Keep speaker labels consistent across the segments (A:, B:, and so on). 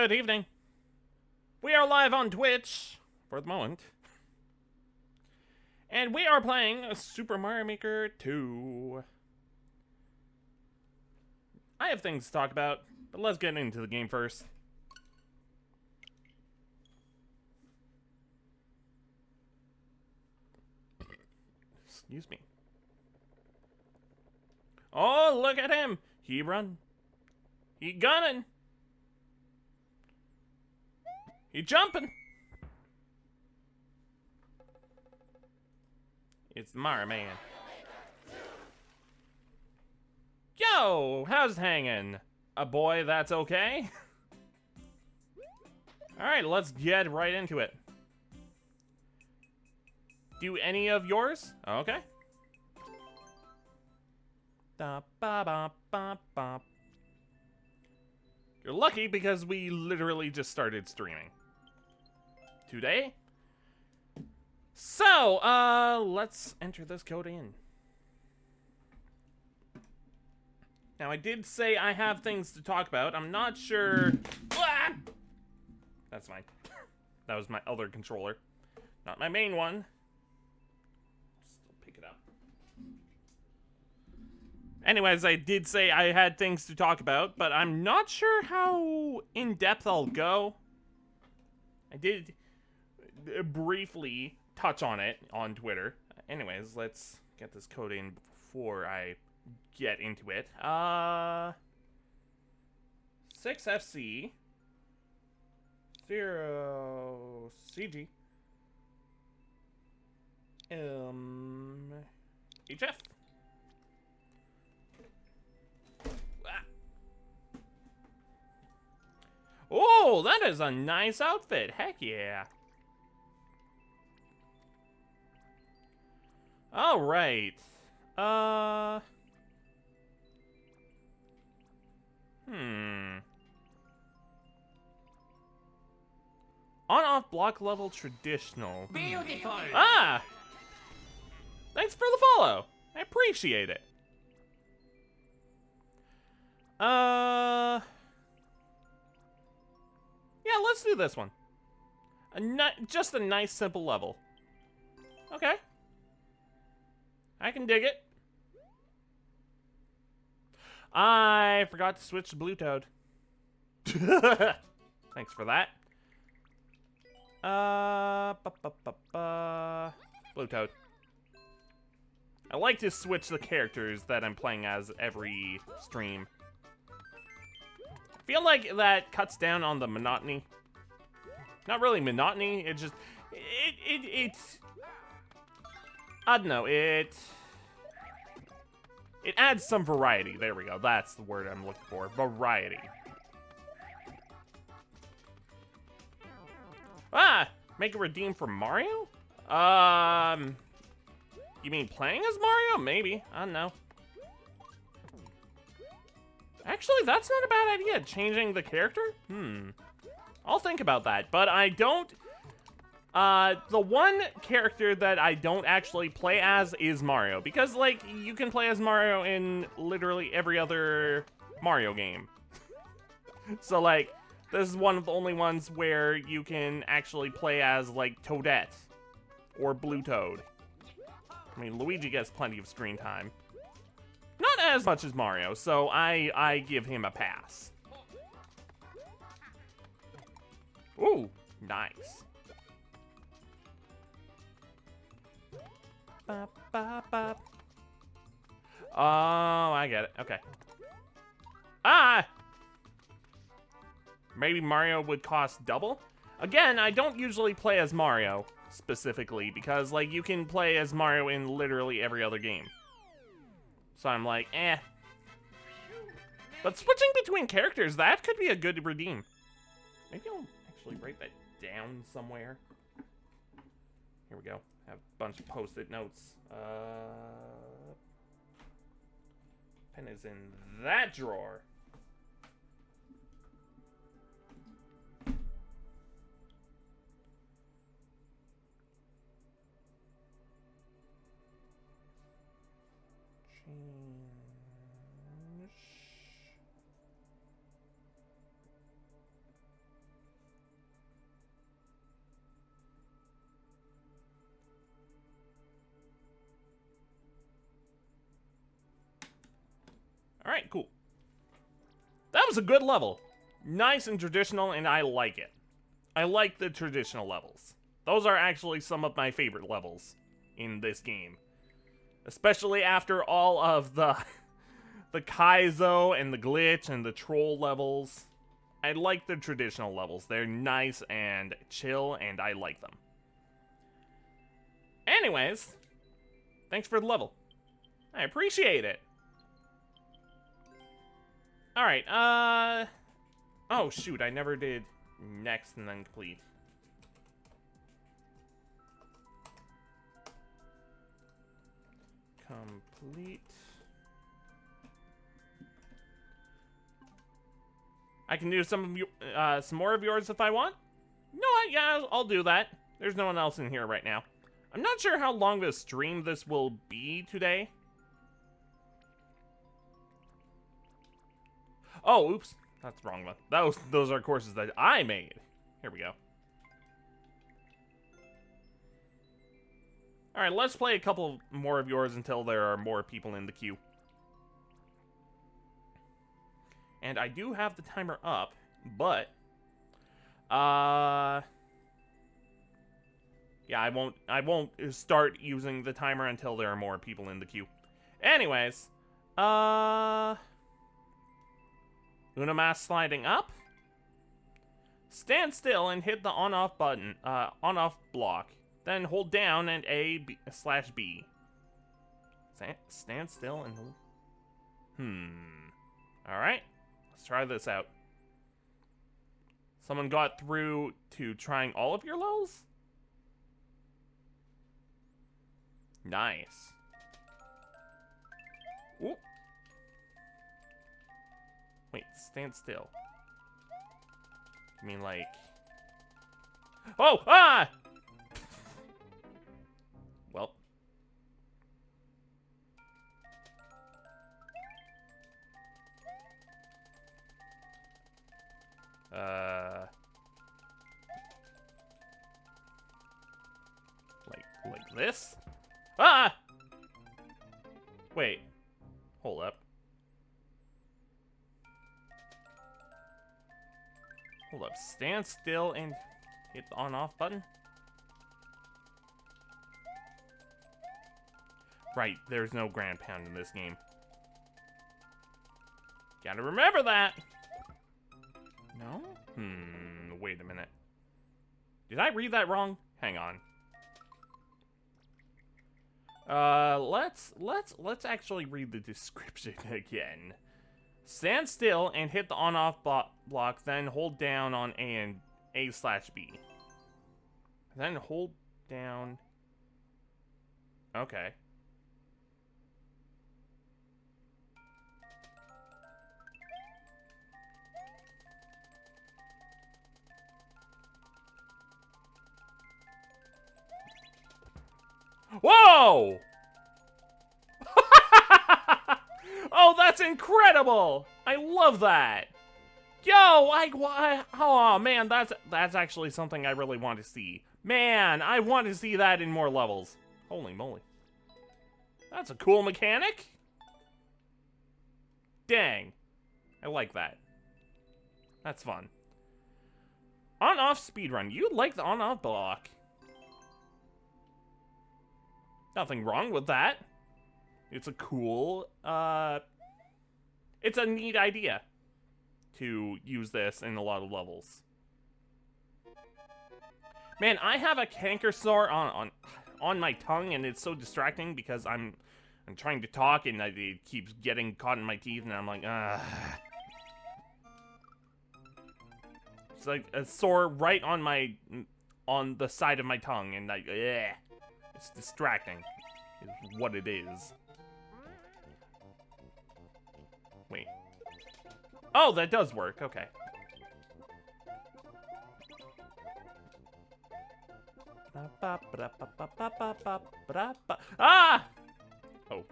A: Good evening. We are live on Twitch for the moment. And we are playing Super Mario Maker 2. I have things to talk about, but let's get into the game first. Excuse me. Oh, look at him! He run. He gunning. He jumping. It's the Mario Man. Yo, how's it hanging? A boy that's okay? Alright, let's get right into it. Do any of yours? Okay. Da, ba, ba, ba, ba. You're lucky because we literally just started streaming today. So, let's enter this code in. Now, I did say I have things to talk about. I'm not sure. Ah! That's fine. That was my other controller, not my main one. Still pick it up. Anyways, I did say I had things to talk about, but I'm not sure how in-depth I'll go. I did briefly touch on it on Twitter. Anyways, let's get this code in before I get into it. 6FC 0 CG HF. Oh, that is a nice outfit. Heck yeah. All right. On-off block level traditional.
B: Beautiful.
A: Ah! Thanks for the follow. I appreciate it. Yeah, let's do this one. Just a nice, simple level. Okay. I can dig it. I forgot to switch to Blue Toad. Thanks for that. Blue Toad. I like to switch the characters that I'm playing as every stream. I feel like that cuts down on the monotony. Not really monotony, it just... It's... I don't know, it adds some variety. There we go, that's the word I'm looking for. Variety. Ah! Make a redeem for Mario? You mean playing as Mario? Maybe. I don't know. Actually, that's not a bad idea. Changing the character? I'll think about that. But I don't... the one character that I don't actually play as is Mario. Because, like, you can play as Mario in literally every other Mario game. So, like, this is one of the only ones where you can actually play as, like, Toadette. Or Blue Toad. I mean, Luigi gets plenty of screen time. Not as much as Mario, so I give him a pass. Ooh, nice. Bop, bop, bop. Oh, I get it. Okay. Ah! Maybe Mario would cost double? Again, I don't usually play as Mario, specifically, because, like, you can play as Mario in literally every other game. So I'm like, eh. But switching between characters, that could be a good redeem. Maybe I'll actually write that down somewhere. Here we go. Have a bunch of post-it notes. Pen is in that drawer. Change. Alright, cool. That was a good level. Nice and traditional, and I like it. I like the traditional levels. Those are actually some of my favorite levels in this game. Especially after all of the Kaizo and the glitch and the troll levels. I like the traditional levels. They're nice and chill, and I like them. Anyways, thanks for the level. I appreciate it. Alright, oh shoot, I never did next and then complete. Complete. I can do some more of yours if I want. No, yeah, I'll do that. There's no one else in here right now. I'm not sure how long the stream this will be today. Oh, oops. That's the wrong one. Those are courses that I made. Here we go. Alright, let's play a couple more of yours until there are more people in the queue. And I do have the timer up, but yeah, I won't start using the timer until there are more people in the queue. Anyways, Unamask sliding up. Stand still and hit the on-off button, on-off block. Then hold down and A/B. Stand still and hold. Alright, let's try this out. Someone got through to trying all of your levels? Nice. Ooh. Wait, stand still. I mean, like... Oh! Ah! Well. Like this? Ah! Wait. Hold up. Hold up. Stand still and hit the on-off button. Right, there's no ground pound in this game. Gotta remember that! No? Wait a minute. Did I read that wrong? Hang on. Let's actually read the description again. Stand still and hit the on-off block, then hold down on A/B. Then hold down... Okay. Whoa! Oh, that's incredible! I love that. Yo, oh man, that's actually something I really want to see. Man, I want to see that in more levels. Holy moly. That's a cool mechanic. Dang. I like that. That's fun. On-off speedrun. You like the on-off block. Nothing wrong with that. It's a cool, it's a neat idea to use this in a lot of levels. Man, I have a canker sore on my tongue, and it's so distracting because I'm trying to talk and it keeps getting caught in my teeth, and I'm like, It's like a sore right on the side of my tongue, and like, it's distracting, is what it is. Wait. Oh, that does work. Okay. Ah! Oh.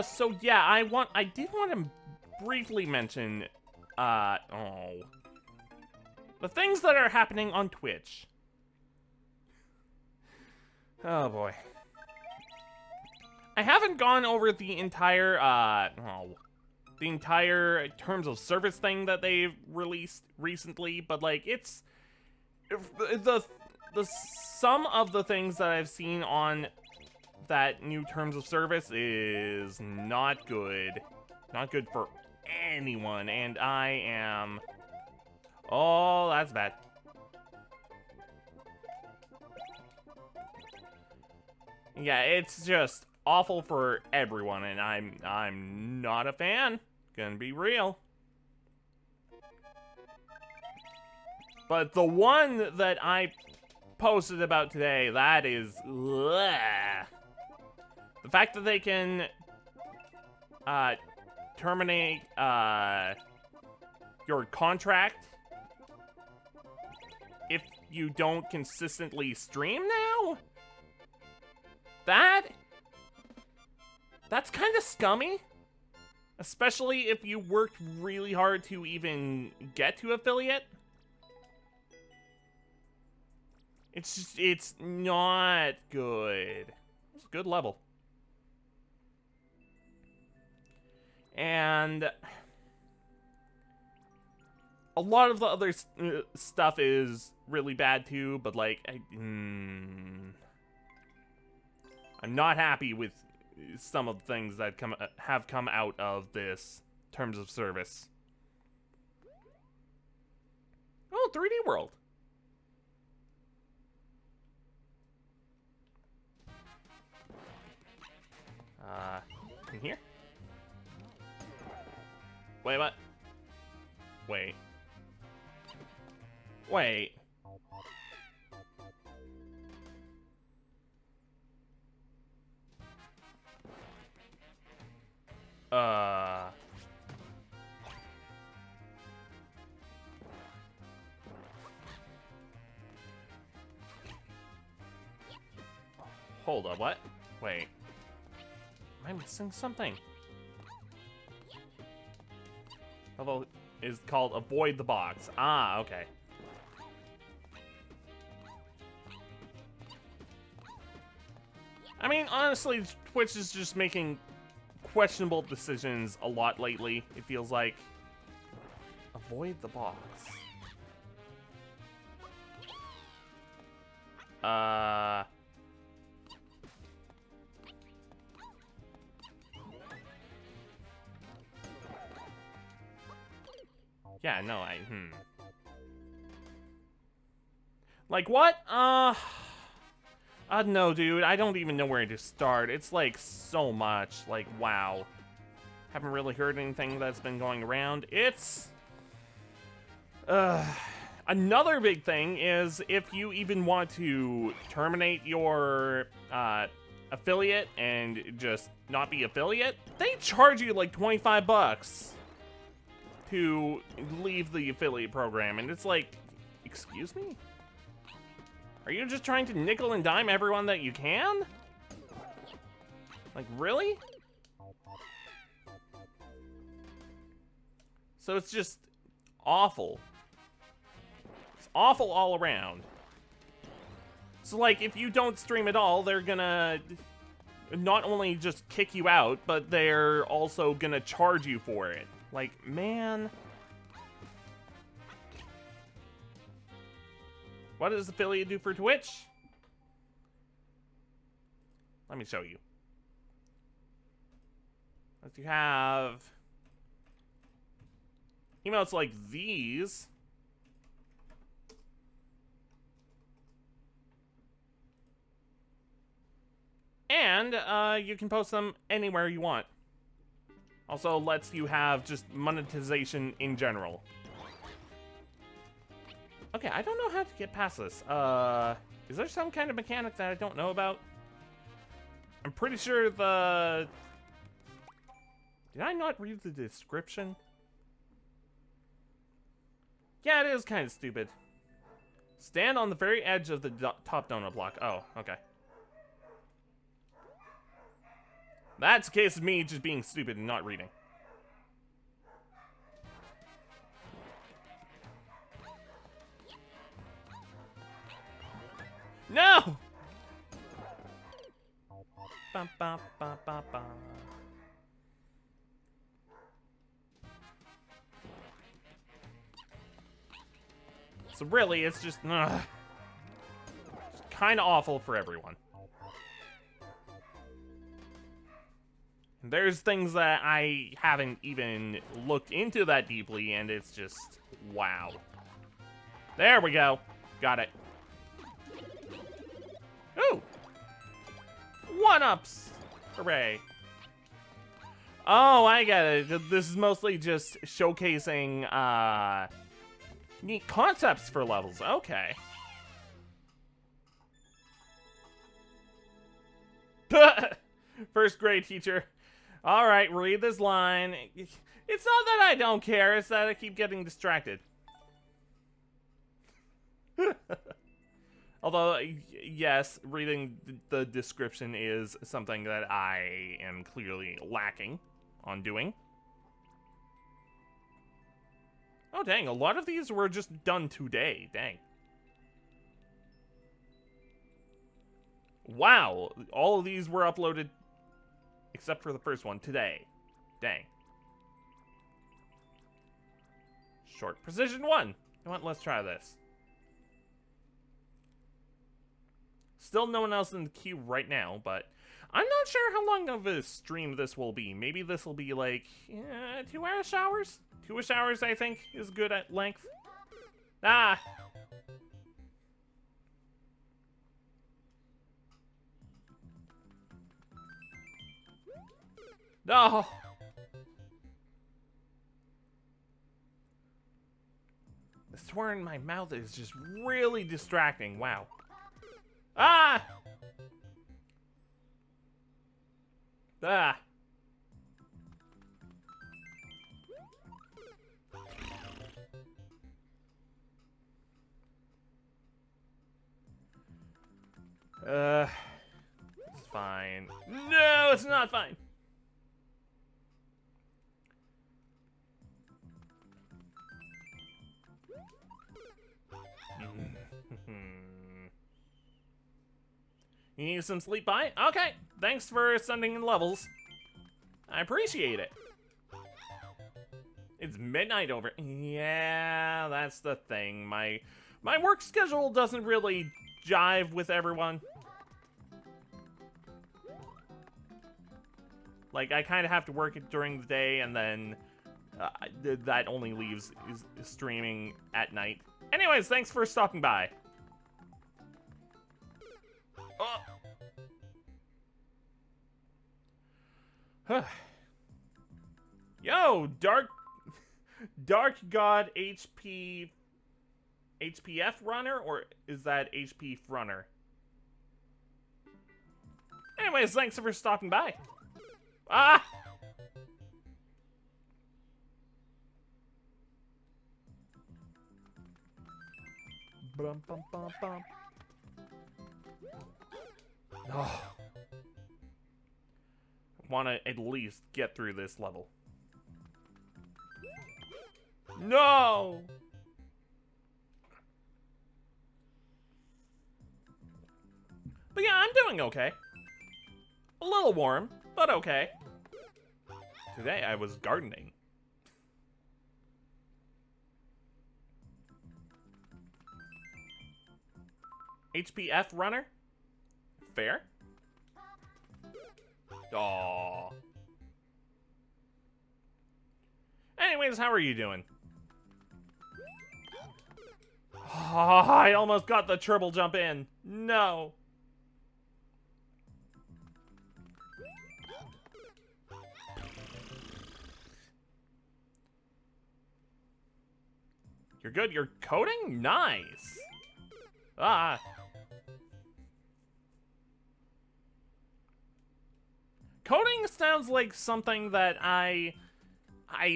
A: So yeah, I did want to briefly mention, the things that are happening on Twitch. Oh boy. I haven't gone over the entire, the entire terms of service thing that they've released recently, but like it's the some of the things that I've seen on that new terms of service is not good. Not good for anyone, and I am... Oh, that's bad. Yeah, it's just awful for everyone, and I'm not a fan. Gonna be real. But the one that I posted about today, that is... Bleh. The fact that they can terminate your contract if you don't consistently stream now? That's kind of scummy. Especially if you worked really hard to even get to affiliate. It's just, it's not good. It's a good level. And a lot of the other stuff is really bad too, but like, I'm not happy with some of the things that have come out of this terms of service. Oh, 3D World. In here? Wait, what? Wait. Wait. Hold up, what? Wait. Am I missing something? Level is called Avoid the Box. Ah, okay. I mean, honestly, Twitch is just making questionable decisions a lot lately, it feels like. Avoid the box. Yeah, no, Like, what? No, dude, I don't even know where to start. It's, like, so much. Like, wow. Haven't really heard anything that's been going around. It's... Another big thing is if you even want to terminate your, affiliate and just not be affiliate, they charge you, like, 25 bucks to leave the affiliate program. And it's like, excuse me? Are you just trying to nickel and dime everyone that you can? Like, really? So it's just awful. It's awful all around. So, like, if you don't stream at all, they're gonna not only just kick you out, but they're also gonna charge you for it. Like, man... What does affiliate do for Twitch? Let me show you. Let's you have emotes like these. And you can post them anywhere you want. Also lets you have just monetization in general. Okay, I don't know how to get past this. Is there some kind of mechanic that I don't know about? I'm pretty sure the... Did I not read the description? Yeah, it is kind of stupid. Stand on the very edge of the top donut block. Oh, okay. That's a case of me just being stupid and not reading. No! Ba, ba, ba, ba, ba. So really, it's just kind of awful for everyone. There's things that I haven't even looked into that deeply, and it's just, wow. There we go. Got it. Ooh! One-ups! Hooray. Oh, I get it. This is mostly just showcasing, neat concepts for levels. Okay. First grade teacher. Alright, read this line. It's not that I don't care, it's that I keep getting distracted. Although, yes, reading the description is something that I am clearly lacking on doing. Oh, dang, a lot of these were just done today. Dang. Wow, all of these were uploaded, except for the first one, today. Dang. Short precision 1. You know what, let's try this. Still no one else in the queue right now, but I'm not sure how long of a stream this will be. Maybe this will be like 2-ish hours? 2-ish hours, I think, is good at length. Ah! No! The swear in my mouth is just really distracting. Wow. Ah! Ah! It's fine. No, it's not fine. You need some sleep by? Okay, thanks for sending in levels. I appreciate it. It's midnight over. Yeah, that's the thing. My work schedule doesn't really jive with everyone. Like, I kind of have to work it during the day, and then that only leaves is streaming at night. Anyways, thanks for stopping by. Yo, Dark God HPF runner, or is that HP runner? Anyways, thanks for stopping by. Ah! Bum, bum, bum, bum. Oh. I want to at least get through this level. No! But yeah, I'm doing okay. A little warm, but okay. Today I was gardening. HPF runner? Fair? Aww. Anyways, how are you doing? Oh, I almost got the triple jump in. No. You're good? You're coding? Nice. Ah. Coding sounds like something that I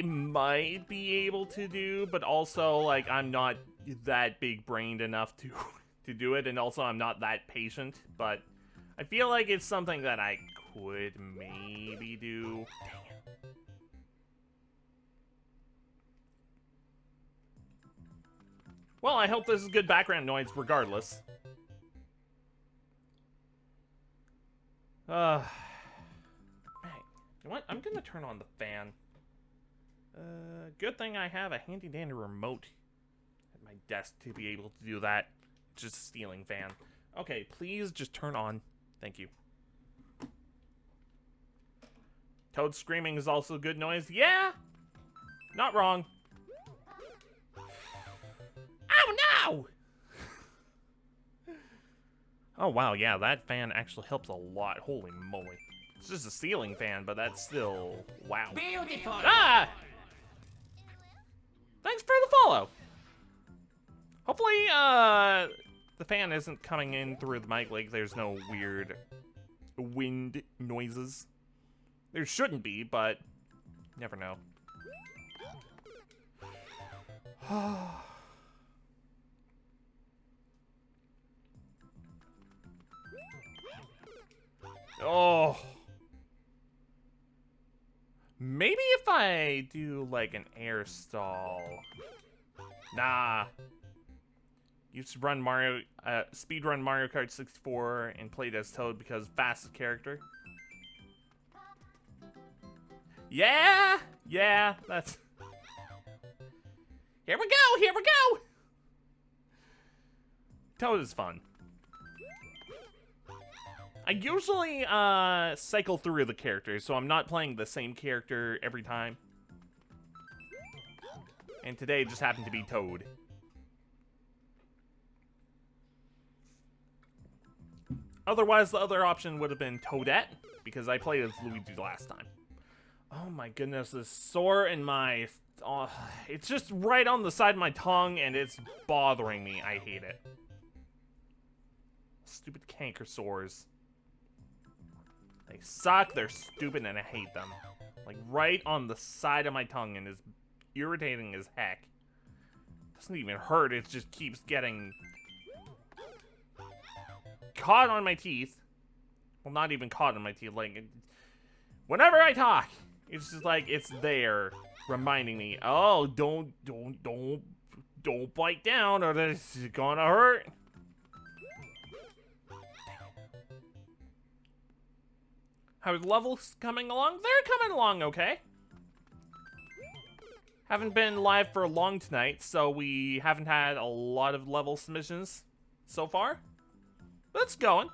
A: might be able to do, but also, like, I'm not that big-brained enough to do it, and also I'm not that patient, but I feel like it's something that I could maybe do. Dang it. Well, I hope this is good background noise regardless. know what? I'm gonna turn on the fan. Good thing I have a handy dandy remote at my desk to be able to do that. Just a ceiling fan. Okay, please just turn on. Thank you. Toad screaming is also good noise. Yeah! Not wrong. Oh no! Oh wow, yeah, that fan actually helps a lot. Holy moly. It's just a ceiling fan, but that's still... wow.
B: Beautiful.
A: Ah! Thanks for the follow. Hopefully, the fan isn't coming in through the mic, like there's no weird wind noises. There shouldn't be, but never know. Oh. Maybe if I do like an air stall. Nah. Used to run Mario, speedrun Mario Kart 64 and played as Toad because fastest character. Yeah, yeah, that's. Here we go, here we go. Toad is fun. I usually cycle through the characters, so I'm not playing the same character every time. And today it just happened to be Toad. Otherwise, the other option would have been Toadette, because I played as Luigi last time. Oh my goodness, this sore in my... it's just right on the side of my tongue, and it's bothering me. I hate it. Stupid canker sores. They suck, they're stupid, and I hate them. Like, right on the side of my tongue, and it's irritating as heck. Doesn't even hurt, it just keeps getting... caught on my teeth. Well, not even caught on my teeth, like... whenever I talk, it's just like, it's there, reminding me, oh, don't bite down, or this is gonna hurt. How are the levels coming along? They're coming along okay. Haven't been live for long tonight, so we haven't had a lot of level submissions so far. But it's going.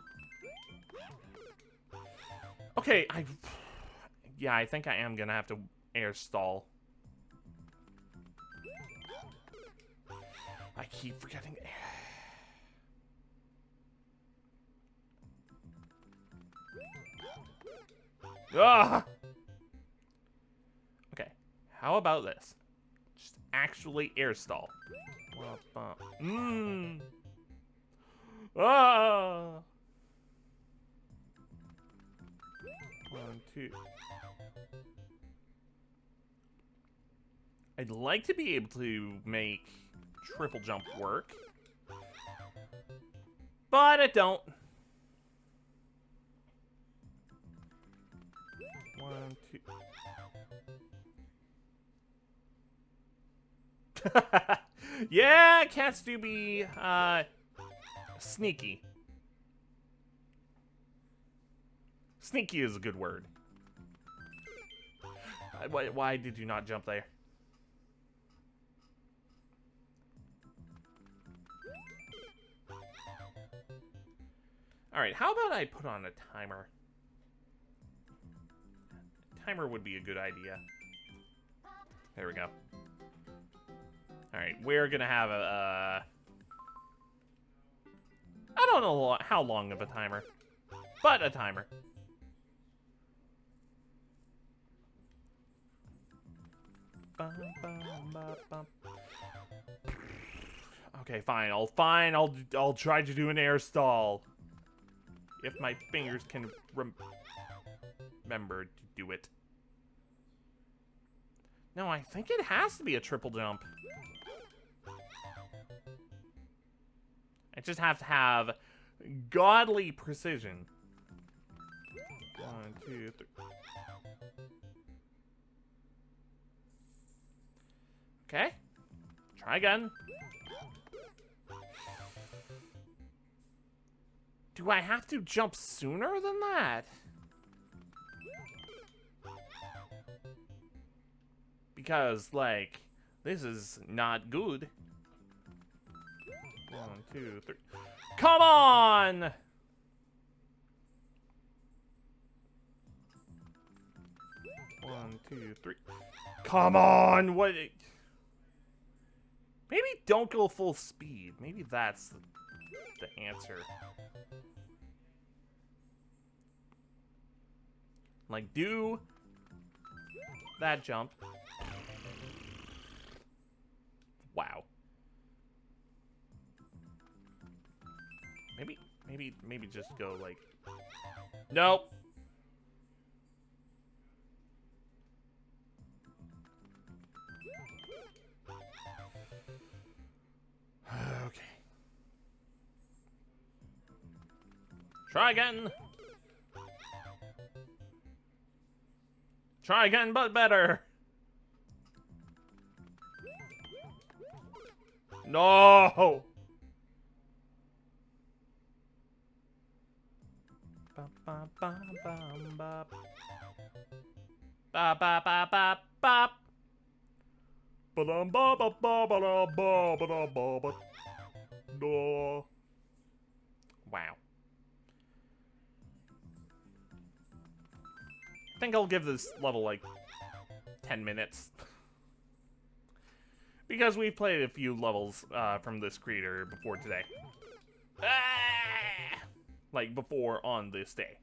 A: Okay, yeah, I think I am gonna have to air stall. I keep forgetting. Ugh! Okay, how about this? Just actually air stall. Ah! 1, 2. I'd like to be able to make triple jump work, but I don't. 1, 2. Yeah, cats do be sneaky. Sneaky is a good word. Why did you not jump there? Alright, how about I put on a timer? Timer would be a good idea. There we go. Alright, we're gonna have a... I don't know how long of a timer, but a timer. Okay, fine. I'll try to do an air stall. If my fingers can remember to do it. No, I think it has to be a triple jump. I just have to have godly precision. 1, 2, 3. Okay. Try again. Do I have to jump sooner than that? Because, like, this is not good. 1, 2, 3. Come on! 1, 2, 3. Come on! What? Maybe don't go full speed. Maybe that's the answer. Like, do that jump. Wow. Maybe just go like. Nope. Okay. Try again. Try again, but better. No. Ba ba ba ba ba. Ba ba ba ba ba. Ba ba ba ba ba ba ba ba ba ba. No. Wow. I think I'll give this level like 10 minutes. Because we've played a few levels from this creator before today. Ah! Like before on this day.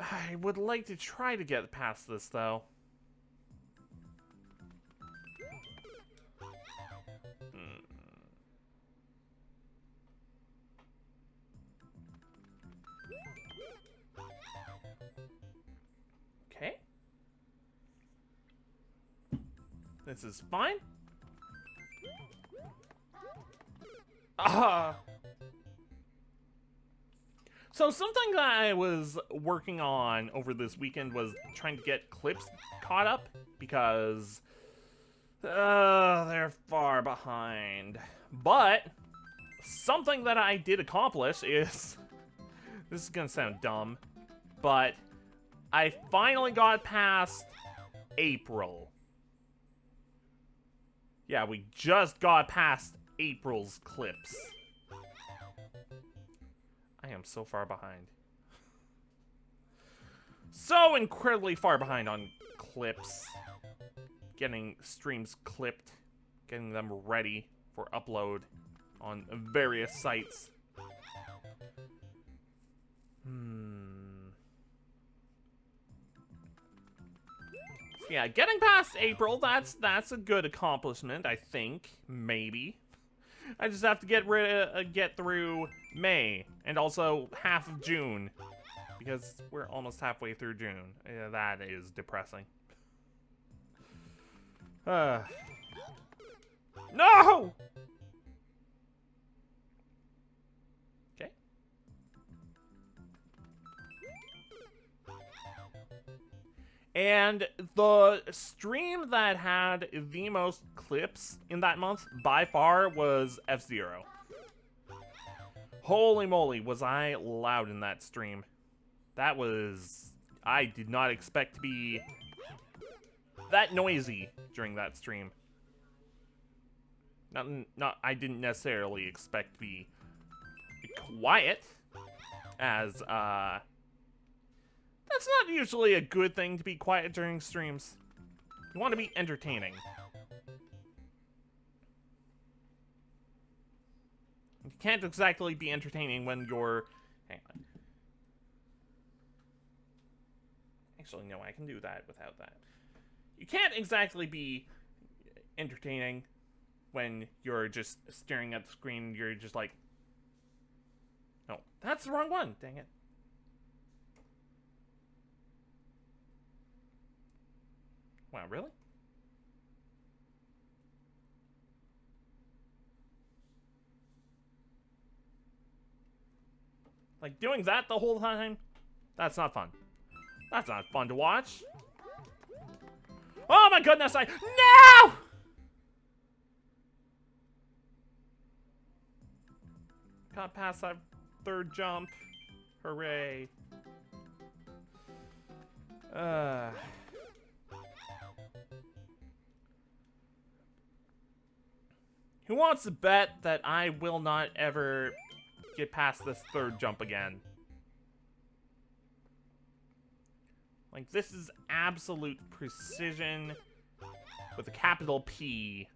A: I would like to try to get past this though. Okay. This is fine. So something that I was working on over this weekend was trying to get clips caught up because they're far behind. But something that I did accomplish is this is gonna sound dumb, but I finally got past April. Yeah, we just got past April's clips. I am so far behind. So incredibly far behind on clips. Getting streams clipped. Getting them ready for upload on various sites. Yeah, getting past April, that's a good accomplishment, I think. Maybe. I just have to get through May and also half of June because we're almost halfway through June. Yeah, that is depressing. No! Okay. And the stream that had the most clips in that month, by far, was F-Zero. Holy moly, was I loud in that stream. That was... I did not expect to be that noisy during that stream. I didn't necessarily expect to be quiet, as, that's not usually a good thing to be quiet during streams. You want to be entertaining. You can't exactly be entertaining when you're... Hang on. Actually, no, I can do that without that. You can't exactly be entertaining when you're just staring at the screen. You're just like... No, that's the wrong one. Dang it. Wow, really? Like, doing that the whole time? That's not fun. That's not fun to watch. Oh my goodness, No! Got past that third jump. Hooray. Who wants to bet that I will not ever get past this third jump again? Like, this is absolute precision with a capital P.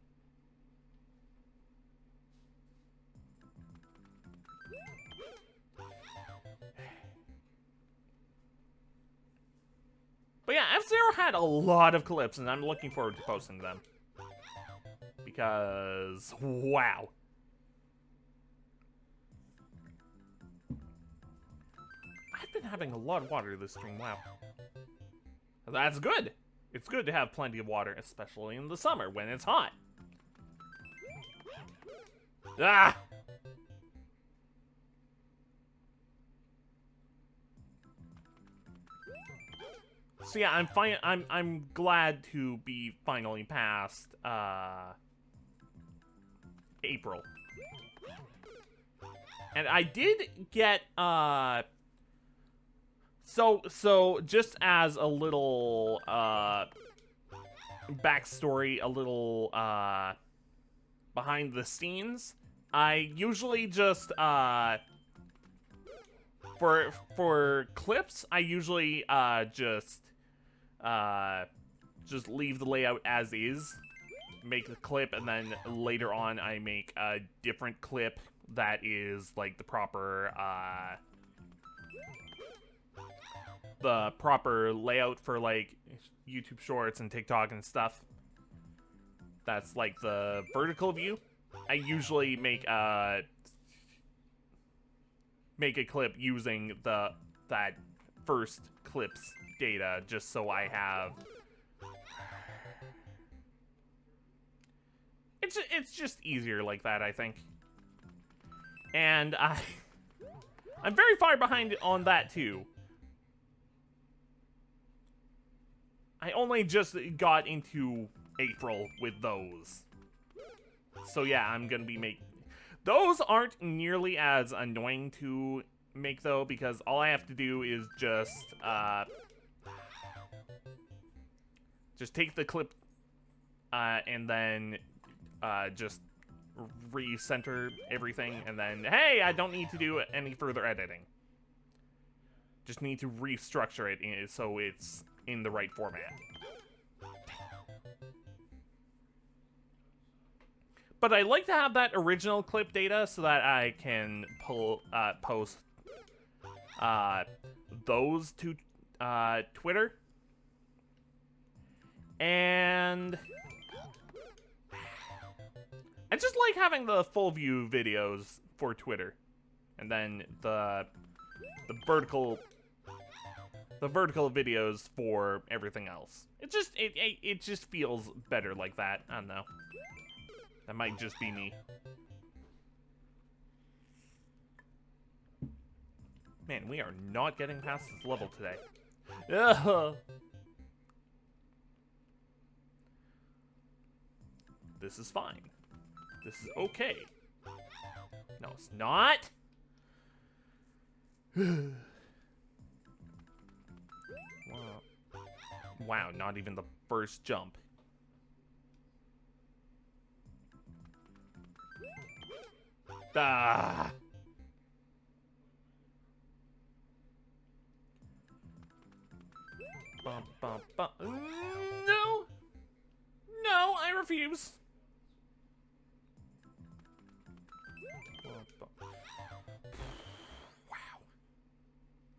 A: But yeah, F-Zero had a lot of clips, and I'm looking forward to posting them. Because, wow. I've been having a lot of water this stream, wow. That's good. It's good to have plenty of water, especially in the summer when it's hot. Ah! So yeah, I'm glad to be finally past April. And I did get so just as a little backstory, a little behind the scenes, I usually just for clips, I usually just leave the layout as is, make the clip, and then later on I make a different clip that is like the proper layout for like YouTube Shorts and TikTok and stuff. That's like the vertical view. I usually make a clip using that first clip's data, just so I have. It's just easier like that, I think. And I'm very far behind on that too. I only just got into April with those. So yeah, I'm gonna be making... Those aren't nearly as annoying to make though, because all I have to do is just take the clip and then just recenter everything, and then, hey, I don't need to do any further editing. Just need to restructure it so it's in the right format. But I like to have that original clip data so that I can post those to Twitter. And I just like having the full view videos for Twitter, and then the vertical videos for everything else. It just feels better like that. I don't know. That might just be me. Man, we are not getting past this level today. Ugh. This is fine. This is okay. No, it's not. Wow, not even the first jump. Ah. Bum, bum, bum. No! No, I refuse.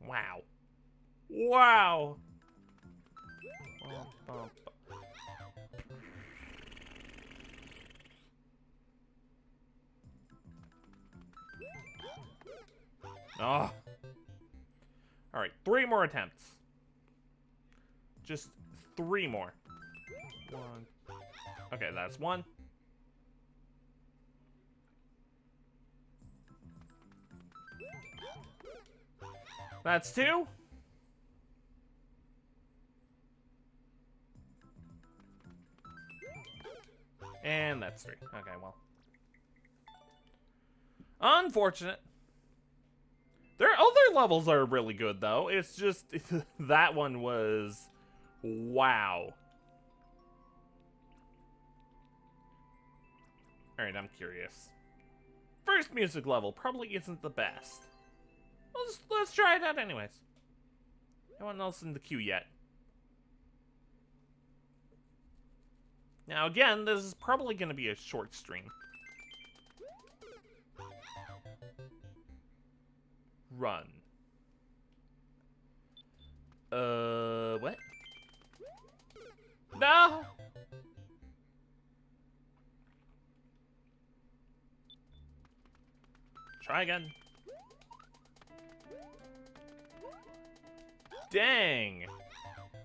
A: Wow. Wow. Oh. Alright, 3 more attempts. Just 3 more. 1. Okay, that's 1. That's 2. And that's 3. Okay, well. Unfortunate. Their other levels are really good, though. It's just, that one was, wow. Alright, I'm curious. First music level probably isn't the best. Let's try it out anyways. No one else in the queue yet. Now again, this is probably going to be a short stream. Run. What? No! Try again. Dang.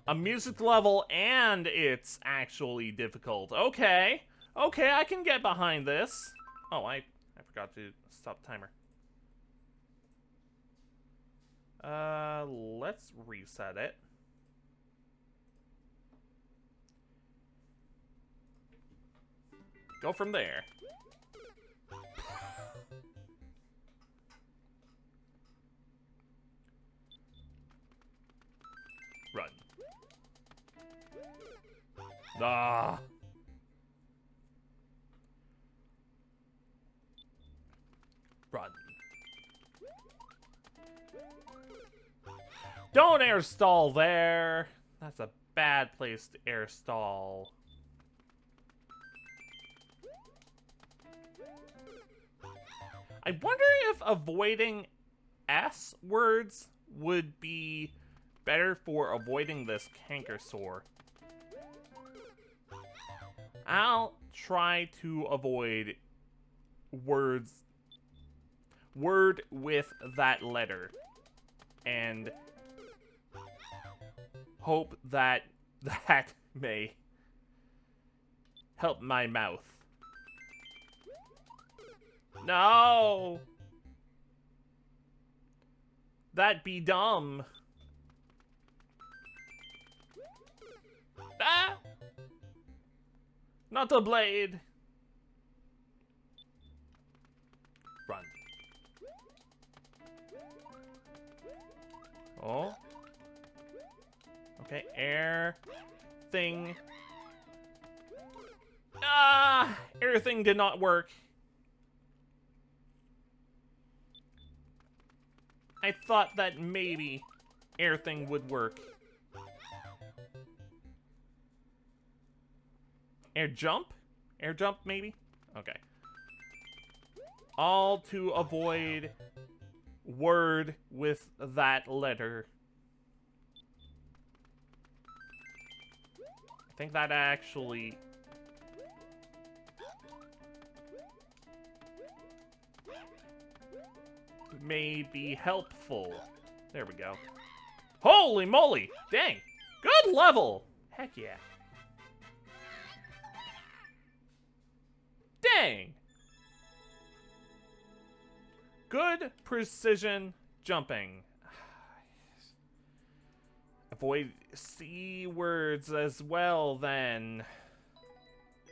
A: A music level and it's actually difficult. Okay. Okay, I can get behind this. Oh, I forgot to stop timer. Let's reset it. Go from there. Run. Ah. Run. Don't air stall there. That's a bad place to air stall. I wonder if avoiding S words would be better for avoiding this canker sore. I'll try to avoid word with that letter and hope that that may help my mouth. No! That'd be dumb. Ah! Not the blade. Run. Oh. Okay, air thing. Ah! Air thing did not work. I thought that maybe air thing would work. Air jump? Air jump, maybe? Okay. All to avoid word with that letter. I think that actually... may be helpful. There we go. Holy moly! Dang! Good level! Heck yeah. Dang! Good precision jumping. Avoid C words as well, then.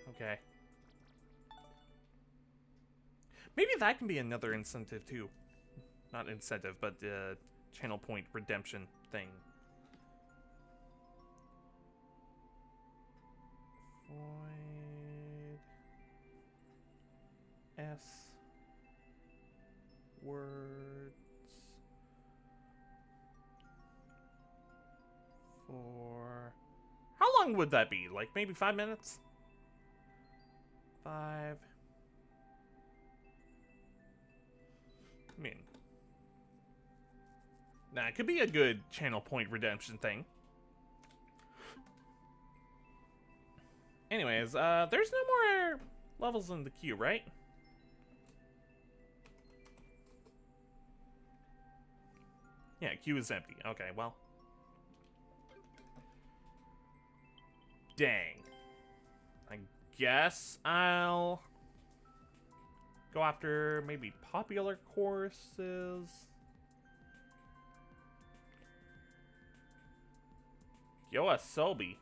A: Okay. Maybe that can be another incentive, too. Not incentive, but channel point redemption thing. Avoid S words for... How long would that be? Like maybe 5 minutes? 5... I mean... Nah, it could be a good channel point redemption thing. Anyways, there's no more levels in the queue, right? Yeah, queue is empty. Okay, well. Dang. I guess I'll go after maybe popular courses. Yoasobi.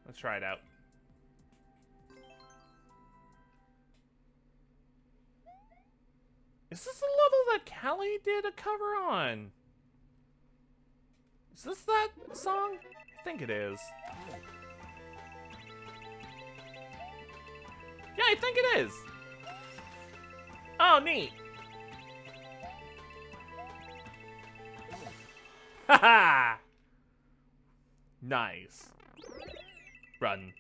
A: Let's try it out. Is this the level that Callie did a cover on? Is this that song? I think it is. Yeah, I think it is. Oh, neat. Haha! Nice. Run.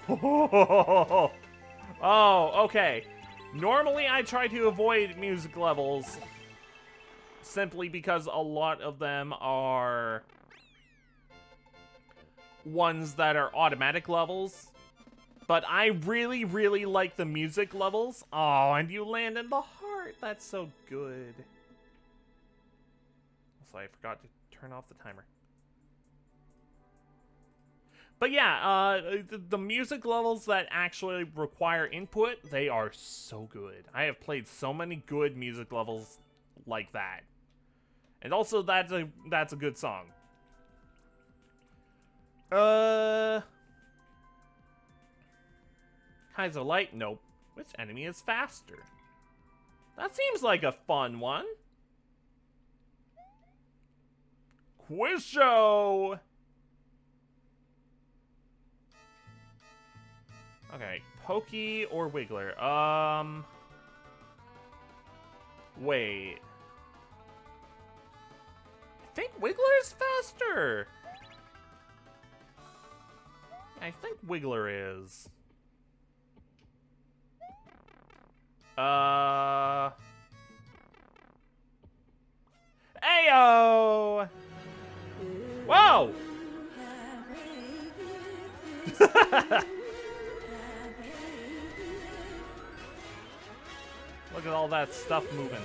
A: Oh, okay. Normally I try to avoid music levels simply because a lot of them are ones that are automatic levels. But I really, really like the music levels. Oh, and you land in the heart. That's so good. So I forgot to turn off the timer. But yeah, the music levels that actually require input, they are so good. I have played so many good music levels like that. And also, that's a good song. Kaiser Light? Nope. Which enemy is faster? That seems like a fun one. Quiz show! Okay, Pokey or Wiggler? Wait. I think Wiggler is faster! I think Wiggler is. Ayo! Whoa! Look at all that stuff moving.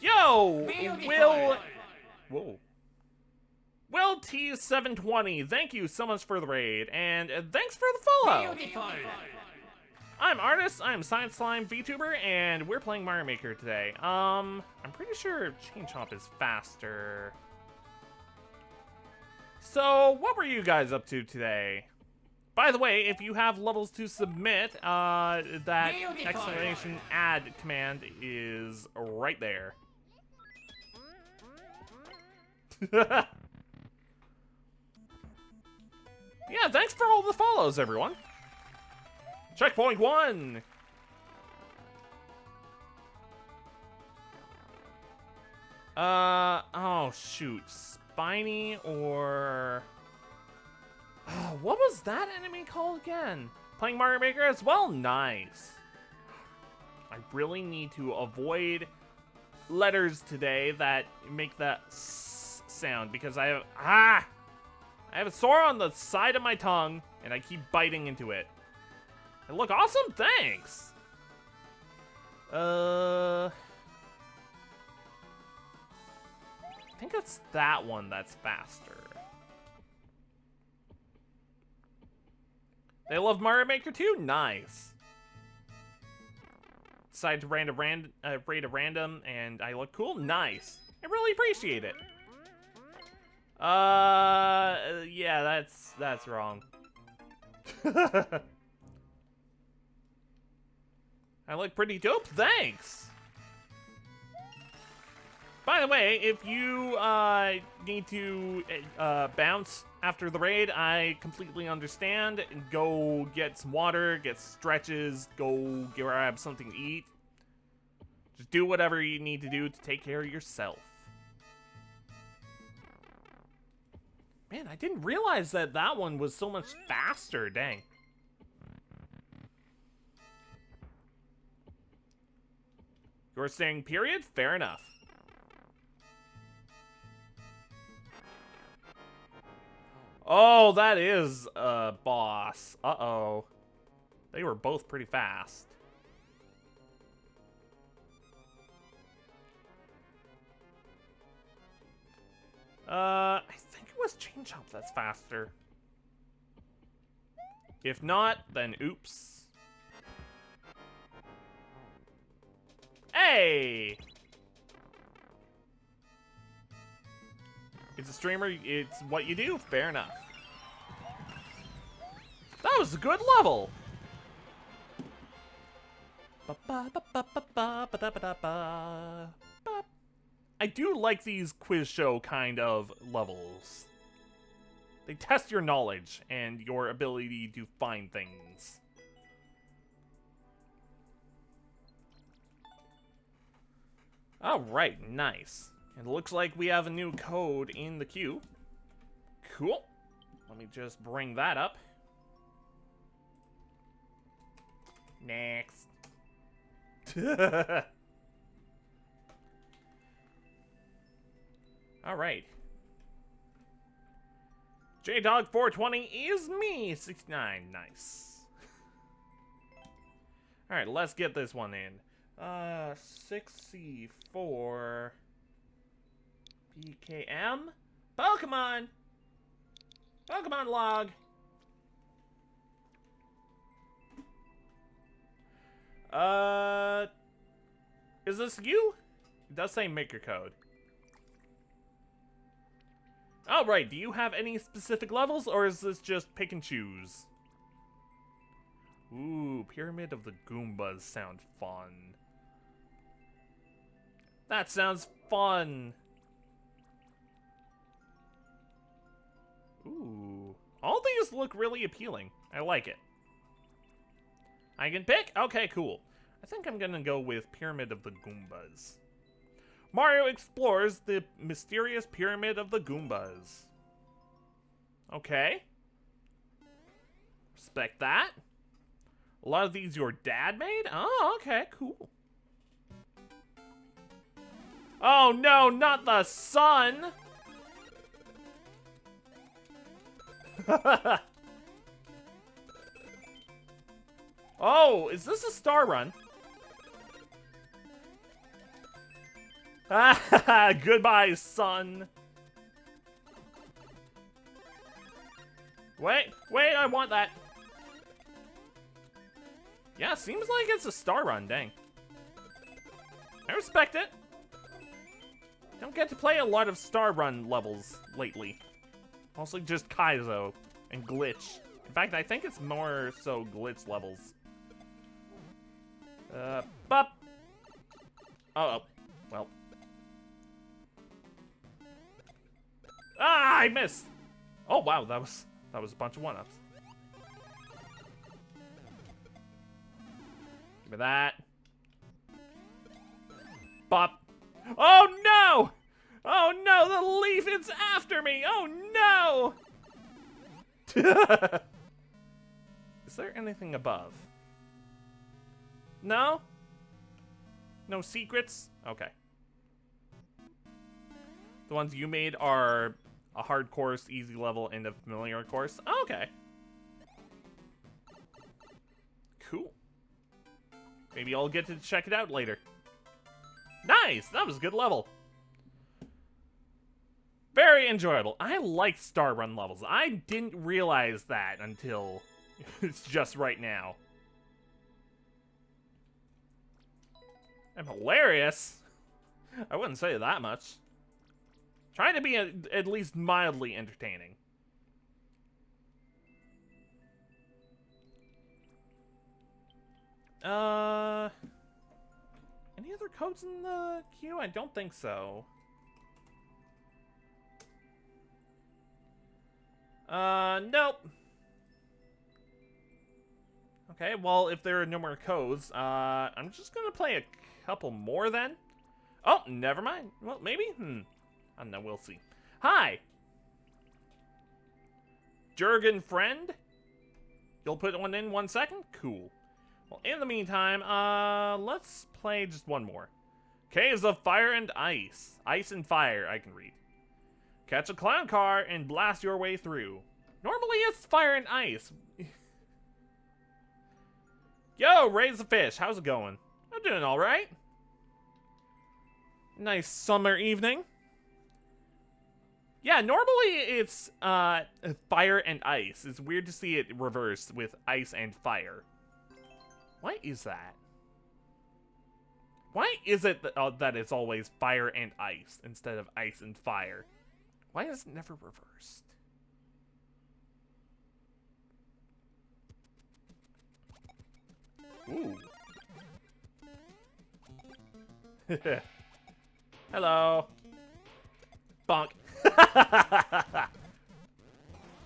A: Yo! Will... Whoa. Will T720, thank you so much for the raid, and thanks for the follow! I'm Artist, I'm Science Slime VTuber, and we're playing Mario Maker today. I'm pretty sure Chain Chomp is faster. So, what were you guys up to today? By the way, if you have levels to submit, that exclamation add command is right there. Yeah, thanks for all the follows, everyone. Checkpoint 1. Oh shoot, Spiny or... Oh, what was that enemy called again? Playing Mario Maker as well? Nice. I really need to avoid letters today that make that S sound because I have a sore on the side of my tongue and I keep biting into it. They look awesome, thanks. I think it's that one that's faster. They love Mario Maker too? Nice. Decided to raid a random and I look cool? Nice. I really appreciate it. Yeah, that's wrong. I look pretty dope, thanks! By the way, if you need to bounce after the raid, I completely understand. Go get some water, get stretches, go grab something to eat. Just do whatever you need to do to take care of yourself. Man, I didn't realize that that one was so much faster, dang. You're saying period? Fair enough. Oh, that is a boss. Uh-oh. They were both pretty fast. I think it was Chain Chomp that's faster. If not, then oops. Hey! It's a streamer, it's what you do, fair enough. That was a good level. I do like these quiz show kind of levels. They test your knowledge and your ability to find things. Alright, nice. It looks like we have a new code in the queue. Cool. Let me just bring that up. Next. Alright. JDog420 is me! 69, nice. Alright, let's get this one in. 6C4 PKM Pokemon! Pokemon log! Is this you? It does say maker code. Oh, right. Do you have any specific levels, or is this just pick and choose? Ooh, Pyramid of the Goombas sound fun. That sounds fun. Ooh. All these look really appealing. I like it. I can pick? Okay, cool. I think I'm gonna go with Pyramid of the Goombas. Mario explores the mysterious Pyramid of the Goombas. Okay. Respect that. A lot of these your dad made? Oh, okay, cool. Oh no, not the sun! Oh, is this a star run? Goodbye, son. Wait, I want that. Yeah, seems like it's a star run, dang. I respect it. Don't get to play a lot of star run levels lately. Mostly just Kaizo and Glitch. In fact, I think it's more so Glitch levels. Bop. Oh, well. Ah, I missed. Oh wow, that was a bunch of one-ups. Give me that. Bop. Oh no! Oh no, the leaf, it's after me! Oh no! Is there anything above? No? No secrets? Okay. The ones you made are a hard course, easy level, and a familiar course? Okay. Cool. Maybe I'll get to check it out later. Nice! That was a good level. Very enjoyable. I like star run levels. I didn't realize that until it's just right now. I'm hilarious. I wouldn't say that much. Trying to be at least mildly entertaining. Any other codes in the queue? I don't think so. Nope. Okay, well, if there are no more codes, I'm just gonna play a couple more then. Oh, never mind. Well, maybe? I don't know, we'll see. Hi! Jurgen friend? You'll put one in 1 second? Cool. Well, in the meantime, let's play just one more. Caves of Fire and Ice. Ice and Fire, I can read. Catch a clown car and blast your way through. Normally it's Fire and Ice. Yo, Raise the Fish, how's it going? I'm doing alright. Nice summer evening. Yeah, normally it's Fire and Ice. It's weird to see it reversed with Ice and Fire. Why is that? Why is it that it's always Fire and Ice instead of Ice and Fire? Why is it never reversed? Ooh. Hello. Bonk.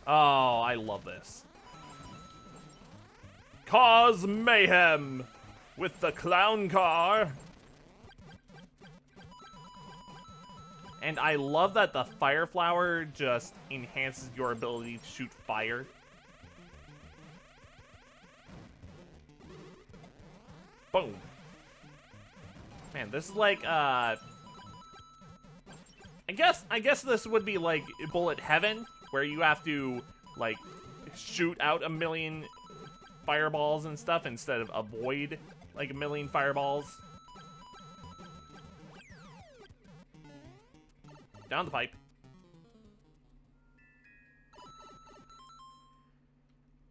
A: Oh, I love this. Cause mayhem with the clown car. And I love that the fire flower just enhances your ability to shoot fire. Boom. Man, this is like, I guess this would be like Bullet Heaven, where you have to, like, shoot out a million fireballs and stuff instead of avoid, like, a million fireballs. Down the pipe.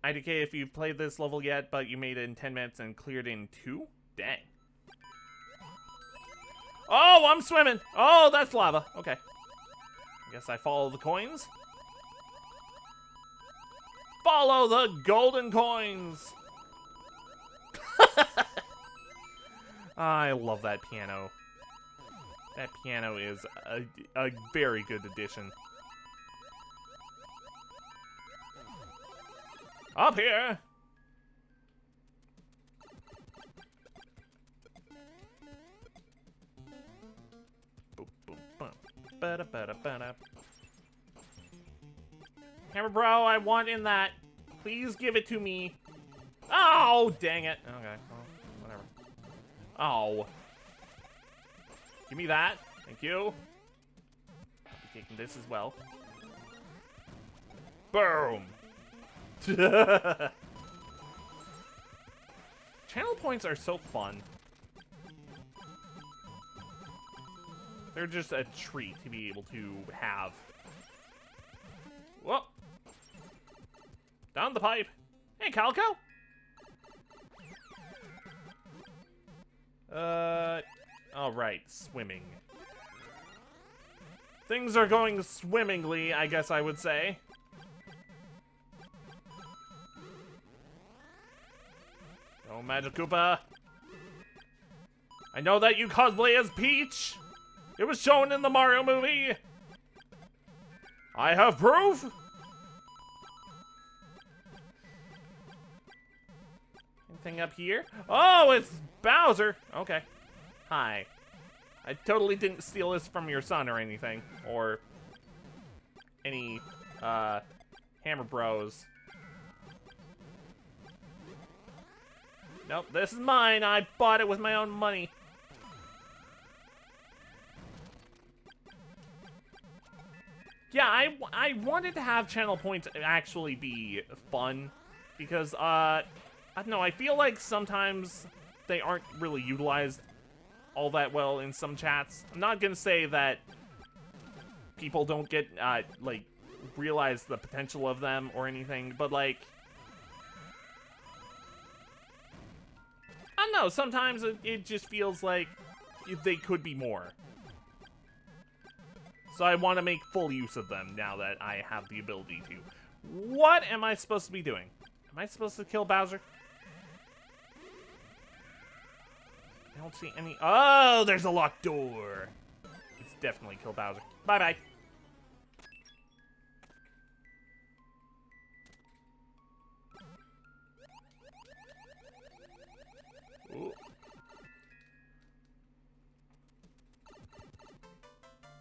A: IDK, if you've played this level yet, but you made it in 10 minutes and cleared in 2? Dang. Oh, I'm swimming. Oh, that's lava. Okay. I guess I follow the coins. Follow the golden coins. I love that piano. That piano is a very good addition. Up here. Boom, boom, boom. Ba-da, ba-da, ba-da. Hammer Bro, I want in that. Please give it to me. Oh, dang it. Okay, well, whatever. Oh. Give me that. Thank you. I'll be taking this as well. Boom. Channel points are so fun. They're just a treat to be able to have. Whoa. Down the pipe. Hey, Calico. All right, swimming. Things are going swimmingly, I guess I would say. Oh, Magic Koopa. I know that you cosplay as Peach. It was shown in the Mario movie. I have proof. Anything up here? Oh, it's Bowser. Okay. Hi. I totally didn't steal this from your son or anything. Or any, Hammer Bros. Nope, this is mine. I bought it with my own money. Yeah, I wanted to have channel points actually be fun. Because, I don't know, I feel like sometimes they aren't really utilized all that well in some chats. I'm not gonna say that people don't get, like, realize the potential of them or anything, but, like, I don't know, sometimes it just feels like they could be more. So I want to make full use of them now that I have the ability to. What am I supposed to be doing? Am I supposed to kill Bowser? I don't see any. Oh, there's a locked door. It's definitely kill Bowser. Bye-bye. Ooh.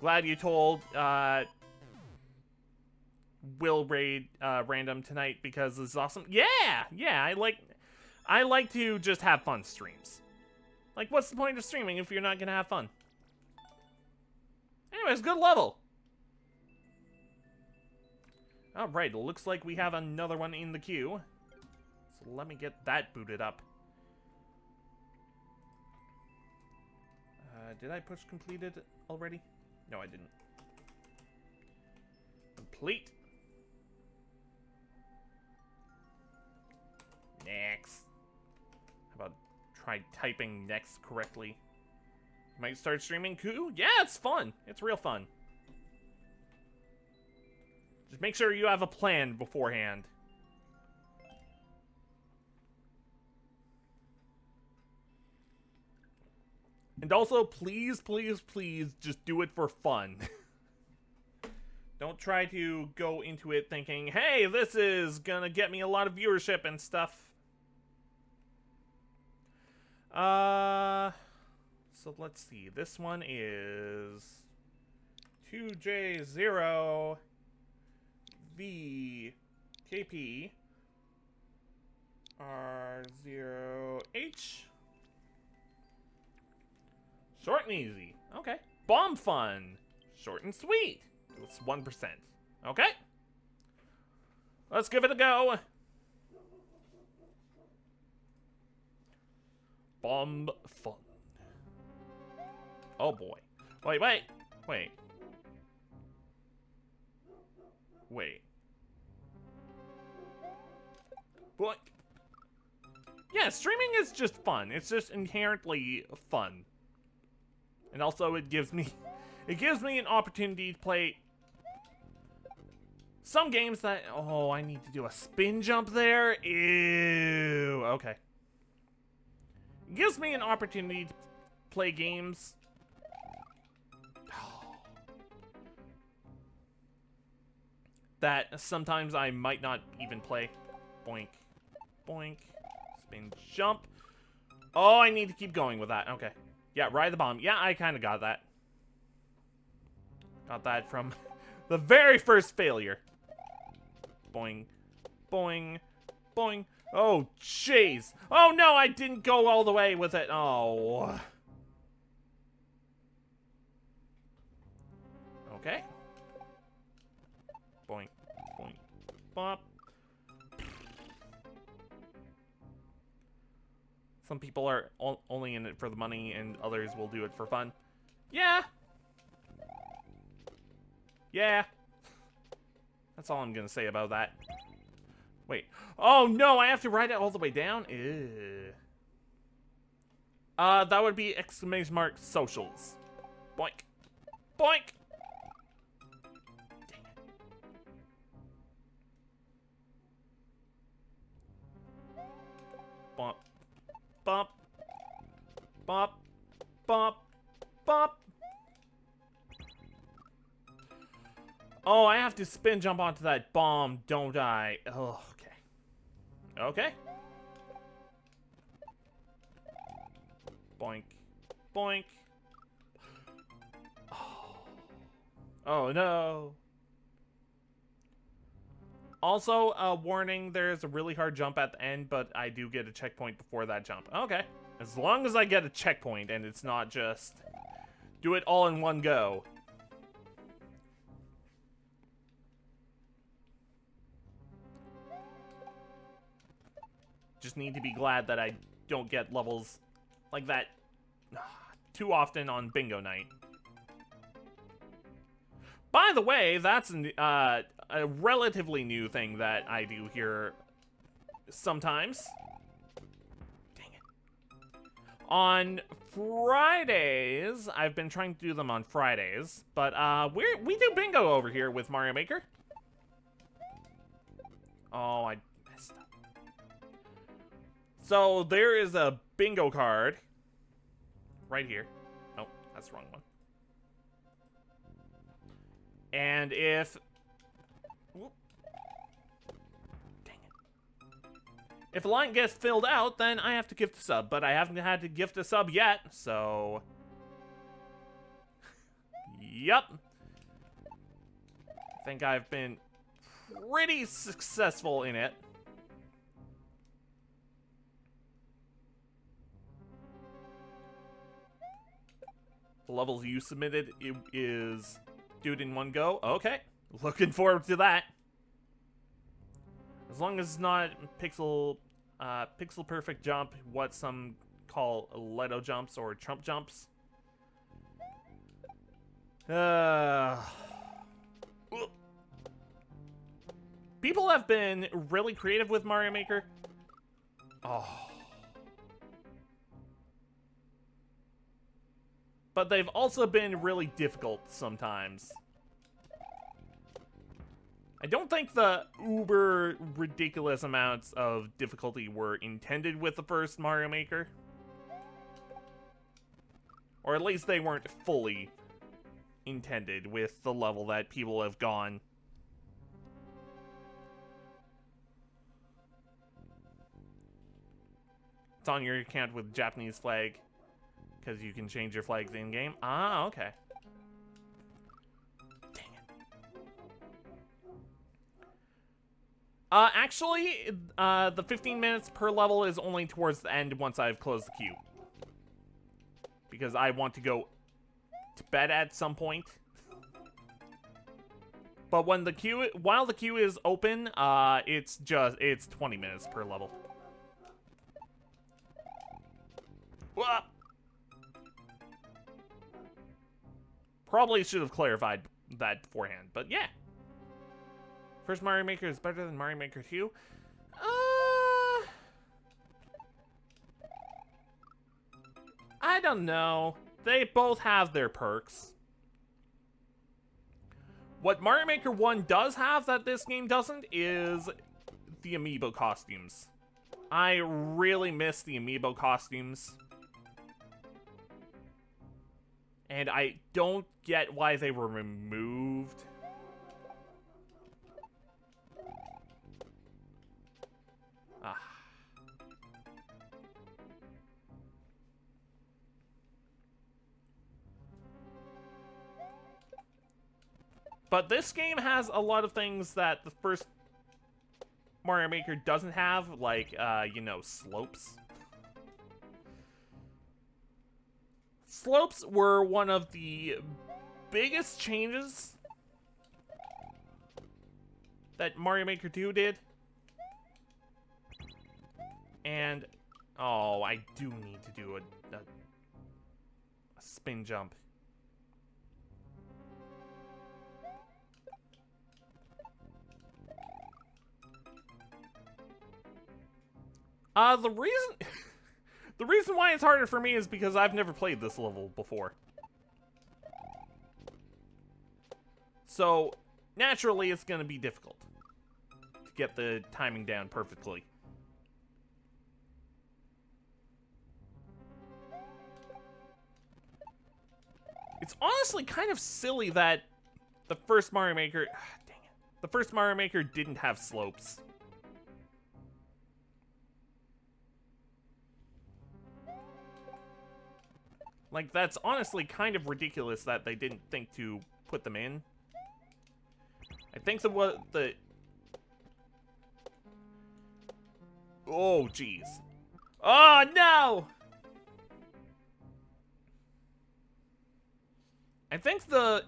A: Glad you told Will raid random tonight because this is awesome. Yeah, I like to just have fun streams. Like, what's the point of streaming if you're not gonna have fun? Anyways, good level. All right, it looks like we have another one in the queue. So let me get that booted up. Did I push completed already? No, I didn't. Complete. Next. How about try typing next correctly? Might start streaming Koo? Yeah, it's fun. It's real fun. Just make sure you have a plan beforehand. And also, please, please, please, just do it for fun. Don't try to go into it thinking, hey, this is gonna get me a lot of viewership and stuff. So let's see. This one is 2J0 VKP R0H. Short and easy. Okay. Bomb fun. Short and sweet. It's 1%. Okay. Let's give it a go. Bomb fun. Oh boy. Wait. Boy. Yeah, streaming is just fun. It's just inherently fun. And also it gives me an opportunity to play some games that, oh, I need to do a spin jump there. Ew. Okay. It gives me an opportunity to play games that sometimes I might not even play. Boink. Boink. Spin jump. Oh, I need to keep going with that. Okay. Yeah, ride the bomb. Yeah, I kind of got that. Got that from the very first failure. Boing. Boing. Boing. Oh, jeez. Oh, no, I didn't go all the way with it. Oh. Okay. Boing. Boing. Bop. Some people are only in it for the money, and others will do it for fun. Yeah. Yeah. That's all I'm gonna say about that. Wait. Oh, no, I have to ride it all the way down? Ew. That would be exclamation mark socials. Boink. Boink. Dang it. Bump. Bump. Bump. Bump. Bump. Oh, I have to spin jump onto that bomb, don't I? Oh, okay. Okay. Boink. Boink. Oh. Oh, no. Also, warning, there's a really hard jump at the end, but I do get a checkpoint before that jump. Okay. As long as I get a checkpoint and it's not just do it all in one go. Just need to be glad that I don't get levels like that too often on bingo night. By the way, that's a relatively new thing that I do here sometimes. Dang it. On Fridays, I've been trying to do them on Fridays, but we do bingo over here with Mario Maker. Oh, I messed up. So there is a bingo card right here. Oh, that's the wrong one. And if... Whoop. Dang it. If a line gets filled out, then I have to gift a sub. But I haven't had to gift a sub yet, so... Yup. I think I've been pretty successful in it. The levels you submitted is... do it in one go. Okay. Looking forward to that. As long as it's not pixel perfect jump, what some call Leto jumps or Trump jumps. People have been really creative with Mario Maker. Oh. But they've also been really difficult sometimes. I don't think the uber ridiculous amounts of difficulty were intended with the first Mario Maker. Or at least they weren't fully intended with the level that people have gone. It's on your account with Japanese flag, because you can change your flags in-game. Ah, okay. Dang it. Actually, the 15 minutes per level is only towards the end once I've closed the queue. Because I want to go to bed at some point. But when the queue, while the queue is open, it's 20 minutes per level. Whoa! Probably should have clarified that beforehand, but yeah. First Mario Maker is better than Mario Maker 2. I don't know. They both have their perks. What Mario Maker 1 does have that this game doesn't is the amiibo costumes. I really miss the amiibo costumes. And I don't get why they were removed. But this game has a lot of things that the first Mario Maker doesn't have, like, you know, slopes. Slopes were one of the biggest changes that Mario Maker 2 did. And, oh, I do need to do a spin jump. The reason why it's harder for me is because I've never played this level before. So, naturally, it's going to be difficult to get the timing down perfectly. It's honestly kind of silly that the first Mario Maker... dang it. The first Mario Maker didn't have slopes. Like, that's honestly kind of ridiculous that they didn't think to put them in. I think the oh, jeez. Oh, no! I think the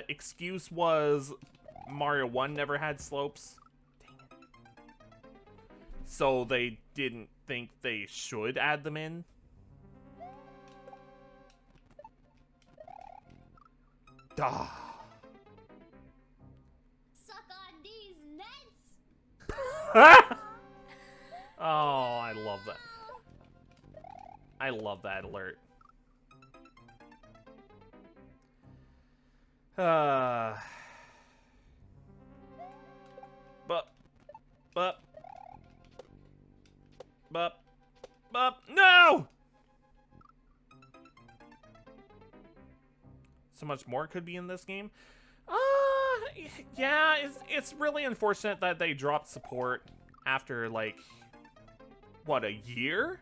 A: excuse was Mario 1 never had slopes. Dang it. So they didn't think they should add them in. Duh.
B: Suck on these nuts.
A: Oh, I love that. I love that alert. No! So much more could be in this game. Yeah, it's really unfortunate that they dropped support after, like, what, a year?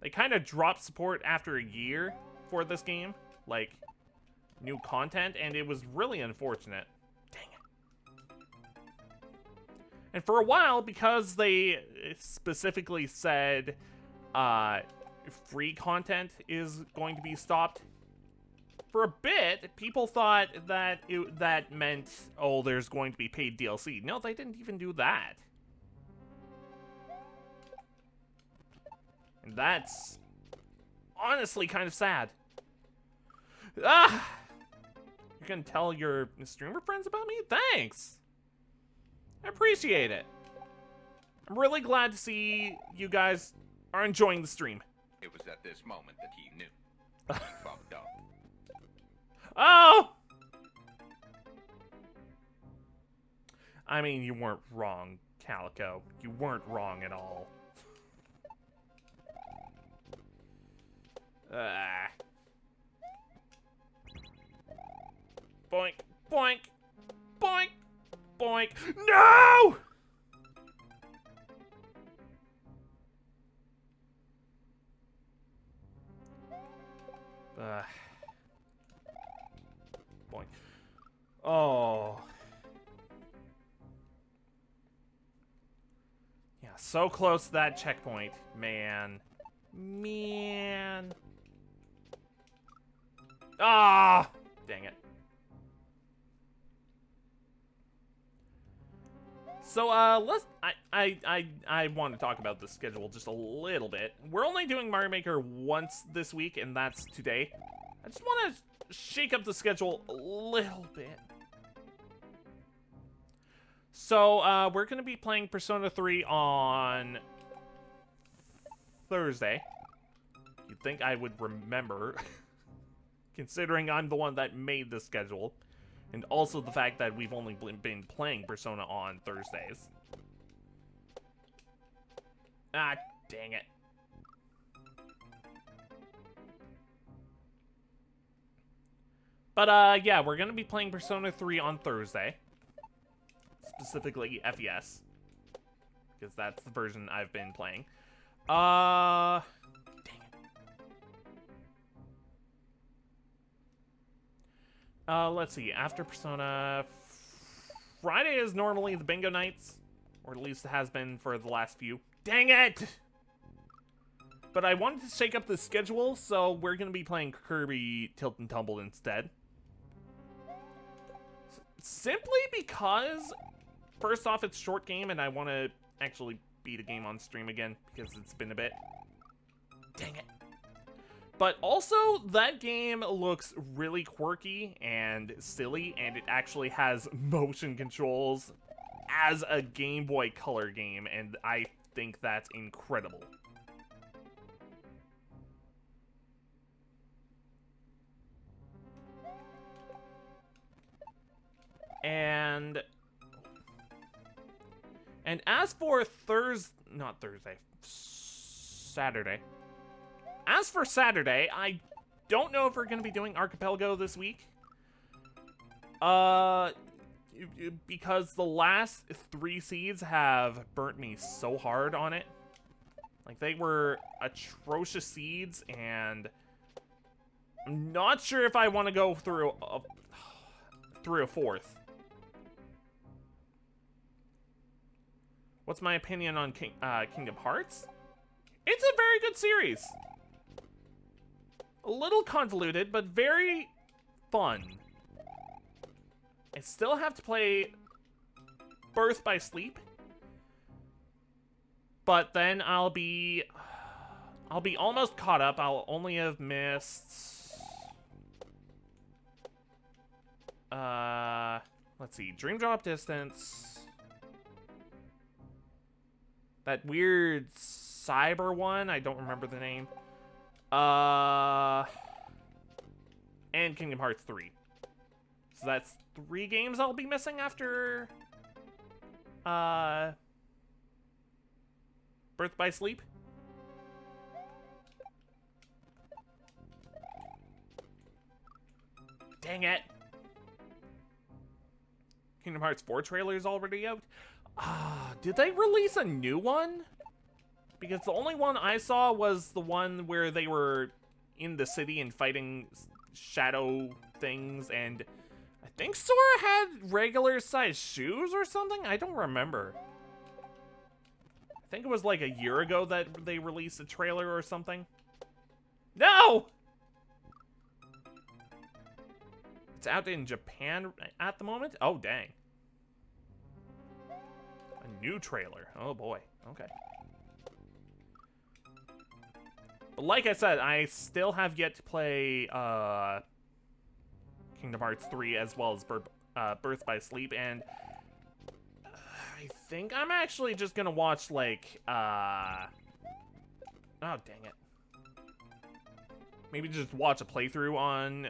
A: They kind of dropped support after a year for this game. Like, new content, and it was really unfortunate. Dang it. And for a while, because they specifically said free content is going to be stopped, for a bit, people thought that that meant, oh, there's going to be paid DLC. No, they didn't even do that. And that's honestly kind of sad. Ah! You're gonna tell your streamer friends about me? Thanks! I appreciate it. I'm really glad to see you guys are enjoying the stream.
C: It was at this moment that he knew. He fucked up.
A: Oh! I mean, you weren't wrong, Calico. You weren't wrong at all. Boink, boink, boink, boink. No! Boink. Oh. Yeah, so close to that checkpoint. Man. Man. Ah! Dang it. So, I want to talk about the schedule just a little bit. We're only doing Mario Maker once this week, and that's today. I just want to shake up the schedule a little bit. So, we're going to be playing Persona 3 on Thursday. You'd think I would remember, considering I'm the one that made the schedule. And also the fact that we've only been playing Persona on Thursdays. Ah, dang it. But, yeah, we're gonna be playing Persona 3 on Thursday. Specifically, FES. Because that's the version I've been playing. Dang it. Let's see. After Persona, Friday is normally the bingo nights. Or at least it has been for the last few. Dang it! But I wanted to shake up the schedule, so we're going to be playing Kirby Tilt and Tumble instead. Simply because, first off, it's a short game, and I want to actually beat a game on stream again, because it's been a bit. Dang it. But also, that game looks really quirky and silly, and it actually has motion controls as a Game Boy Color game, and I think that's incredible. And as for Saturday. As for Saturday, I don't know if we're going to be doing Archipelago this week. Because the last 3 seeds have burnt me so hard on it. Like, they were atrocious seeds, and I'm not sure if I want to go through a 4th. What's my opinion on Kingdom Hearts? It's a very good series. A little convoluted, but very fun. I still have to play Birth by Sleep. But then I'll be almost caught up. I'll only have missed let's see, Dream Drop Distance. That weird cyber one, I don't remember the name. And Kingdom Hearts 3. So that's 3 games I'll be missing after Birth by Sleep. Dang it. Kingdom Hearts 4 trailer is already out. Did they release a new one? Because the only one I saw was the one where they were in the city and fighting shadow things, and I think Sora had regular size shoes or something? I don't remember. I think it was like a year ago that they released a trailer or something. No! It's out in Japan at the moment? Oh, dang. A new trailer. Oh, boy. Okay. But like I said, I still have yet to play Kingdom Hearts 3 as well as Birth by Sleep, and I think I'm actually just gonna watch, like, oh, dang it. Maybe just watch a playthrough on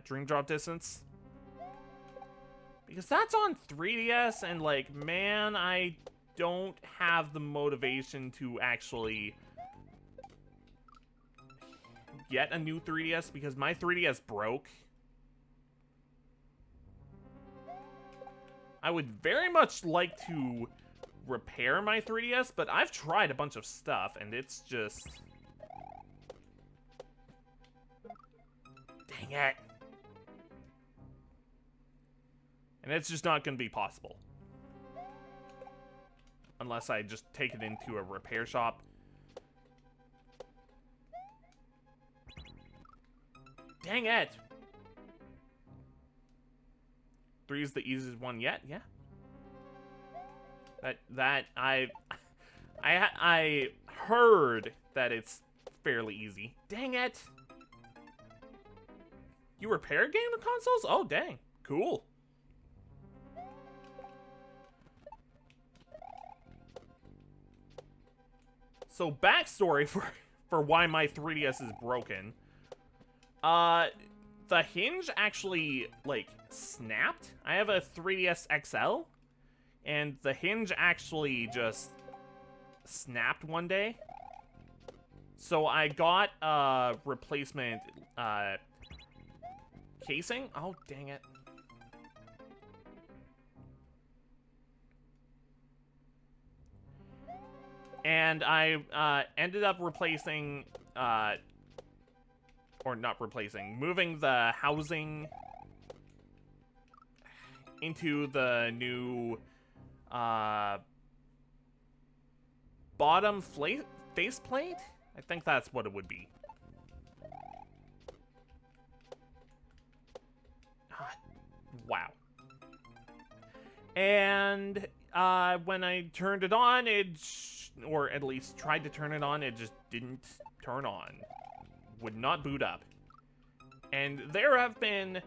A: Dream Drop Distance. Because that's on 3DS, and, like, man, I don't have the motivation to actually get a new 3DS because my 3DS broke. I would very much like to repair my 3DS, but I've tried a bunch of stuff, and it's just... Dang it. And it's just not going to be possible. Unless I just take it into a repair shop. Dang it! 3 is the easiest one yet, yeah. I heard that it's fairly easy. Dang it! You repair game consoles? Oh, dang. Cool. So, backstory for why my 3DS is broken. The hinge actually, like, snapped. I have a 3DS XL, and the hinge actually just snapped one day. So I got a replacement, casing. Oh, dang it. And I ended up replacing, or not replacing, moving the housing into the new bottom faceplate? I think that's what it would be. Wow. And when I turned it on, or at least tried to turn it on, it just didn't turn on. Would not boot up. And there have been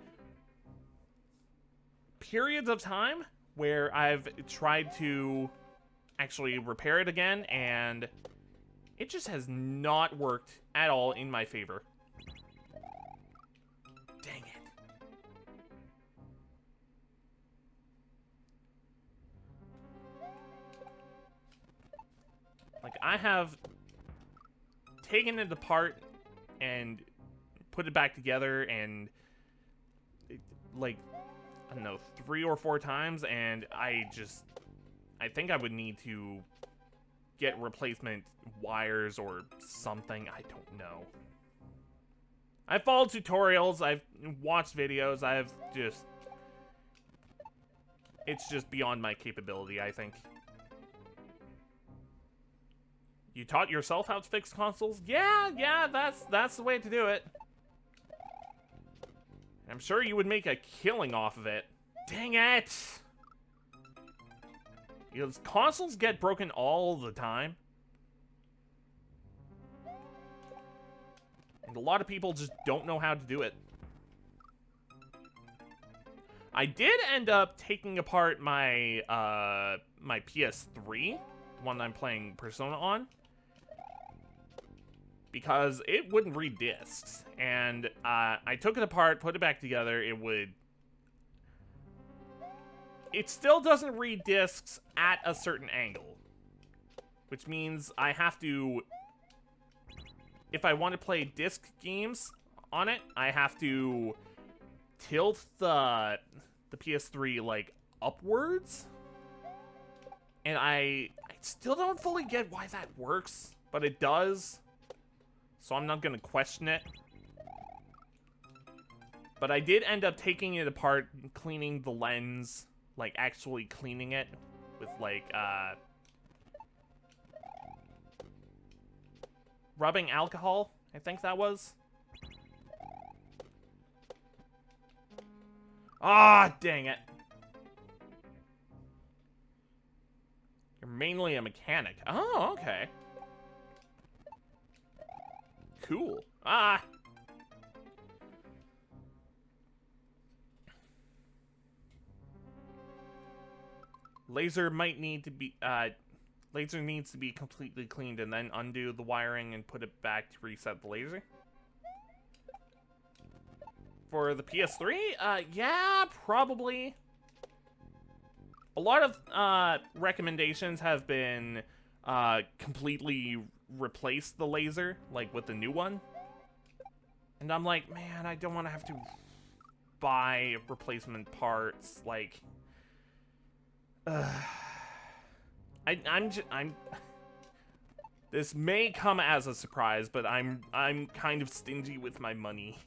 A: periods of time where I've tried to actually repair it again, and it just has not worked at all in my favor. Dang it. Like, I have taken it apart and put it back together, and like, I don't know, 3 or 4 times, and I think I would need to get replacement wires or something. I don't know. I've followed tutorials, I've watched videos, it's just beyond my capability, I think. You taught yourself how to fix consoles? Yeah, that's the way to do it. I'm sure you would make a killing off of it. Dang it! Because consoles get broken all the time. And a lot of people just don't know how to do it. I did end up taking apart my, my PS3, the one I'm playing Persona on, because it wouldn't read discs, and I took it apart, put it back together. It still doesn't read discs at a certain angle, which means I have to, if I want to play disc games on it, I have to tilt the PS3 like upwards, and I still don't fully get why that works, but it does. So I'm not gonna question it. But I did end up taking it apart, cleaning the lens, like actually cleaning it with like rubbing alcohol, I think that was. Ah, dang it. You're mainly a mechanic. Oh, okay. Cool. Ah! Laser might need to be, laser needs to be completely cleaned and then undo the wiring and put it back to reset the laser. For the PS3, yeah, probably. A lot of, recommendations have been, completely replace the laser, like with the new one. And I'm like, man, I don't want to have to buy replacement parts. Like, I'm. This may come as a surprise, but I'm kind of stingy with my money.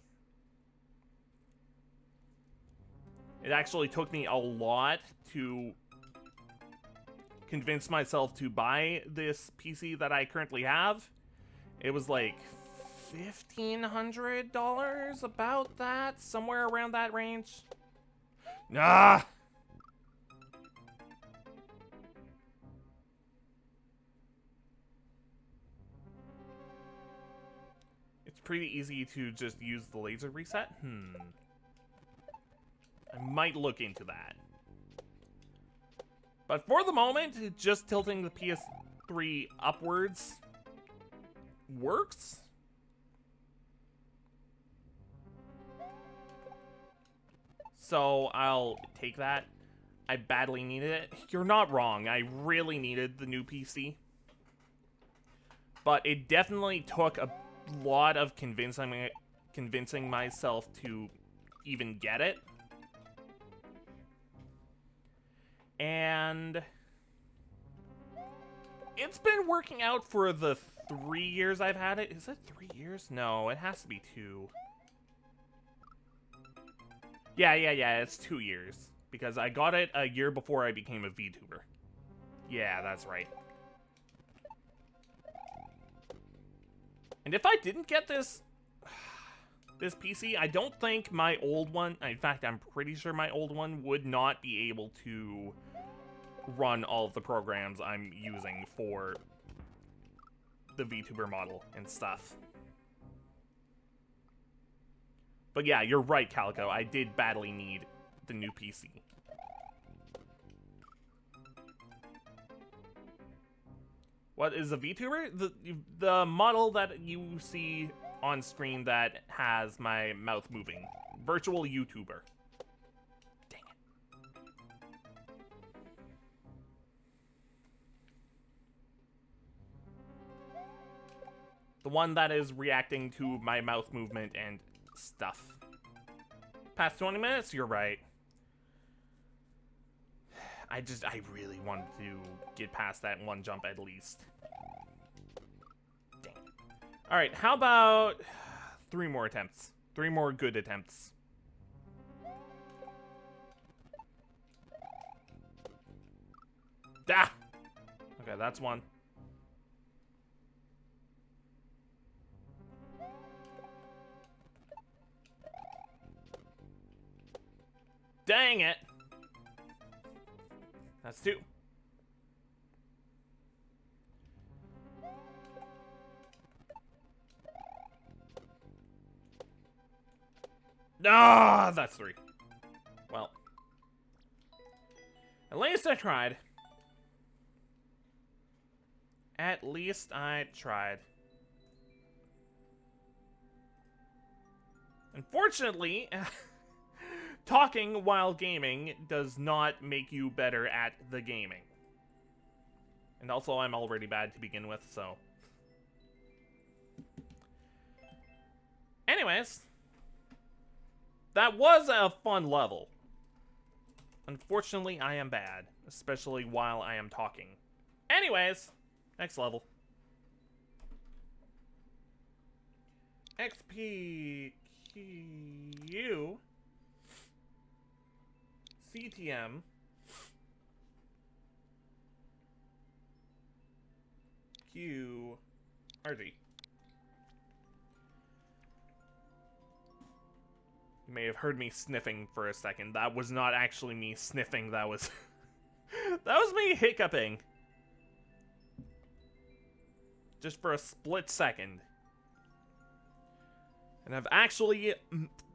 A: It actually took me a lot to convince myself to buy this PC that I currently have. It was like $1,500, about that, somewhere around that range. Nah. It's pretty easy to just use the laser reset. I might look into that. But for the moment, just tilting the PS3 upwards works. So I'll take that. I badly needed it. You're not wrong. I really needed the new PC. But it definitely took a lot of convincing myself to even get it. And it's been working out for the 3 years I've had it. Is it 3 years? No, it has to be 2. Yeah, it's 2 years. Because I got it a year before I became a VTuber. Yeah, that's right. And if I didn't get this PC, I don't think my old one, in fact, I'm pretty sure my old one would not be able to run all of the programs I'm using for the VTuber model and stuff. But yeah, you're right, Calico. I did badly need the new PC. What is a VTuber? The model that you see on screen that has my mouth moving. Virtual YouTuber. Dang it. The one that is reacting to my mouth movement and stuff. Past 20 minutes? You're right. I really wanted to get past that one jump at least. Dang. Alright, how about 3 more attempts? 3 more good attempts. Ah! Okay, that's one. Dang it! That's 2. Ah, that's 3. Well. At least I tried. At least I tried. Unfortunately, talking while gaming does not make you better at the gaming. And also, I'm already bad to begin with, so. Anyways. That was a fun level. Unfortunately, I am bad. Especially while I am talking. Anyways. Next level. XPQ. CTM. Q. RG. You may have heard me sniffing for a second. That was not actually me sniffing. That was that was me hiccuping. Just for a split second. And I've actually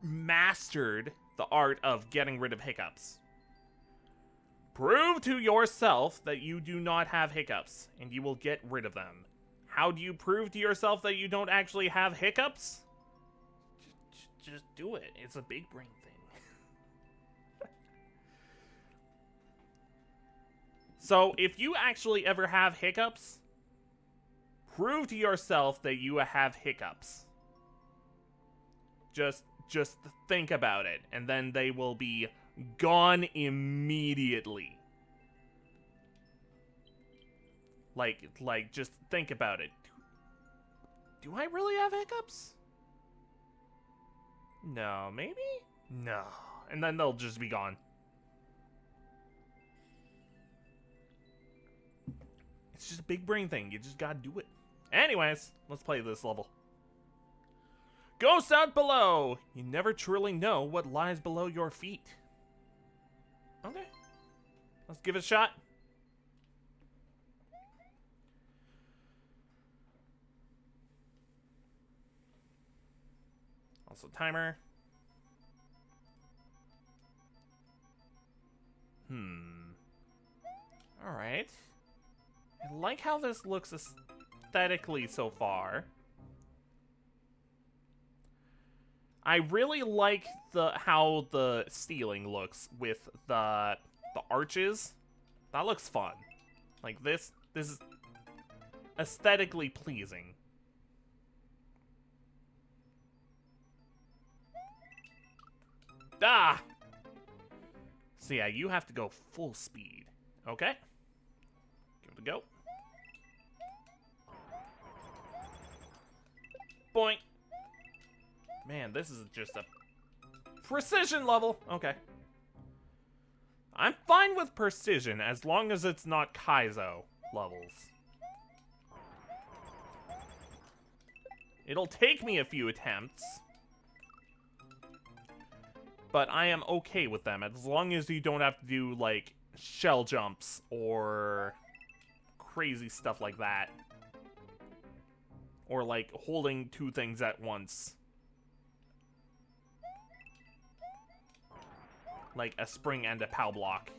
A: mastered the art of getting rid of hiccups. Prove to yourself that you do not have hiccups, and you will get rid of them. How do you prove to yourself that you don't actually have hiccups? Just do it. It's a big brain thing. So, if you actually ever have hiccups, prove to yourself that you have hiccups. Just think about it, and then they will be gone immediately. Like, just think about it. Do I really have hiccups? No, maybe? No. And then they'll just be gone. It's just a big brain thing. You just gotta do it. Anyways, let's play this level. Ghosts out below! You never truly know what lies below your feet. Okay. Let's give it a shot. Also timer. Alright. I like how this looks aesthetically so far. I really like how the ceiling looks with the arches. That looks fun. Like this is aesthetically pleasing. Ah! So yeah, you have to go full speed. Okay. Give it a go. Boink. Man, this is just a precision level. Okay. I'm fine with precision as long as it's not Kaizo levels. It'll take me a few attempts, but I am okay with them as long as you don't have to do, like, shell jumps or crazy stuff like that. Or, like, holding two things at once. Like a spring and a POW block.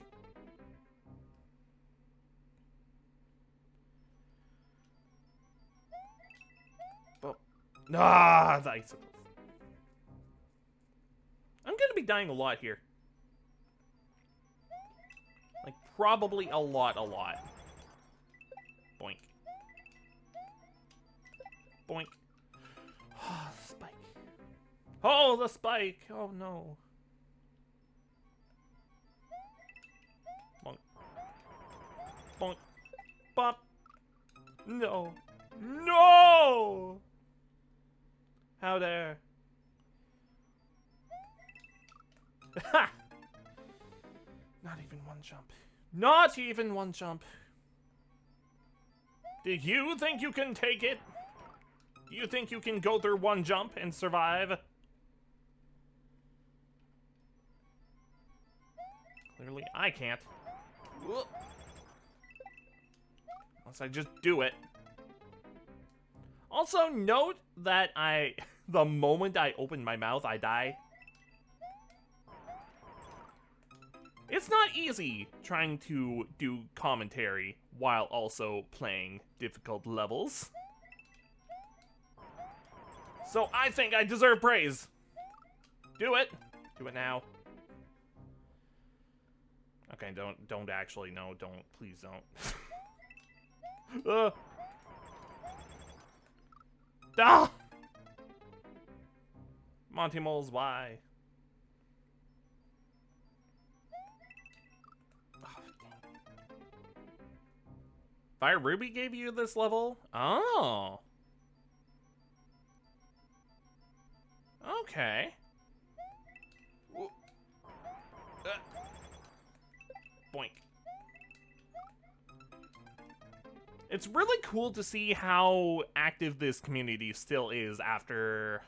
A: Oh. Ah, the icicles. I'm gonna be dying a lot here. Like, probably a lot. Boink. Boink. Oh, spike. Oh, the spike! Oh, no. Bonk. Bonk. Bop. No. No! How dare. Ha! Not even one jump. Not even one jump. Do you think you can take it? Do you think you can go through one jump and survive? Clearly, I can't. Unless I just do it. Also, note that the moment I open my mouth, I die. It's not easy trying to do commentary while also playing difficult levels. So I think I deserve praise. Do it. Do it now. Okay, don't actually, no, don't, please don't. Ah! Monty Moles, why? Fire Ruby gave you this level? Oh. Okay. Boink. It's really cool to see how active this community still is after...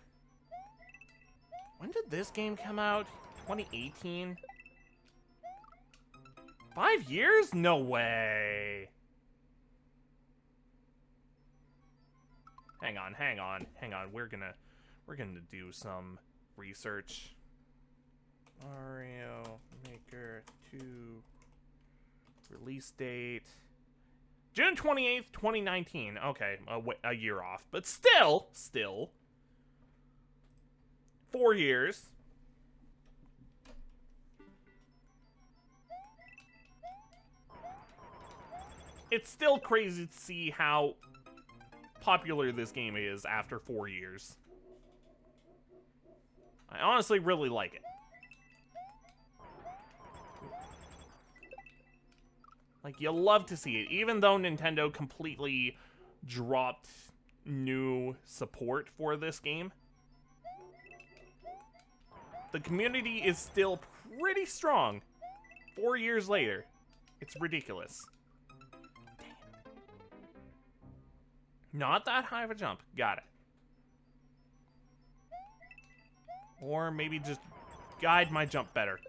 A: When did this game come out? 2018? 5 years? No way. Hang on. We're gonna do some research. Mario Maker 2 release date June 28th, 2019. Okay, a year off, but still 4 years. It's still crazy to see how popular this game is after 4 years. I honestly really like it. Like, you love to see it, even though Nintendo completely dropped new support for this game. The community is still pretty strong. 4 years later. It's ridiculous. Dang it. Not that high of a jump. Got it. Or maybe just guide my jump better.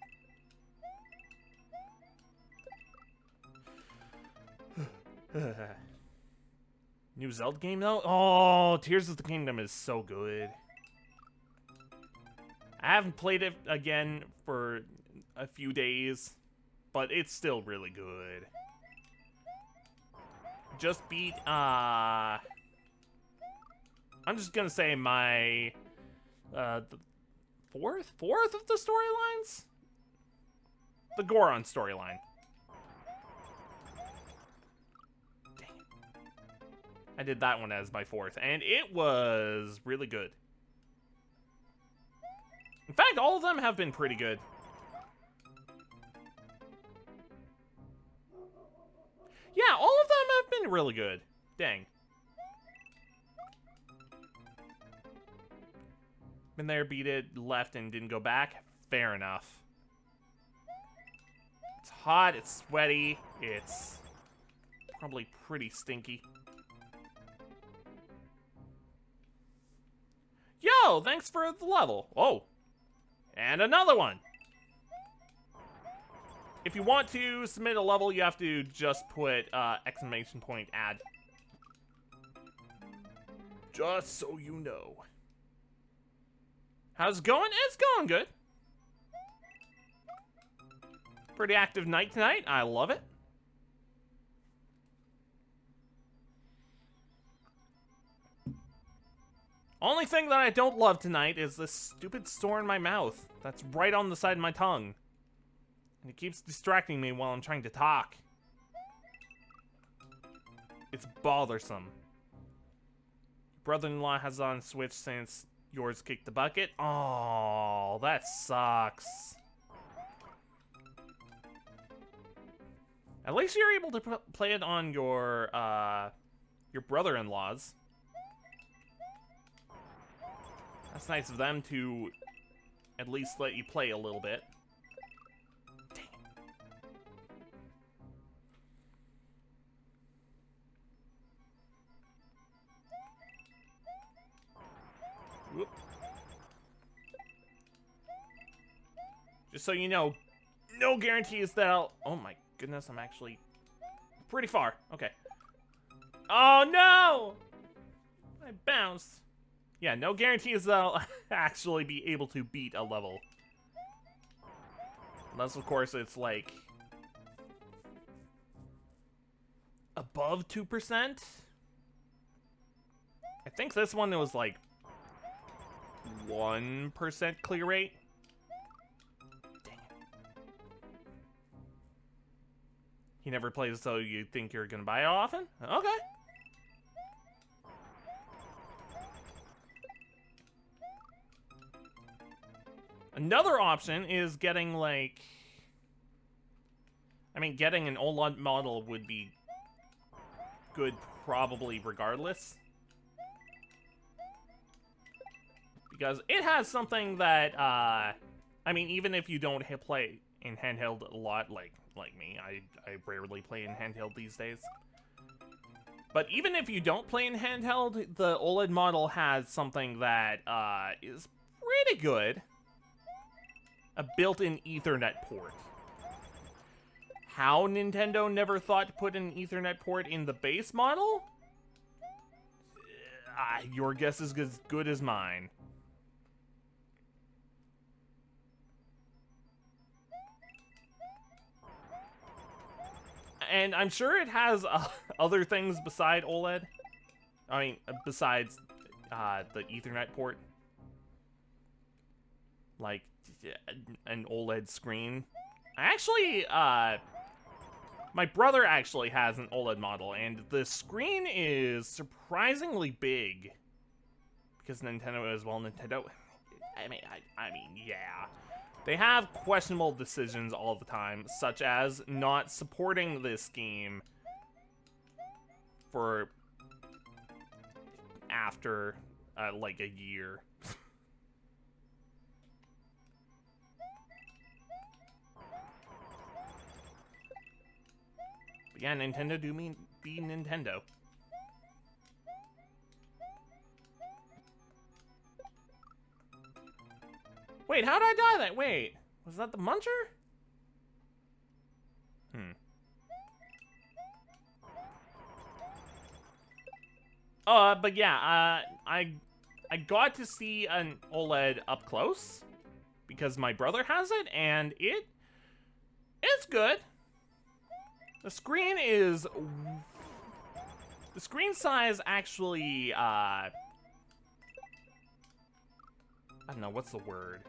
A: New Zelda game though? Oh, Tears of the Kingdom is so good. I haven't played it again for a few days, but it's still really good. Just beat, I'm just gonna say my, the fourth of the storylines? The Goron storyline. Dang it. I did that one as my fourth, and it was really good. In fact, all of them have been pretty good. Yeah, all of them have been really good. Dang. Been there, beat it, left, and didn't go back. Fair enough. It's hot, it's sweaty, it's probably pretty stinky. Yo, thanks for the level. Oh. And another one. If you want to submit a level, you have to just put exclamation point add. Just so you know. How's it going? It's going good. Pretty active night tonight. I love it. Only thing that I don't love tonight is this stupid sore in my mouth. That's right on the side of my tongue. And it keeps distracting me while I'm trying to talk. It's bothersome. Brother-in-law has on Switch since yours kicked the bucket. Oh, that sucks. At least you're able to play it on your brother-in-law's. That's nice of them to at least let you play a little bit. Dang it. Whoop. Just so you know, no guarantees that I'll... Oh my goodness, I'm actually pretty far. Okay. Oh no! I bounced. Yeah, no guarantees that I'll actually be able to beat a level. Unless, of course, it's like above 2%. I think this one was like 1% clear rate. Dang it. He never plays, so you think you're gonna buy it often? Okay. Another option is getting, like... I mean, getting an OLED model would be good probably regardless. Because it has something that, I mean, even if you don't play in handheld a lot, like me, I rarely play in handheld these days. But even if you don't play in handheld, the OLED model has something that, is pretty good. A built-in Ethernet port. How Nintendo never thought to put an Ethernet port in the base model? Your guess is as good as mine. And I'm sure it has other things beside OLED. I mean, besides the Ethernet port. Like an OLED screen. Actually, my brother actually has an OLED model, and the screen is surprisingly big. Because Nintendo as well, Nintendo... I mean, yeah. They have questionable decisions all the time, such as not supporting this game for after, like, a year. But yeah, Nintendo do mean be Nintendo. Wait, how did I die that? Wait, was that the Muncher? But yeah, I got to see an OLED up close because my brother has it, and it's good. The screen size actually, I don't know, what's the word?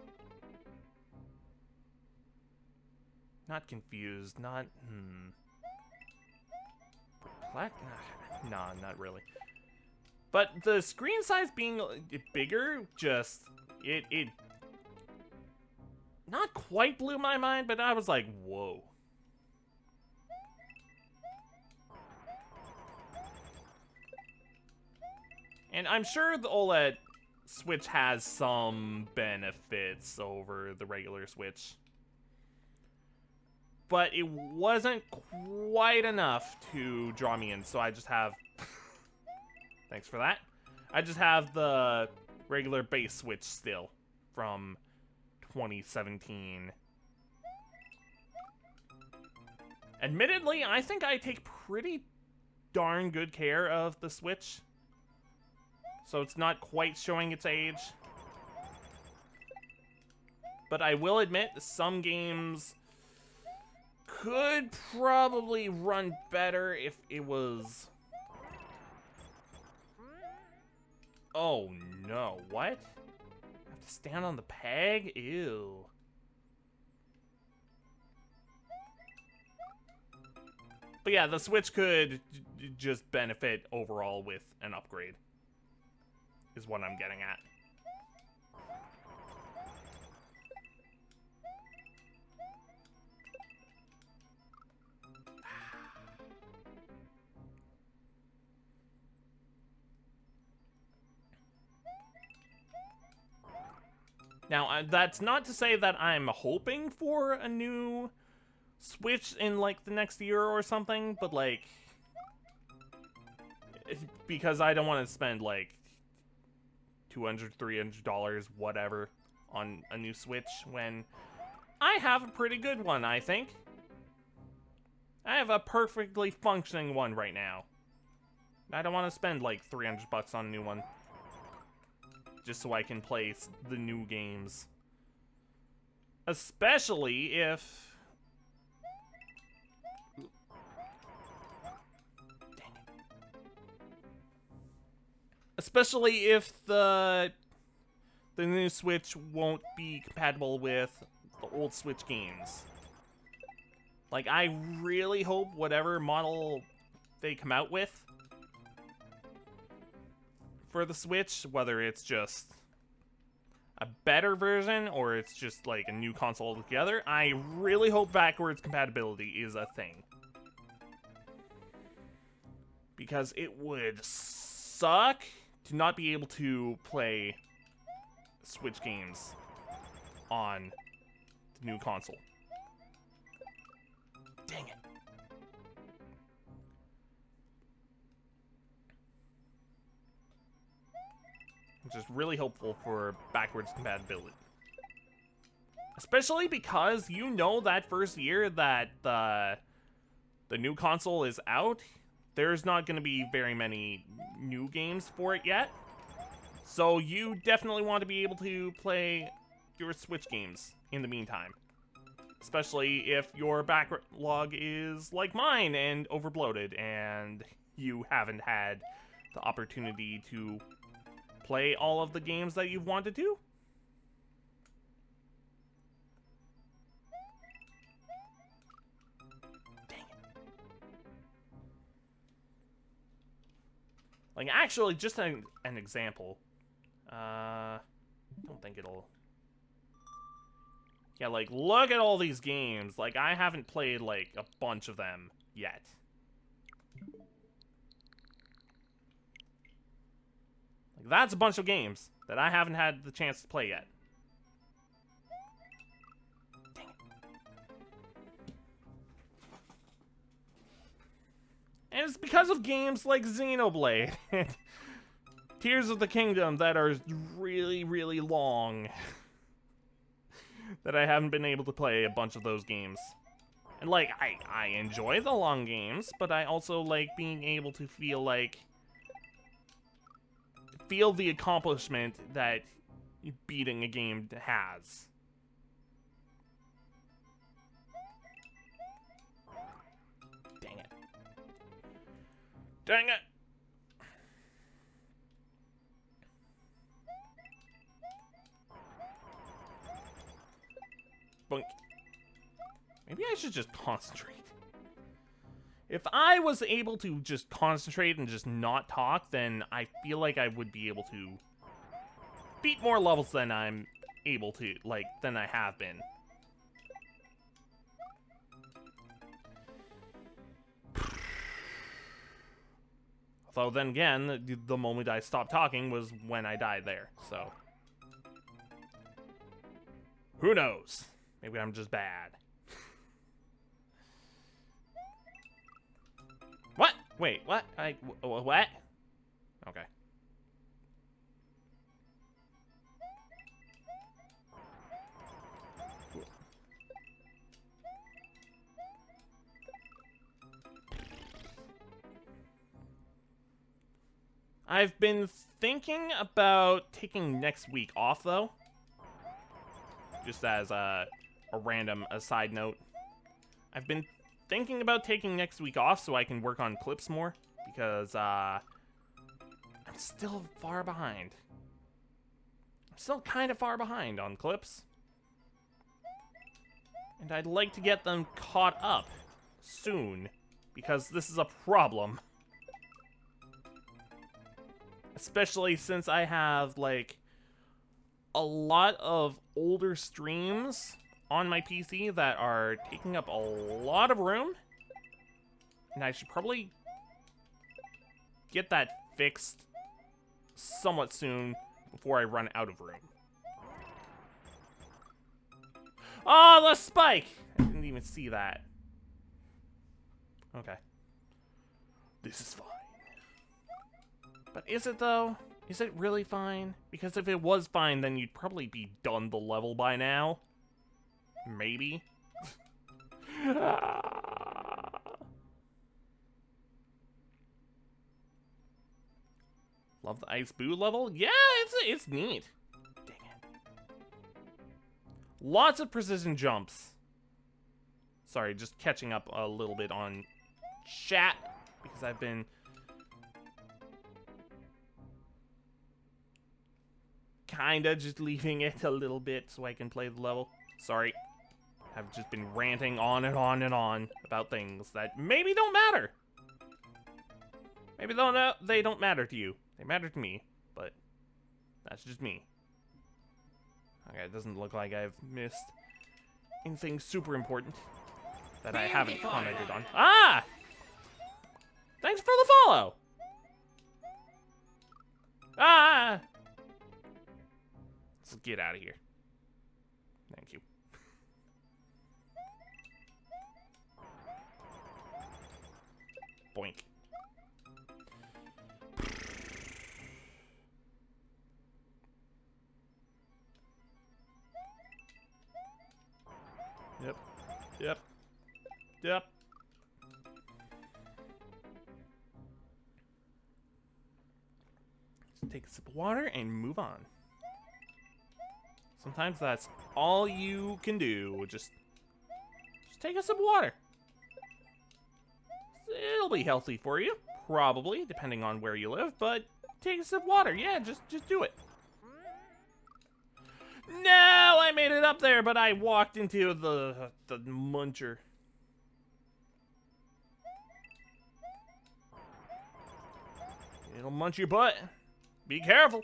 A: Not confused, not, perplexed? Nah, not really. But the screen size being bigger, just, it not quite blew my mind, but I was like, whoa. And I'm sure the OLED Switch has some benefits over the regular Switch. But it wasn't quite enough to draw me in, so I just have... Thanks for that. I just have the regular base Switch still from 2017. Admittedly, I think I take pretty darn good care of the Switch. So it's not quite showing its age. But I will admit, some games could probably run better if it was... Oh no, what? I have to stand on the peg? Ew. But yeah, the Switch could just benefit overall with an upgrade, is what I'm getting at. Now, that's not to say that I'm hoping for a new Switch in, like, the next year or something, but, like, because I don't want to spend, like, $200, $300, whatever, on a new Switch when I have a pretty good one, I think. I have a perfectly functioning one right now. I don't want to spend, like, $300 on a new one, just so I can play the new games. Especially if... Dang it. Especially if the new Switch won't be compatible with the old Switch games. Like, I really hope whatever model they come out with for the Switch, whether it's just a better version or it's just like a new console altogether, I really hope backwards compatibility is a thing. Because it would suck to not be able to play Switch games on the new console. Dang it. I'm just really hopeful for backwards compatibility. Especially because you know that first year that the new console is out, there's not going to be very many new games for it yet. So you definitely want to be able to play your Switch games in the meantime. Especially if your backlog is like mine and overbloated and you haven't had the opportunity to play all of the games that you've wanted to. Dang it. Like, actually, just an example. Don't think it'll Yeah, like, look at all these games. Like, I haven't played, like, a bunch of them yet. Like, that's a bunch of games that I haven't had the chance to play yet. Dang it. And it's because of games like Xenoblade and Tears of the Kingdom that are really, really long that I haven't been able to play a bunch of those games. And, like, I enjoy the long games, but I also like being able to feel the accomplishment that beating a game has. Dang it. Dang it! Boink. Maybe I should just concentrate. If I was able to just concentrate and just not talk, then I feel like I would be able to beat more levels than I'm able to, like, than I have been. Although then again, the moment I stopped talking was when I died there, so. Who knows? Maybe I'm just bad. What? Wait, what? What? Okay. I've been thinking about taking next week off, though. Just as a random aside note. I've been thinking about taking next week off so I can work on clips more, because I'm still far behind. I'm still kind of far behind on clips. And I'd like to get them caught up soon, because this is a problem. Especially since I have, like, a lot of older streams on my PC that are taking up a lot of room. And I should probably get that fixed somewhat soon before I run out of room. Oh, the spike! I didn't even see that. Okay. This is fine. But is it, though? Is it really fine? Because if it was fine, then you'd probably be done the level by now. Maybe. Love the ice boo level? Yeah, it's neat. Dang it. Lots of precision jumps. Sorry, just catching up a little bit on chat because I've been kinda just leaving it a little bit so I can play the level. Sorry. I've just been ranting on and on and on about things that maybe don't matter. Maybe they don't matter to you. They matter to me, but that's just me. Okay, it doesn't look like I've missed anything super important that I haven't commented on. Ah! Thanks for the follow! Ah! Let's get out of here. Thank you. Boink. Yep. Yep. Yep. Just take a sip of water and move on. Sometimes that's all you can do. Just take a sip of water. It'll be healthy for you, probably, depending on where you live, but take a sip of water. Yeah, just do it. No, I made it up there, but I walked into the muncher. It'll munch your butt. Be careful.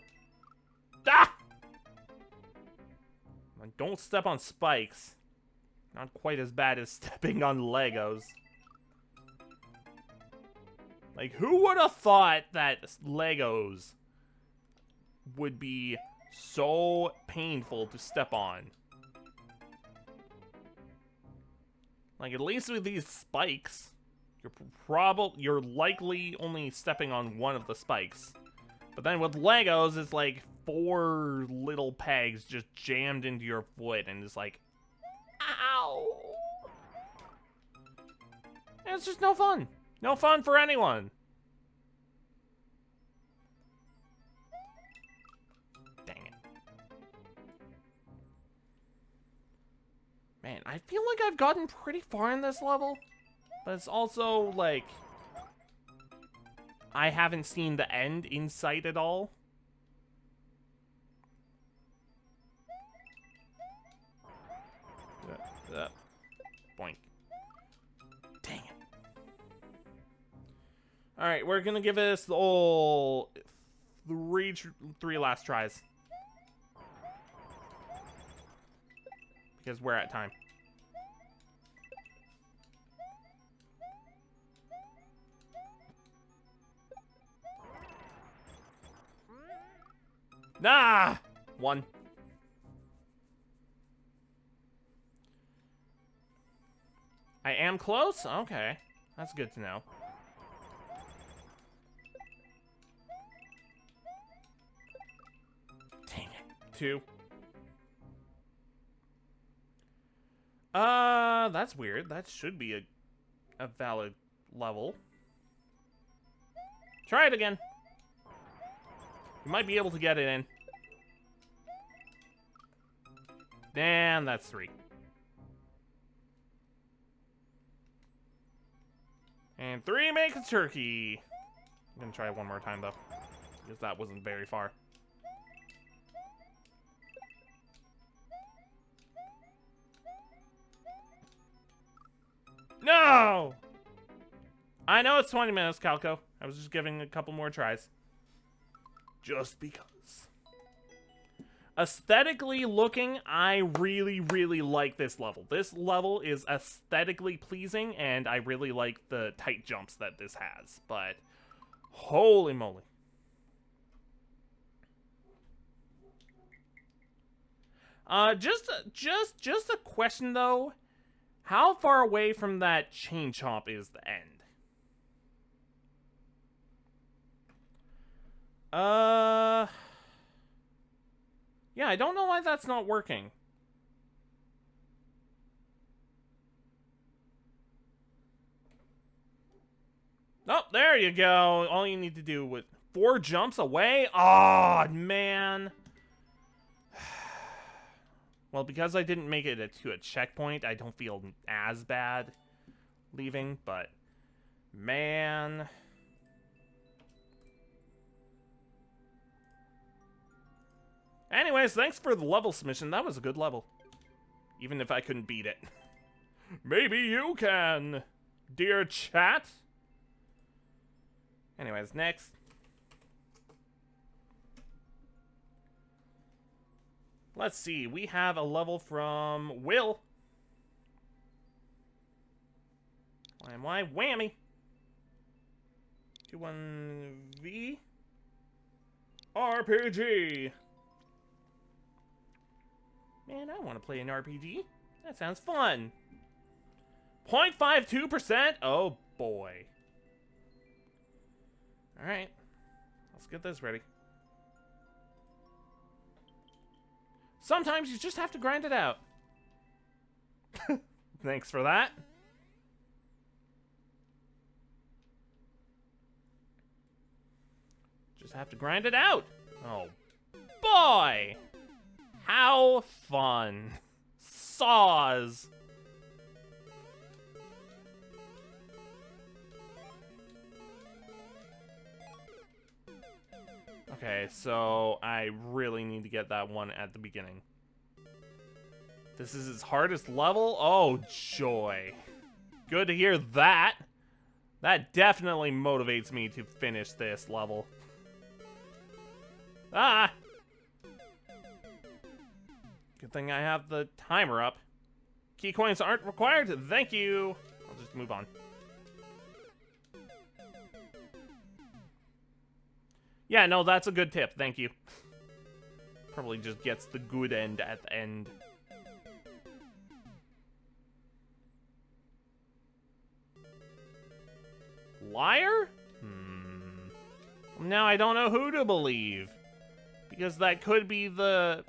A: Ah! Like, don't step on spikes. Not quite as bad as stepping on Legos. Like, who would have thought that Legos would be so painful to step on? Like, at least with these spikes, you're likely only stepping on one of the spikes. But then with Legos, it's like 4 little pegs just jammed into your foot, and it's like, ow! And it's just no fun. No fun for anyone. Dang it. Man, I feel like I've gotten pretty far in this level. But it's also, like, I haven't seen the end in sight at all. Boink. Dang it. Alright, we're gonna give this the old three last tries. Because we're at time. Nah! 1. I am close? Okay. That's good to know. Dang it. 2. That's weird. That should be a valid level. Try it again. You might be able to get it in. And that's 3. And 3 make a turkey. I'm gonna try it one more time though, because that wasn't very far. No! I know it's 20 minutes, Calco. I was just giving a couple more tries. Just because. Aesthetically looking, I really, really like this level. This level is aesthetically pleasing, and I really like the tight jumps that this has. But, holy moly. Just a question though. How far away from that chain chomp is the end? Yeah, I don't know why that's not working. Oh, there you go. All you need to do with 4 jumps away? Oh, man. Well, because I didn't make it to a checkpoint, I don't feel as bad leaving, but man. Anyways, thanks for the level submission. That was a good level. Even if I couldn't beat it. Maybe you can, dear chat. Anyways, next. Let's see. We have a level from Will. Why whammy. 21V RPG. Man, I want to play an RPG. That sounds fun. 0.52%? Oh boy. Alright. Let's get this ready. Sometimes you just have to grind it out. Thanks for that. Just have to grind it out. Oh boy. How fun. Saws. Okay, so I really need to get that one at the beginning. This is his hardest level? Oh, joy. Good to hear that. That definitely motivates me to finish this level. Ah! Good Good thing I have the timer up. Key coins aren't required. Thank you. I'll just move on. Yeah, no, that's a good tip. Thank you. Probably just gets the good end at the end. Liar? Now I don't know who to believe. Because that could be the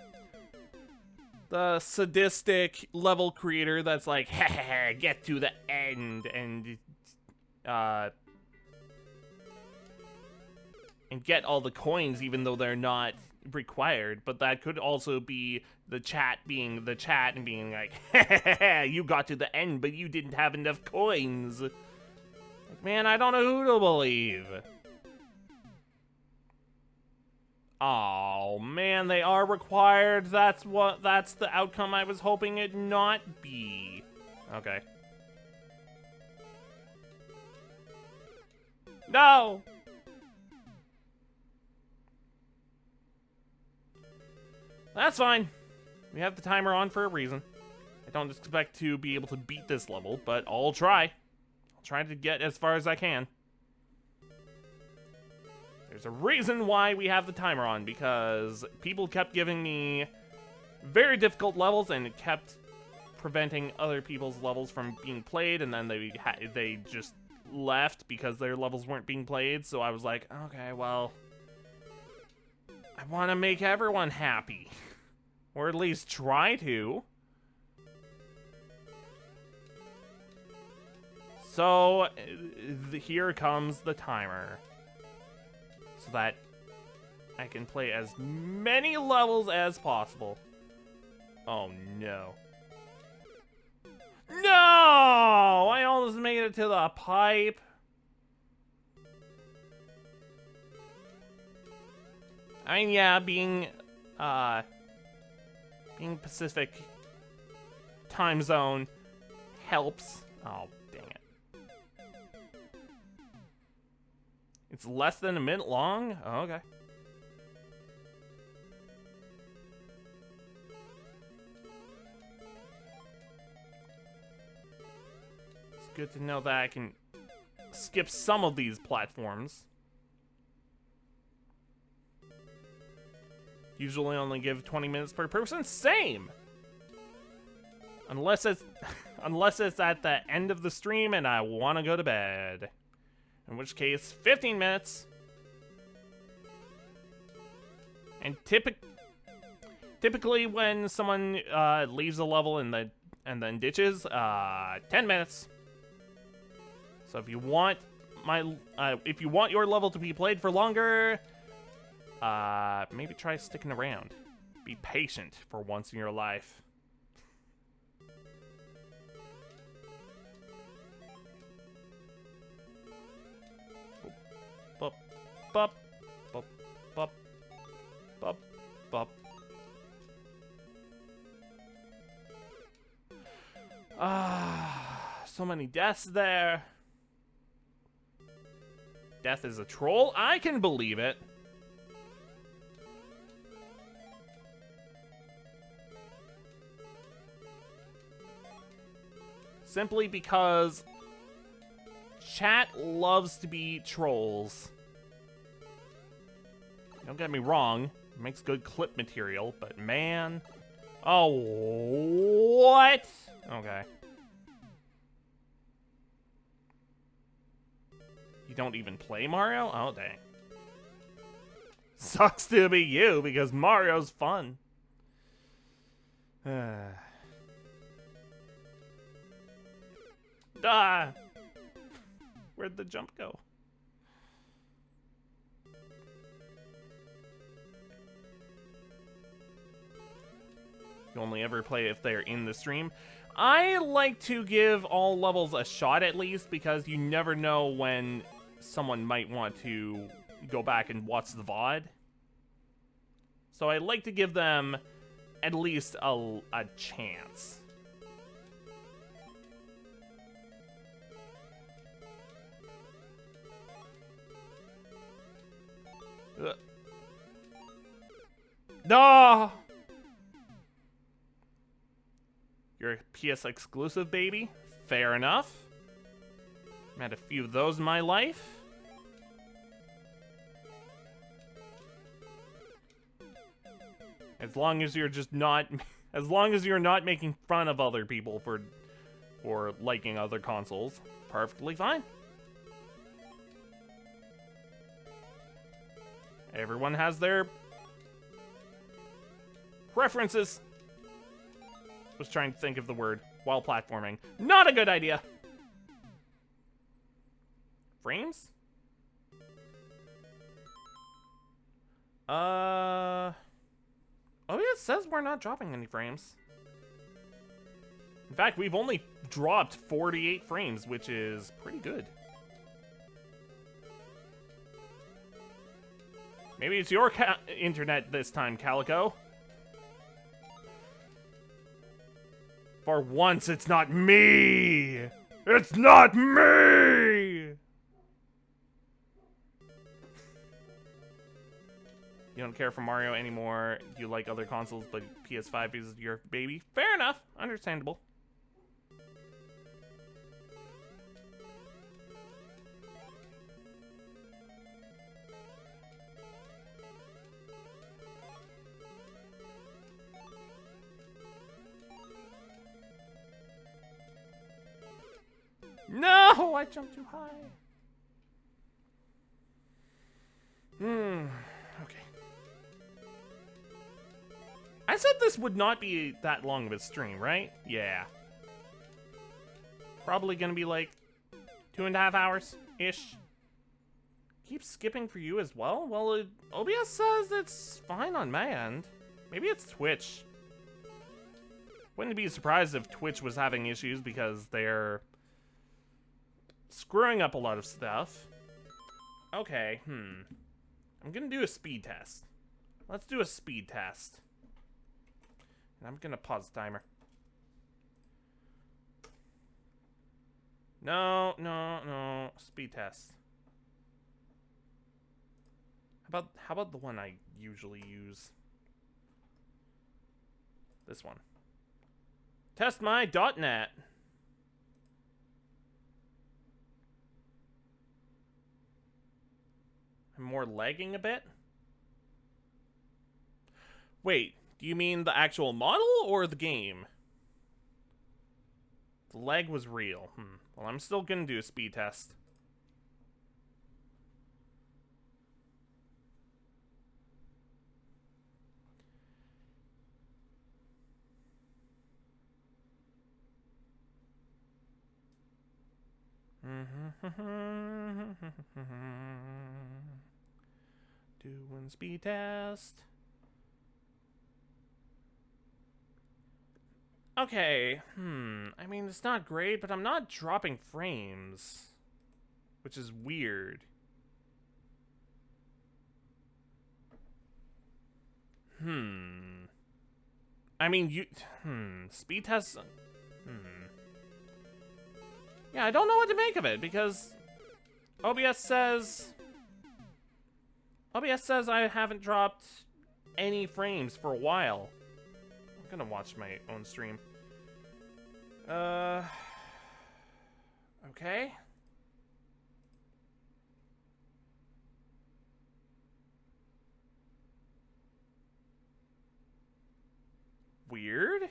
A: sadistic level creator that's like, ha, get to the end and get all the coins even though they're not required. But that could also be the chat being the chat and being like, you got to the end but you didn't have enough coins. Like, man, I don't know who to believe. Oh man, they are required. That's the outcome I was hoping it not be. Okay. No! That's fine. We have the timer on for a reason. I don't expect to be able to beat this level, but I'll try. I'll try to get as far as I can. There's a reason why we have the timer on, because people kept giving me very difficult levels, and it kept preventing other people's levels from being played, and then they just left because their levels weren't being played, so I was like, okay, well, I want to make everyone happy. Or at least try to. So, here comes the timer. So that I can play as many levels as possible. Oh no. No! I almost made it to the pipe. I mean, yeah, being Pacific time zone helps. Oh, dang it. It's less than a minute long? Oh, okay. It's good to know that I can skip some of these platforms. Usually only give 20 minutes per person. Same! Unless it's at the end of the stream and I want to go to bed. In which case, 15 minutes. And typically when someone leaves a level and then ditches, 10 minutes. So if you want your level to be played for longer, maybe try sticking around. Be patient for once in your life. Bup, bup, bup, bup, bup, bup. So many deaths there. Death is a troll? I can believe it. Simply because chat loves to be trolls. Don't get me wrong, it makes good clip material, but man... Oh, what? Okay. You don't even play Mario? Oh, dang. Sucks to be you, because Mario's fun. Ah! Where'd the jump go? You only ever play if they're in the stream. I like to give all levels a shot at least, because you never know when someone might want to go back and watch the VOD. So I like to give them at least a chance. No! You're a PS exclusive, baby. Fair enough. I've had a few of those in my life. As long as you're just not, as long as you're not making fun of other people for liking other consoles, perfectly fine. Everyone has their preferences. Was trying to think of the word while platforming. Not a good idea. Frames? Oh yeah, it says we're not dropping any frames. In fact, we've only dropped 48 frames, which is pretty good. Maybe it's your internet this time, Calico. For once, it's not me! It's not me! You don't care for Mario anymore. You like other consoles, but PS5 is your baby. Fair enough. Understandable. No! I jumped too high. Okay. I said this would not be that long of a stream, right? Yeah. Probably gonna be like 2.5 hours-ish. Keep skipping for you as well? Well, OBS says it's fine on my end. Maybe it's Twitch. Wouldn't be surprised if Twitch was having issues because they're screwing up a lot of stuff. Okay, I'm gonna do a speed test. Let's do a speed test. And I'm gonna pause the timer. No. Speed test. How about the one I usually use? This one. Test my .net. I'm more lagging a bit. Wait, do you mean the actual model or the game? The lag was real. Well, I'm still gonna do a speed test. Doing speed test. Okay, I mean, it's not great, but I'm not dropping frames, which is weird. I mean, speed tests, Yeah, I don't know what to make of it, because OBS says I haven't dropped any frames for a while. I'm gonna watch my own stream. Okay. Weird.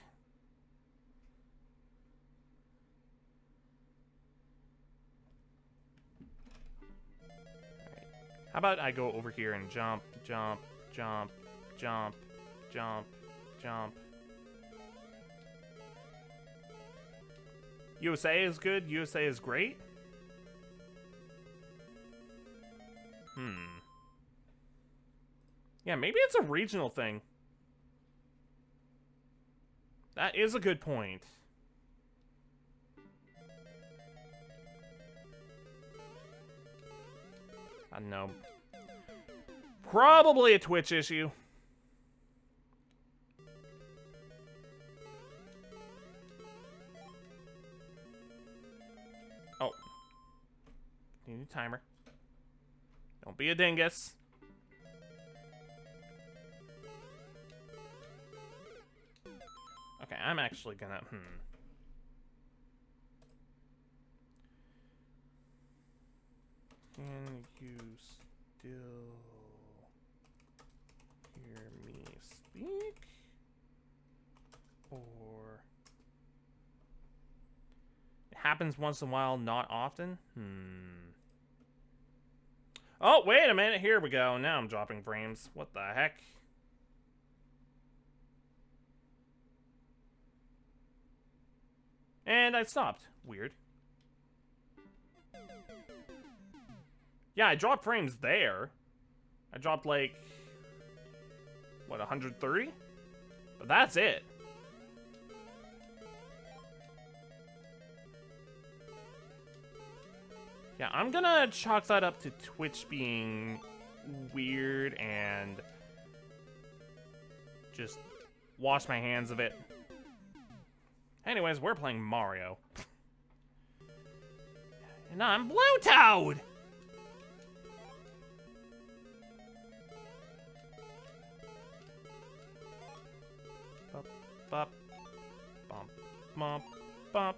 A: How about I go over here and jump, jump, jump, jump, jump, jump. USA is good, USA is great? Yeah, maybe it's a regional thing. That is a good point. I don't know. Probably a Twitch issue. Oh. Need a timer. Don't be a dingus. Okay, I'm actually gonna, Can you still hear me speak? Or... It happens once in a while, not often? Oh, wait a minute. Here we go. Now I'm dropping frames. What the heck? And I stopped. Weird. Yeah, I dropped frames there. I dropped like... What, 130? But that's it. Yeah, I'm gonna chalk that up to Twitch being weird and just wash my hands of it. Anyways, we're playing Mario. And I'm Blue Toad! Bop, bop, bump, bump, bump.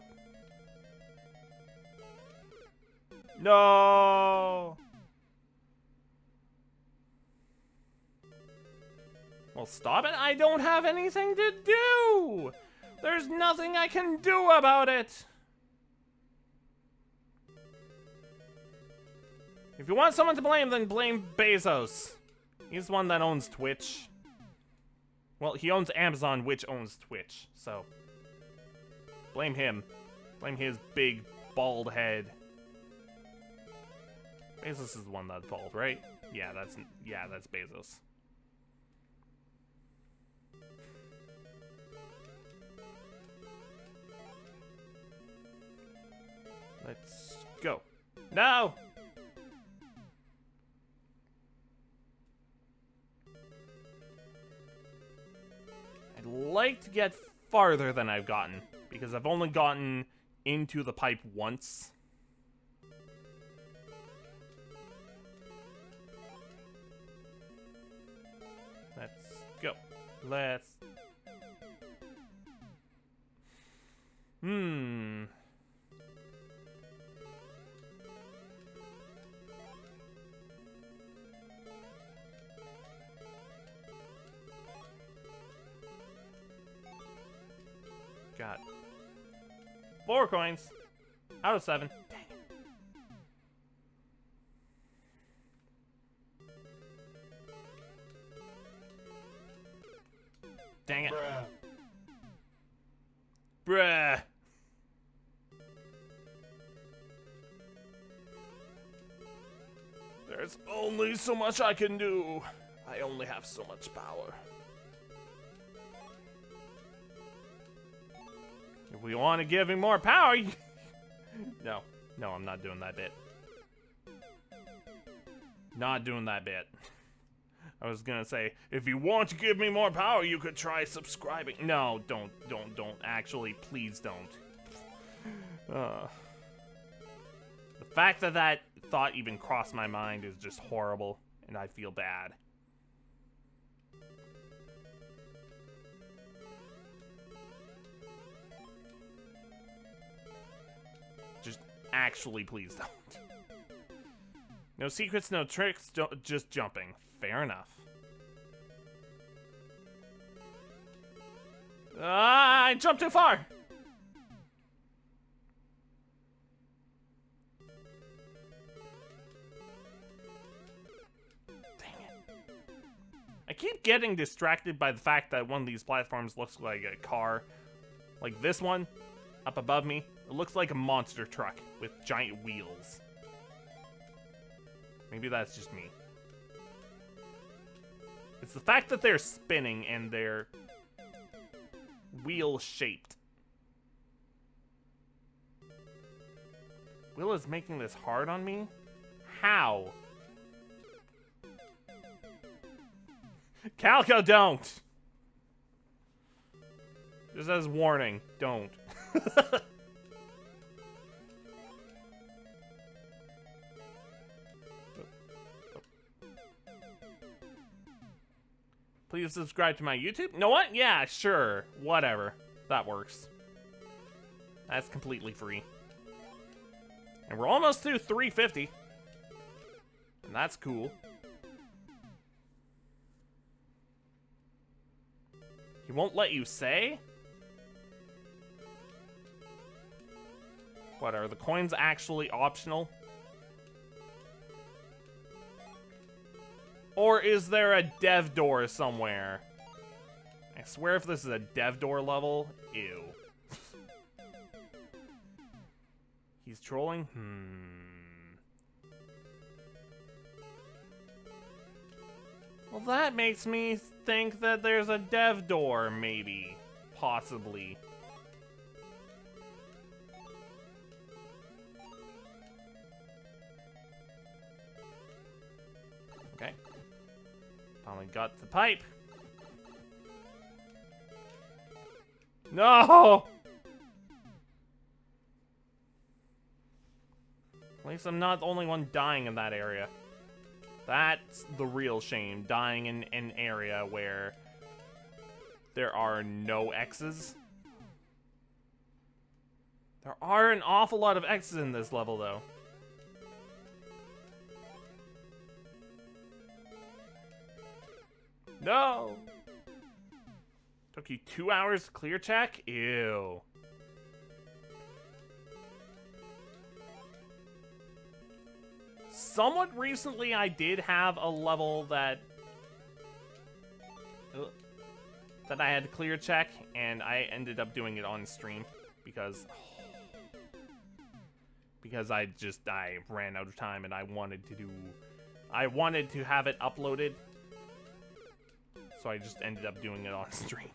A: No! Well, stop it. I don't have anything to do! There's nothing I can do about it! If you want someone to blame, then blame Bezos. He's the one that owns Twitch. Well, he owns Amazon, which owns Twitch, so... Blame him. Blame his big, bald head. Bezos is the one that's bald, right? Yeah, that's Bezos. Let's go. No! I'd like to get farther than I've gotten, because I've only gotten into the pipe once. Let's go. Let's... Got 4 coins out of 7. Dang it. Dang it. Bruh. There's only so much I can do. I only have so much power. If we want to give him more power, No, I'm not doing that bit. Not doing that bit. I was gonna say, if you want to give me more power, you could try subscribing. No, don't. Actually, please don't. The fact that that thought even crossed my mind is just horrible, and I feel bad. Just actually, please don't. No secrets, no tricks, just jumping. Fair enough. I jumped too far! Dang it. I keep getting distracted by the fact that one of these platforms looks like a car. Like this one, up above me, it looks like a monster truck with giant wheels. Maybe that's just me. It's the fact that they're spinning and they're wheel-shaped. Will is making this hard on me? How? Calico, don't! Just as warning, don't. Please subscribe to my YouTube. You know what? Yeah, sure. Whatever. That works. That's completely free. And we're almost to 350. And that's cool. He won't let you say? What, are the coins actually optional? Or is there a dev door somewhere? I swear if this is a dev door level, ew. He's trolling? Well, that makes me think that there's a dev door, maybe. Possibly. Okay. Finally got the pipe. No! At least I'm not the only one dying in that area. That's the real shame, dying in an area where there are no X's. There are an awful lot of X's in this level, though. No! Took you 2 hours to clear check? Ew. Somewhat recently, I did have a level that I had to clear check, and I ended up doing it on stream because I ran out of time and I wanted to have it uploaded, so I just ended up doing it on stream.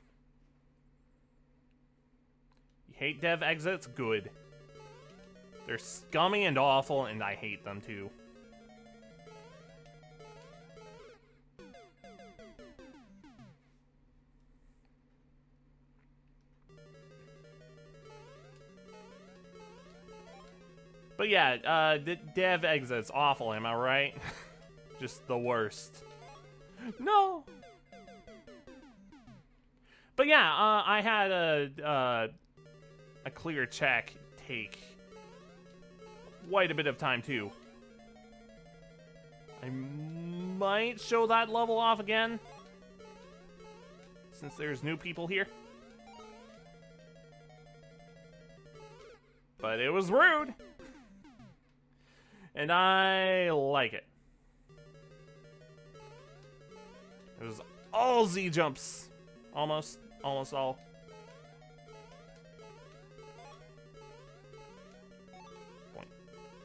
A: You hate dev exits? Good. They're scummy and awful, and I hate them too. But yeah, the dev exits awful, am I right? Just the worst. No. But yeah, I had a clear check take quite a bit of time too. I might show that level off again, since there's new people here. But it was rude. And I like it. It was all Z jumps. Almost all. Boink,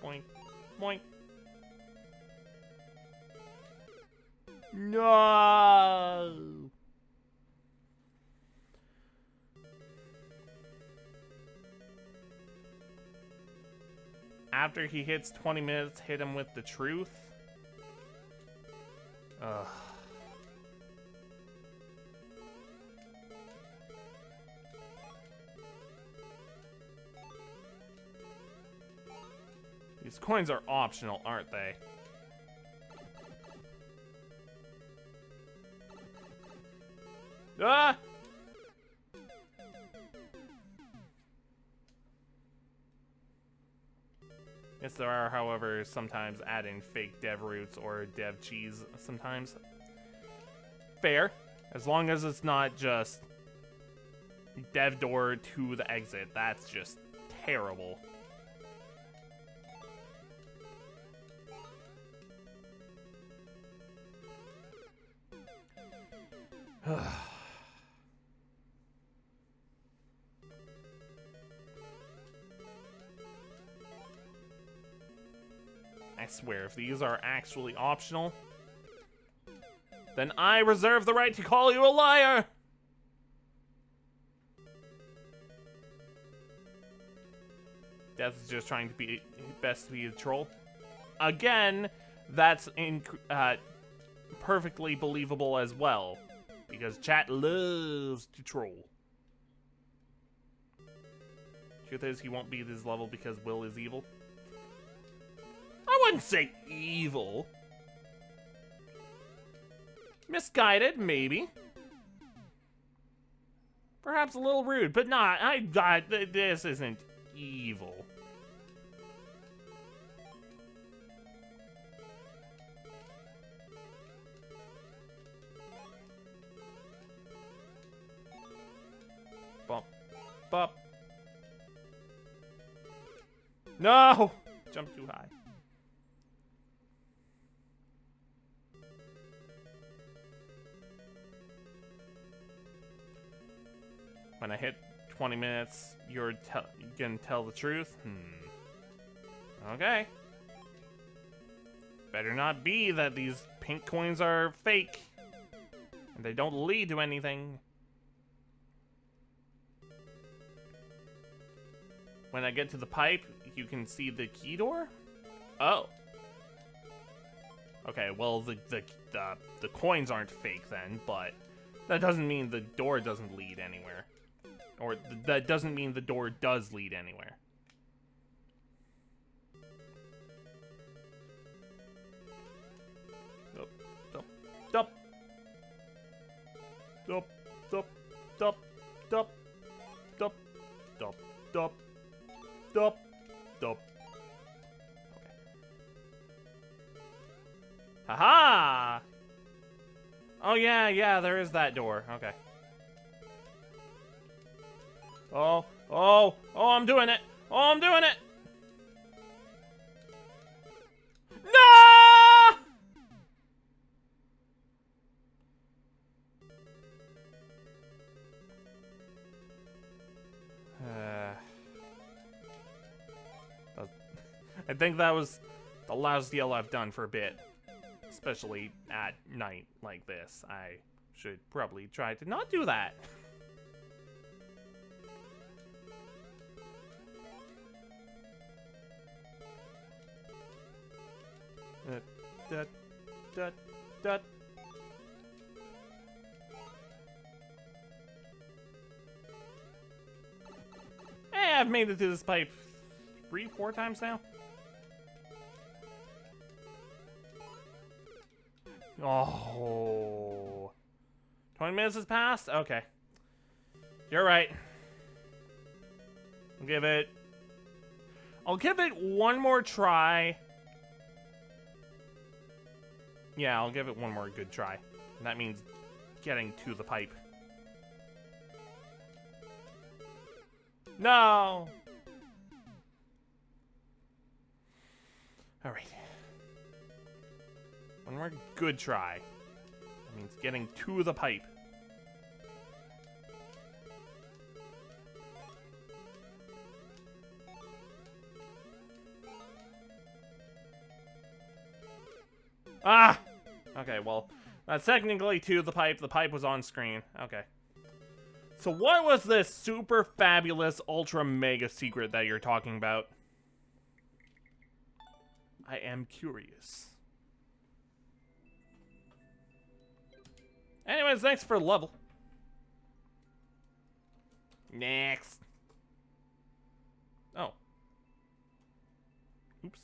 A: boink, boink. No! After he hits 20 minutes, hit him with the truth. Ugh. These coins are optional, aren't they? Ah! Yes, there are, however, sometimes adding fake dev roots or dev cheese sometimes. Fair. As long as it's not just dev door to the exit. That's just terrible. I swear, if these are actually optional, then I reserve the right to call you a liar! Death is just trying to be best to be a troll. Again, that's perfectly believable as well, because chat loves to troll. Truth is, he won't beat his level because Will is evil. I wouldn't say evil. Misguided, maybe. Perhaps a little rude, but not. This isn't evil. Bump. Bump. No! Jump too high. When I hit 20 minutes, you're gonna tell the truth? Okay. Better not be that these pink coins are fake. And they don't lead to anything. When I get to the pipe, you can see the key door? Oh. Okay, well, the coins aren't fake then, but that doesn't mean the door doesn't lead anywhere. Or that doesn't mean the door does lead anywhere. Dup, dup, dup. Dup, dup, dup, dup, dup, dup, dup, dup, dup. Okay. Haha! Oh yeah, there is that door. Okay. Oh, I'm doing it! Oh, I'm doing it! No! I think that was the loudest yell I've done for a bit. Especially at night like this. I should probably try to not do that. Dut, dut, dut. Hey, I've made it to this pipe 3-4 times now. Oh. 20 minutes has passed? Okay. You're right. I'll give it one more try. Yeah, I'll give it one more good try. And that means getting to the pipe. No! Alright. One more good try. That means getting to the pipe. Ah! Okay, well, that's technically to the pipe. The pipe was on screen. Okay. So what was this super fabulous ultra mega secret that you're talking about? I am curious. Anyways, thanks for the level. Next. Oh. Oops.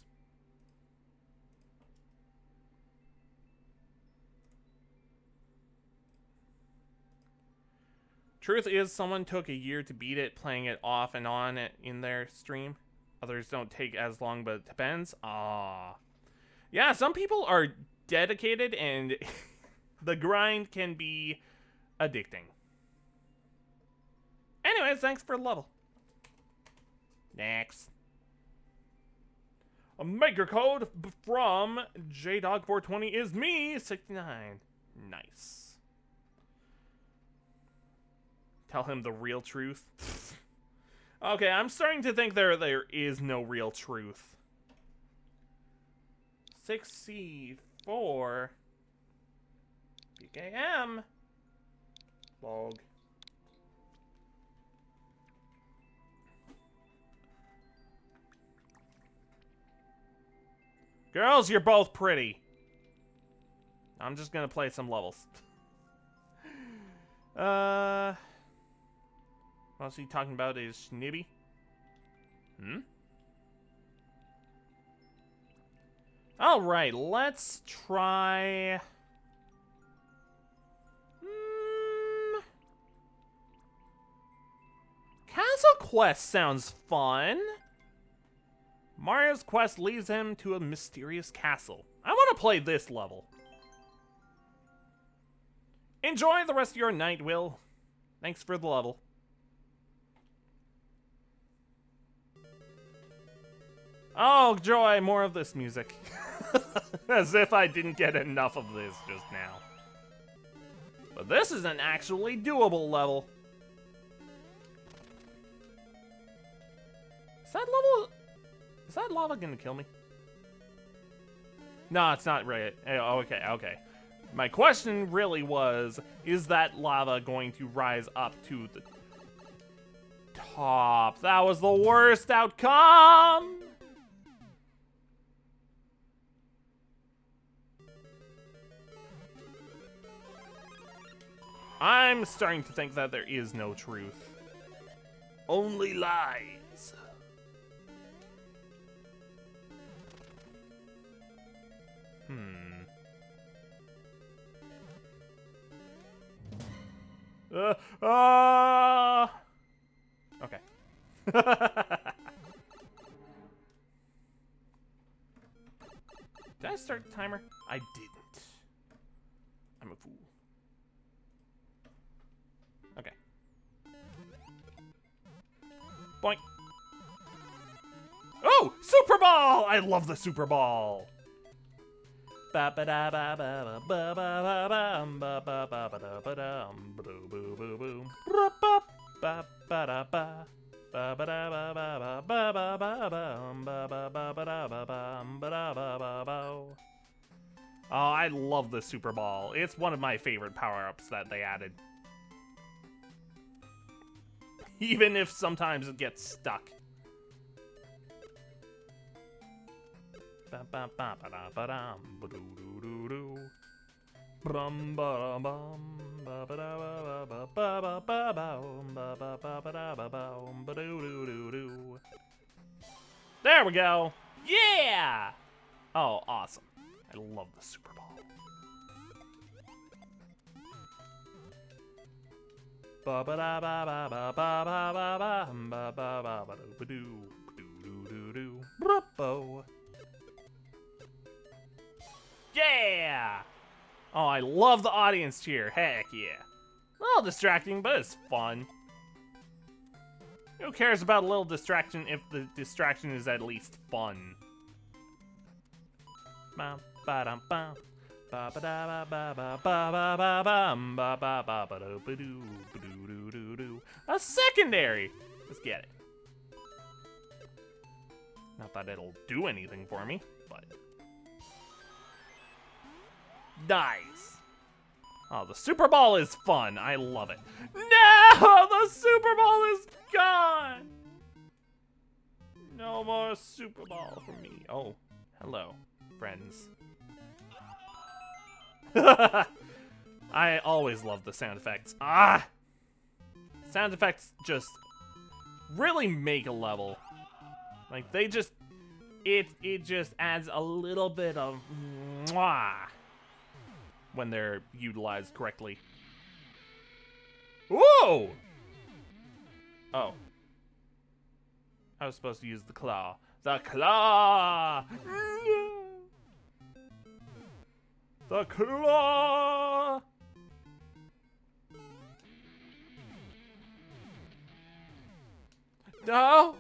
A: Truth is, someone took a year to beat it, playing it off and on in their stream. Others don't take as long, but it depends. Ah. Yeah, some people are dedicated, and the grind can be addicting. Anyways, thanks for the level. Next. A maker code from JDog420 is me, 69. Nice. Tell him the real truth. Okay, I'm starting to think there is no real truth. 6C4 BKM log. Girls, you're both pretty. I'm just gonna play some levels. What's he talking about is Schnibby? Alright, let's try... quest sounds fun. Mario's quest leads him to a mysterious castle. I want to play this level. Enjoy the rest of your night, Will. Thanks for the level. Oh, joy, more of this music. As if I didn't get enough of this just now. But this is an actually doable level. Is that lava gonna kill me? No, it's not right. Oh, okay, okay. My question really was, is that lava going to rise up to the top? That was the worst outcome! I'm starting to think that there is no truth. Only lies. Okay. Did I start the timer? I didn't. I'm a fool. Okay. Boink. Oh! Super Ball! I love the Super Ball! Ba ba da ba ba ba ba ba ba ba ba ba ba da ba dum boo boo boo boo ba ba ba da ba ba ba da ba ba ba ba ba ba ba ba ba ba da ba ba da ba ba ba. Oh, I love the Super Ball. It's one of my favorite power-ups that they added. Even if sometimes it gets stuck. Ba ba ba ba da ba dum ba doo doo doo doo. Bum ba bum ba ba da ba ba ba ba ba ba ba ba ba da ba ba ba doo doo doo doo. There we go. Yeah. Oh, awesome. I love the Super Ball. Ba ba da ba ba ba ba ba ba ba ba ba ba ba doo doo doo doo doo doo. Yeah! Oh, I love the audience cheer. Heck yeah. A little distracting, but it's fun. Who cares about a little distraction if the distraction is at least fun? Bum ba dum bum. Ba ba da ba ba ba ba ba ba ba ba ba ba do ba doo ba doo doo doo doo. A secondary! Let's get it. Not that it'll do anything for me, but... Nice. Oh, the Super Ball is fun. I love it. No! The Super Ball is gone! No more Super Ball for me. Oh, hello, friends. I always love the sound effects. Ah! Sound effects just really make a level. Like, they just... It just adds a little bit of mwah when they're utilized correctly. Whoa! Oh. I was supposed to use the claw. The claw! The claw! No!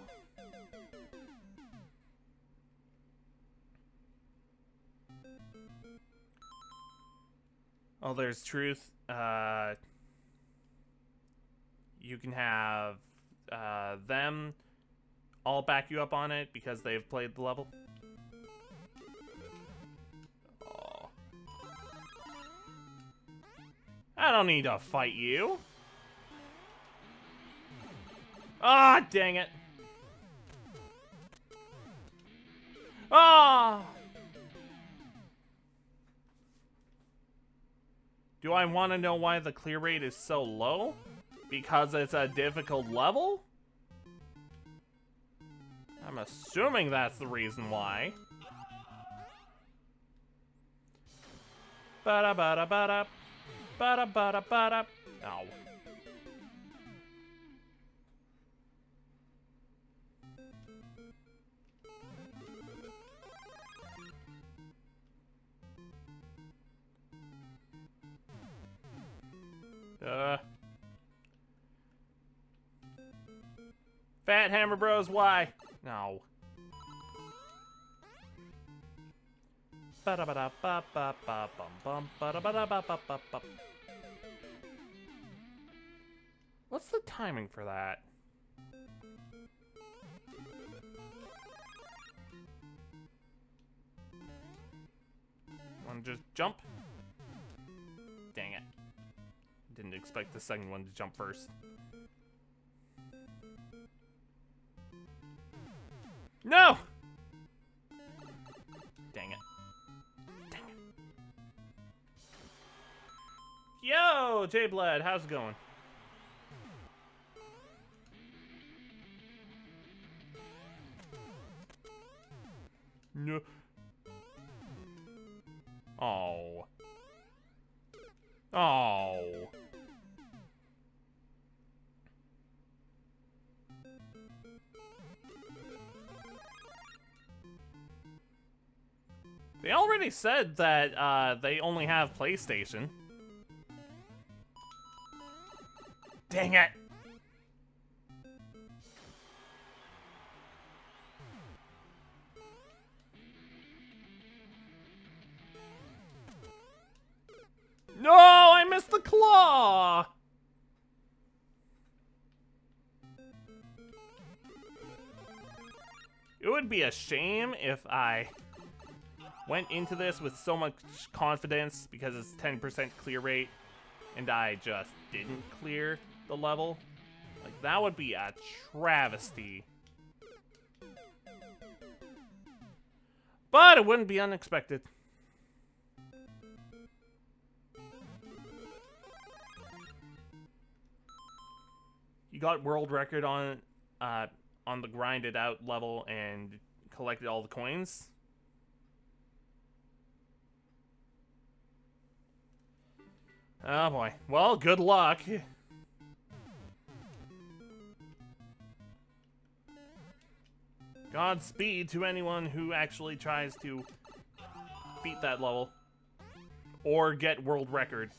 A: Oh, there's truth. You can have them all back you up on it because they've played the level. Oh. I don't need to fight you. Ah, dang it. Ah! Do I want to know why the clear rate is so low? Because it's a difficult level? I'm assuming that's the reason why. Ba-da-ba-da-ba-da. Ba-da-ba-da-ba-da. Ow. Fat Hammer Bros, why? No. What's the timing for that? Wanna just jump? Dang it. Didn't expect the second one to jump first. No! Dang it. Dang it. Yo, J-Blood, how's it going? No. Oh. Oh. They already said that they only have PlayStation. Dang it. No, I missed the claw. It would be a shame if I went into this with so much confidence because it's 10% clear rate and I just didn't clear the level. Like, that would be a travesty. But it wouldn't be unexpected. You got world record on the grinded out level and collected all the coins. Oh boy. Well, good luck. Godspeed to anyone who actually tries to beat that level or get world record.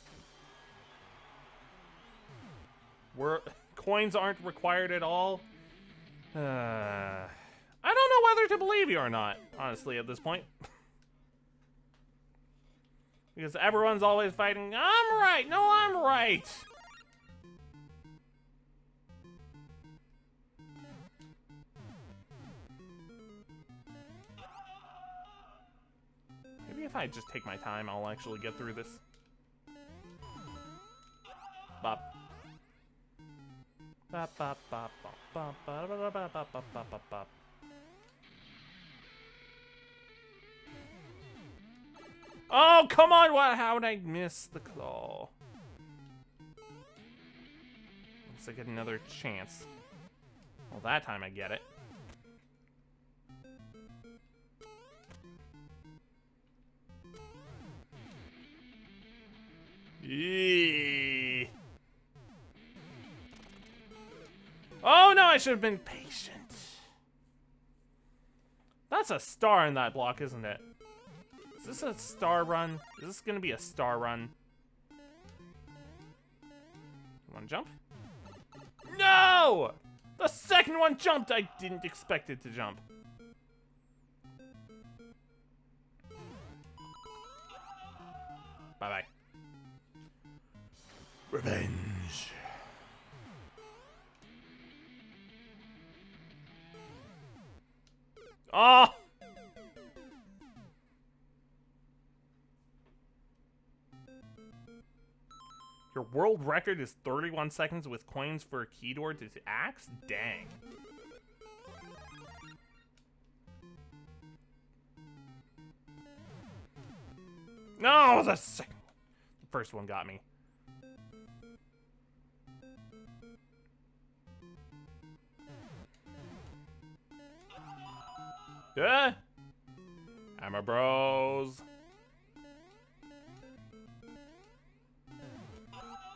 A: Coins aren't required at all. I don't know whether to believe you or not, honestly, at this point. Because everyone's always fighting, I'm right, no, I'm right. Maybe if I just take my time, I'll actually get through this. Bop. Bop, bop, bop, bop, bop, bop, bop, bop, bop, bop, bop, bop. Oh, come on! How did I miss the claw? Looks like I get another chance. Well, that time I get it. Eee. Oh no, I should have been patient. That's a star in that block, isn't it? Is this a star run? Is this gonna be a star run? You wanna jump? No! The second one jumped! I didn't expect it to jump. Bye-bye. Revenge. Oh! Your world record is 31 seconds with coins for a key door to axe? Dang. No, the second one. The first one got me. Hammer Bros.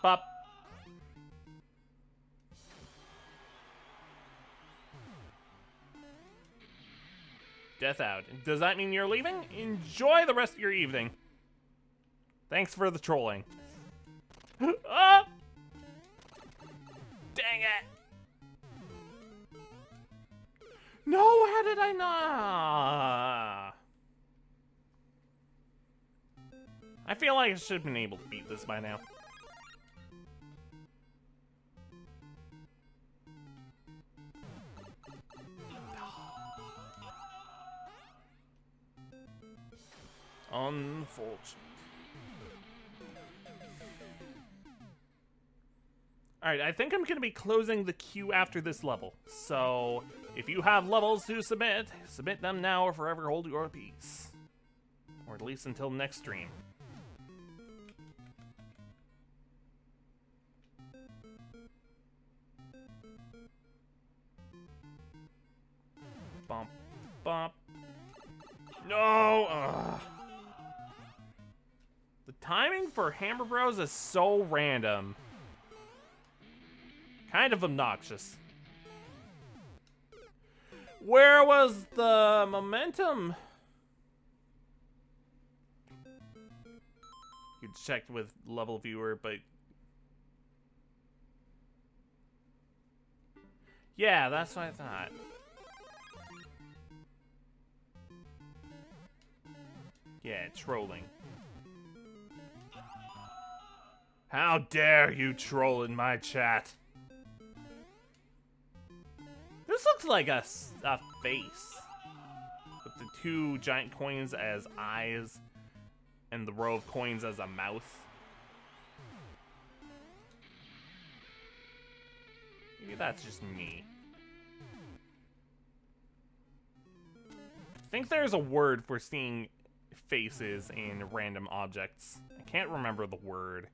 A: Pop. Death out. Does that mean you're leaving? Enjoy the rest of your evening. Thanks for the trolling. Ah! did I not? I feel like I should have been able to beat this by now. Unfortunate. Alright, I think I'm going to be closing the queue after this level. So, if you have levels to submit, submit them now or forever hold your peace. Or at least until next stream. Bump, bump. No! Ugh. The timing for Hammer Bros is so random. Kind of obnoxious. Where was the momentum? You checked with level viewer, but... Yeah, that's what I thought. Yeah, trolling. How dare you troll in my chat? This looks like a face. With the 2 giant coins as eyes and the row of coins as a mouth. Maybe that's just me. I think there's a word for seeing faces in random objects. I can't remember the word.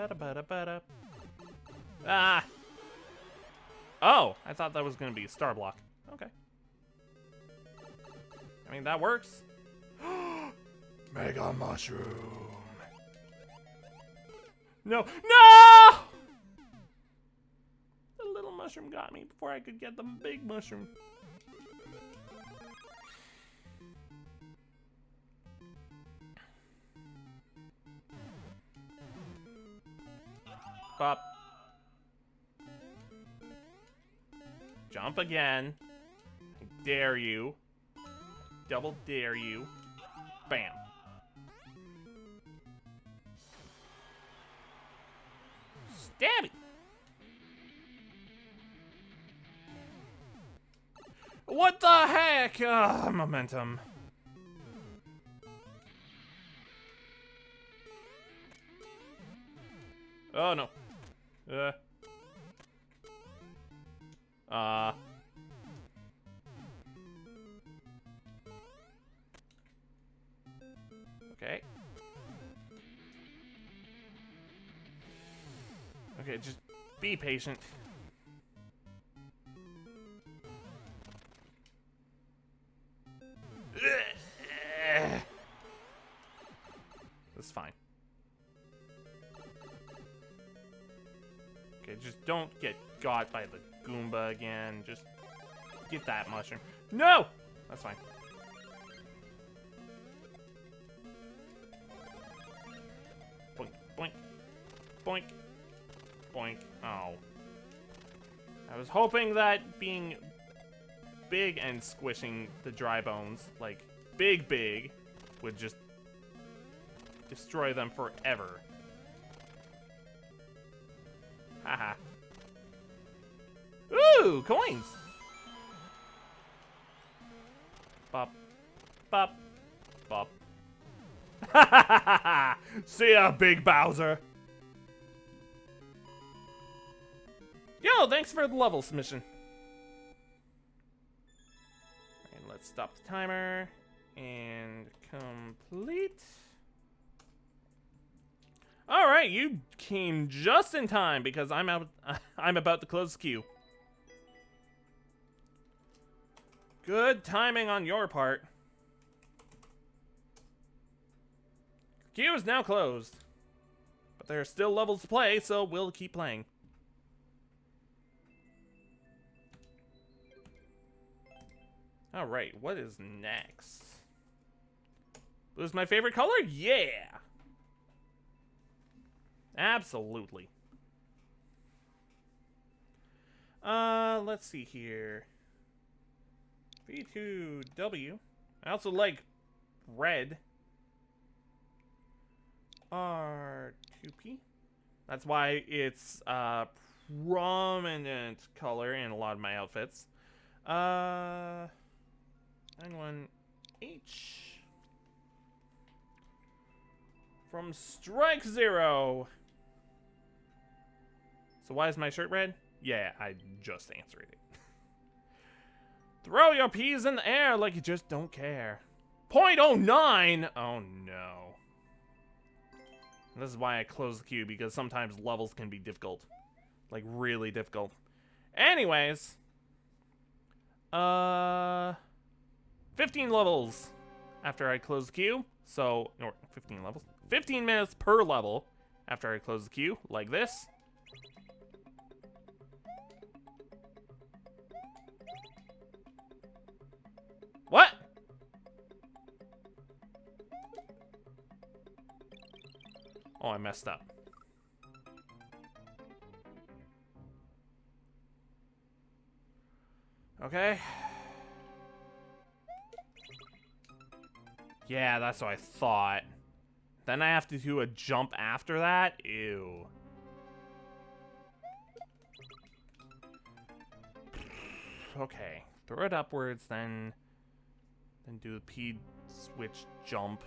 A: Bada. Ah! Oh, I thought that was gonna be a star block. Okay. I mean, that works. Mega Mushroom. No. No! The little mushroom got me before I could get the big mushroom. Pop. Jump again. I dare you. Double dare you. Bam. Stabby. What the heck? Momentum. Oh no. Okay. Okay, just be patient. That's fine. Okay, just don't get got by the Goomba again. Just get that mushroom. No! That's fine. Boink, boink, boink, boink. Oh. I was hoping that being big and squishing the dry bones, like big, would just destroy them forever. Haha. Ooh, coins! Bop. Bop. Bop. See ya, Big Bowser! Yo, thanks for the level submission. And let's stop the timer. And complete. All right, you came just in time because I'm about to close the queue. Good timing on your part. Queue is now closed, but there are still levels to play, so we'll keep playing. All right, what is next? Blue's my favorite color? Yeah! Absolutely. Let's see here. V2W. I also like red. R2P. That's why it's a prominent color in a lot of my outfits. N1H. From Strike Zero. So why is my shirt red? Yeah, I just answered it. Throw your peas in the air like you just don't care. 0.09! Oh no. This is why I close the queue, because sometimes levels can be difficult. Like, really difficult. Anyways. 15 levels after I close the queue. So, or 15 levels. 15 minutes per level after I close the queue, like this. What? Oh, I messed up. Okay. Yeah, that's what I thought. Then I have to do a jump after that? Ew. Okay. Throw it upwards, then do the P switch jump.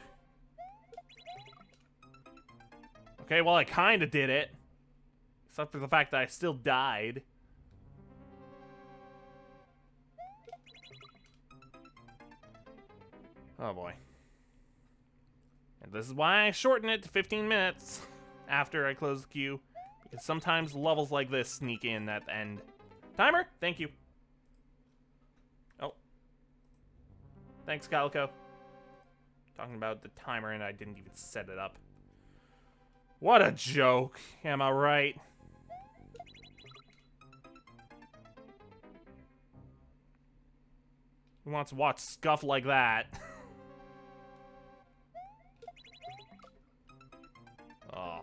A: Okay, well, I kind of did it. Except for the fact that I still died. Oh, boy. And this is why I shorten it to 15 minutes after I close the queue. Because sometimes levels like this sneak in at the end. Timer, thank you. Oh. Thanks, Calico. Talking about the timer and I didn't even set it up. What a joke. Am I right? Who wants to watch scuff like that? Oh.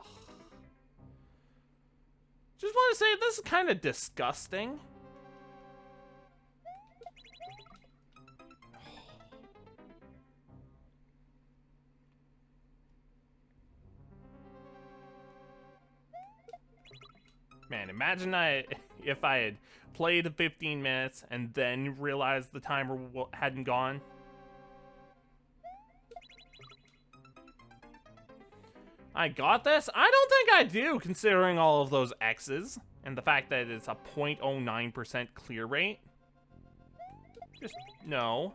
A: Just want to say this is kind of disgusting. Man, imagine if I had played 15 minutes and then realized the timer hadn't gone. I got this? I don't think I do, considering all of those X's and the fact that it's a 0.09% clear rate. Just no.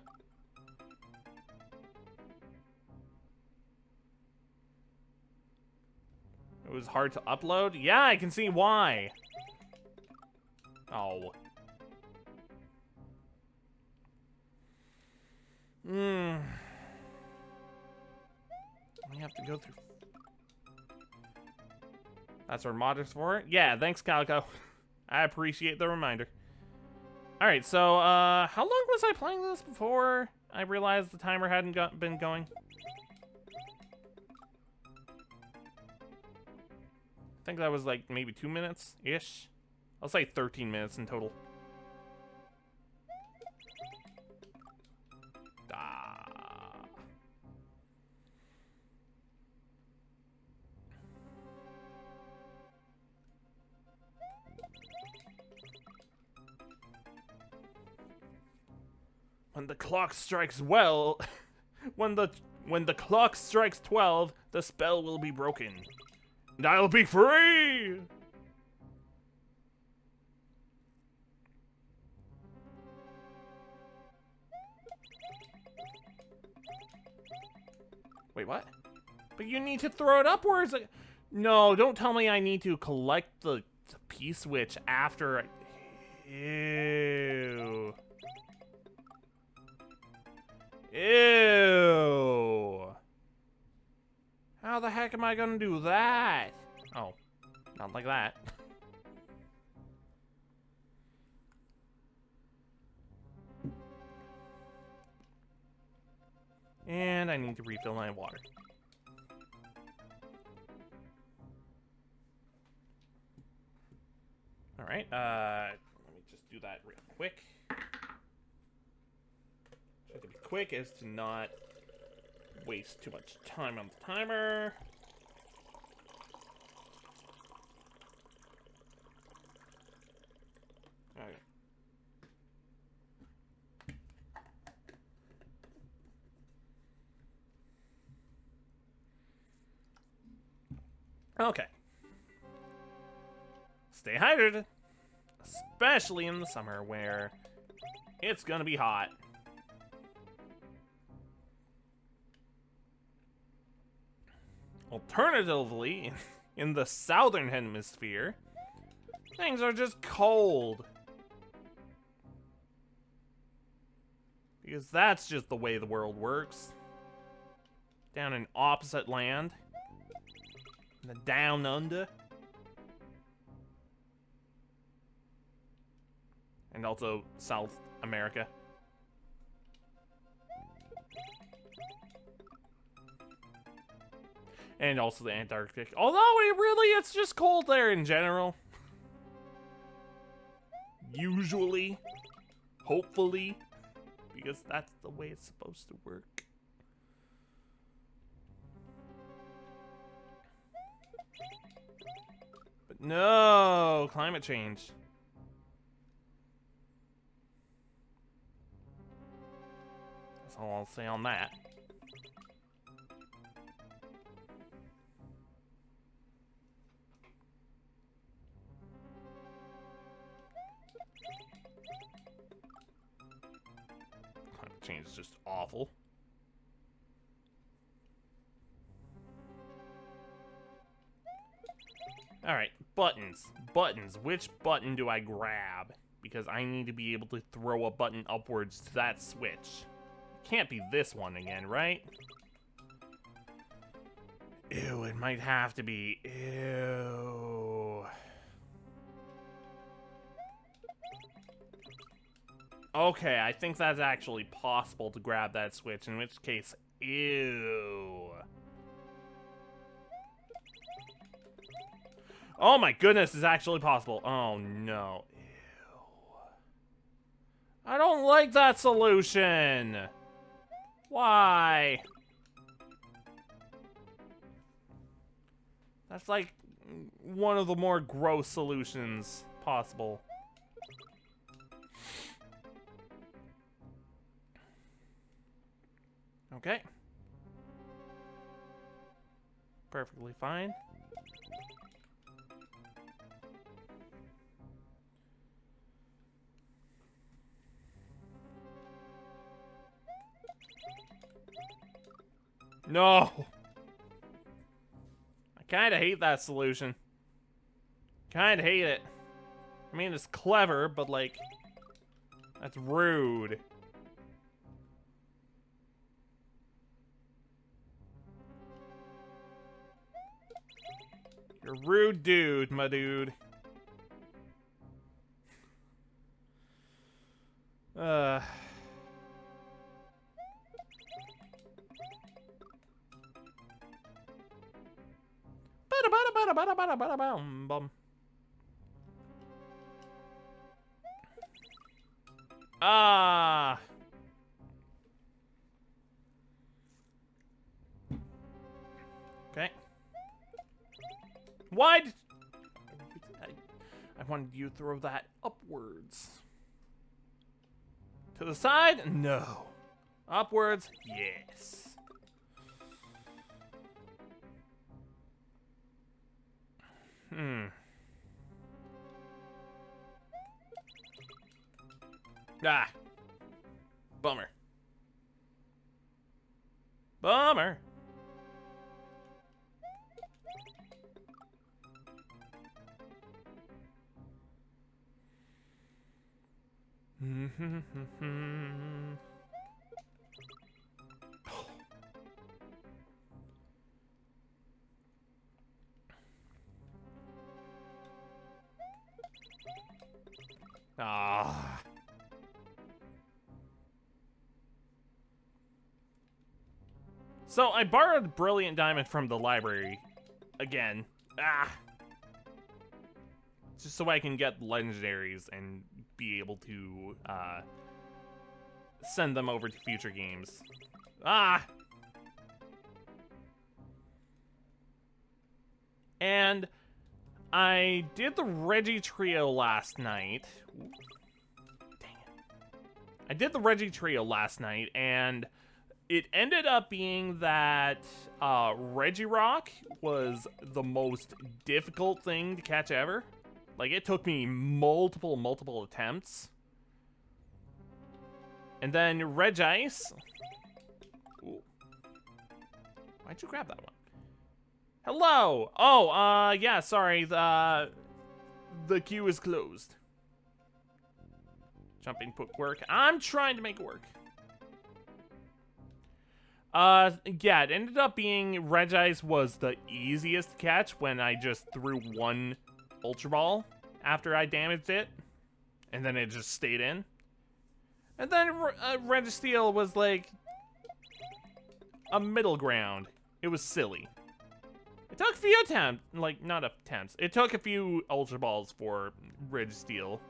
A: It was hard to upload? Yeah, I can see why. Oh. We have to go through. That's our modders for it? Yeah, thanks, Calico. I appreciate the reminder. Alright, so, how long was I playing this before I realized the timer hadn't been going? I think that was like maybe 2 minutes-ish. I'll say 13 minutes in total. Ah. When the clock strikes when the clock strikes 12, the spell will be broken. And I'll be free! Wait, what? But you need to throw it upwards! No, don't tell me I need to collect the P-switch after Ew. Ew. How the heck am I gonna do that? Oh, not like that. And And I need to refill my water. Alright, let me just do that real quick. Try to be quick as to not waste too much time on the timer. Okay. Okay. Stay hydrated. Especially in the summer where it's gonna be hot. Alternatively, in the southern hemisphere, things are just cold. Because that's just the way the world works. Down in opposite land. The down under. And also South America. And also the Antarctic. Although it's just cold there in general. Usually. Hopefully. Because that's the way it's supposed to work. But no, climate change. That's all I'll say on that. Climate change is just awful. Alright, buttons. Buttons. Which button do I grab? Because I need to be able to throw a button upwards to that switch. It can't be this one again, right? Ew, it might have to be. Ew. Okay, I think that's actually possible to grab that switch, in which case, ew. Oh my goodness, it's actually possible. Oh no. Ew. I don't like that solution. Why? That's like one of the more gross solutions possible. Okay. Perfectly fine. No! I kinda hate that solution. Kinda hate it. I mean, it's clever, but like, that's rude. You're a rude dude, my dude. Bum. Ah. Okay. Why? I wanted you to throw that upwards. To the side? No. Upwards? Yes. Ah. Bummer. Bummer. Ah. So I borrowed Brilliant Diamond from the library again. Just so I can get legendaries and be able to send them over to future games. And I did the Reggie Trio last night. Ooh, dang it. I did the Reggie Trio last night, and it ended up being that Regirock was the most difficult thing to catch ever. Like, it took me multiple attempts. And then Regice. Ooh. Why'd you grab that one? Hello! Oh, yeah, sorry, the queue is closed. Jumping put work. I'm trying to make it work. Yeah, it ended up being Regice was the easiest to catch when I just threw one Ultra Ball after I damaged it, and then it just stayed in. And then Registeel was like a middle ground. It was silly. It took a few attempts, like, not attempts. It took a few Ultra Balls for Registeel.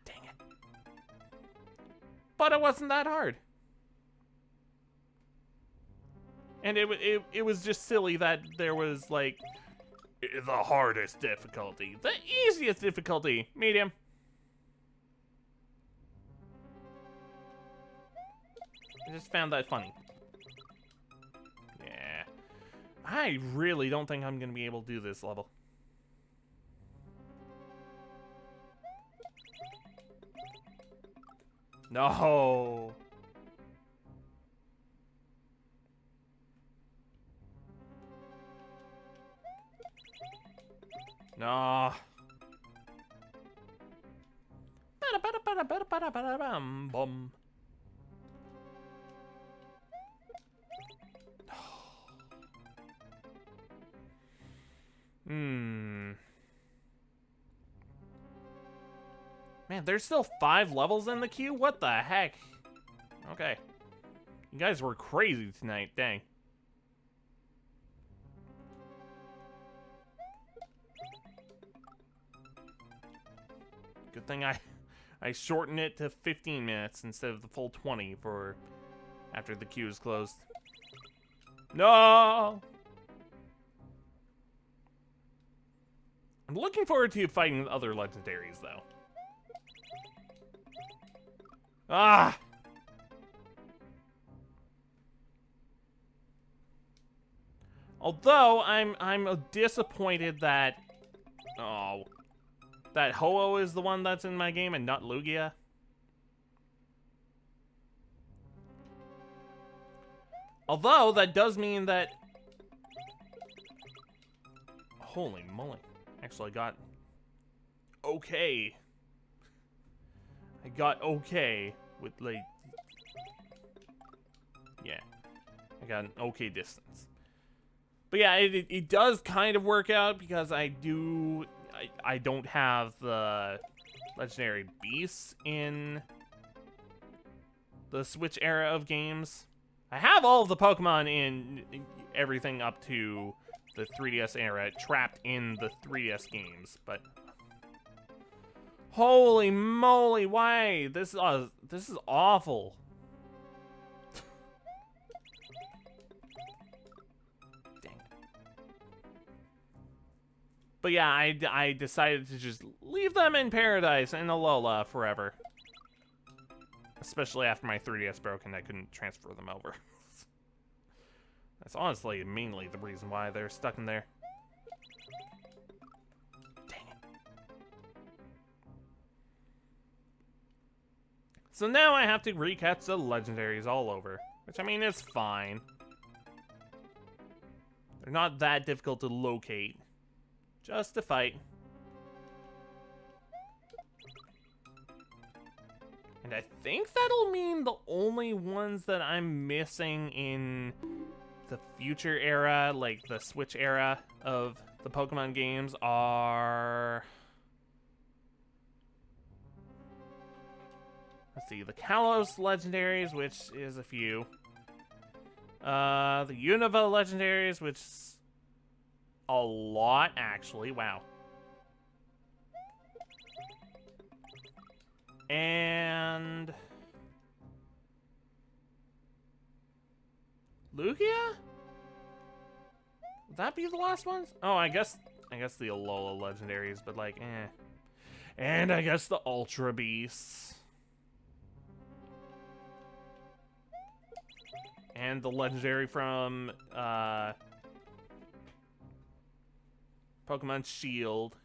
A: Dang it. But it wasn't that hard. And it was just silly that there was, like, the hardest difficulty. The easiest difficulty, medium. I just found that funny. Yeah. I really don't think I'm going to be able to do this level. No. No. Bum. Man, there's still 5 levels in the queue? What the heck? Okay. You guys were crazy tonight, dang. Good thing I shortened it to 15 minutes instead of the full 20 for after the queue is closed. No! I'm looking forward to fighting other legendaries, though. Ah! Although I'm disappointed that that Ho-Oh is the one that's in my game and not Lugia. Although that does mean that holy moly. Actually, I got okay. I got okay with, like, yeah. I got an okay distance. But yeah, it does kind of work out because I don't have the legendary beasts in the Switch era of games. I have all of the Pokemon in everything up to the 3DS era trapped in the 3DS games, but holy moly, why? This is awful. Dang. But yeah, I decided to just leave them in Paradise and Alola forever. Especially after my 3DS broke and I couldn't transfer them over. That's honestly mainly the reason why they're stuck in there. Dang it. So now I have to recatch the legendaries all over. Which, I mean, is fine. They're not that difficult to locate. Just to fight. And I think that'll mean the only ones that I'm missing in the future era, like the Switch era of the Pokemon games, are Let's see, the Kalos legendaries, which is a few. The Unova legendaries, which is a lot, actually. Wow. And Lugia? Would that be the last ones? Oh, I guess the Alola legendaries, but like, eh. And I guess the Ultra Beasts. And the legendary from Pokemon Shield.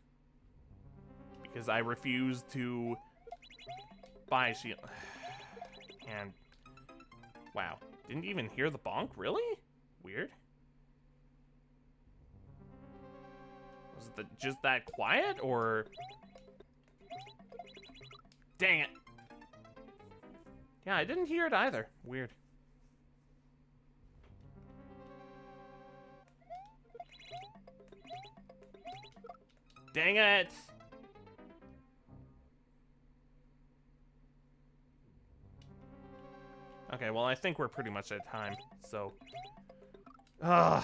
A: Because I refuse to buy a Shield. And wow. Didn't even hear the bonk? Really? Weird. Was it just that quiet, or? Dang it. Yeah, I didn't hear it either. Weird. Dang it! Okay, well, I think we're pretty much at time, so... Ugh.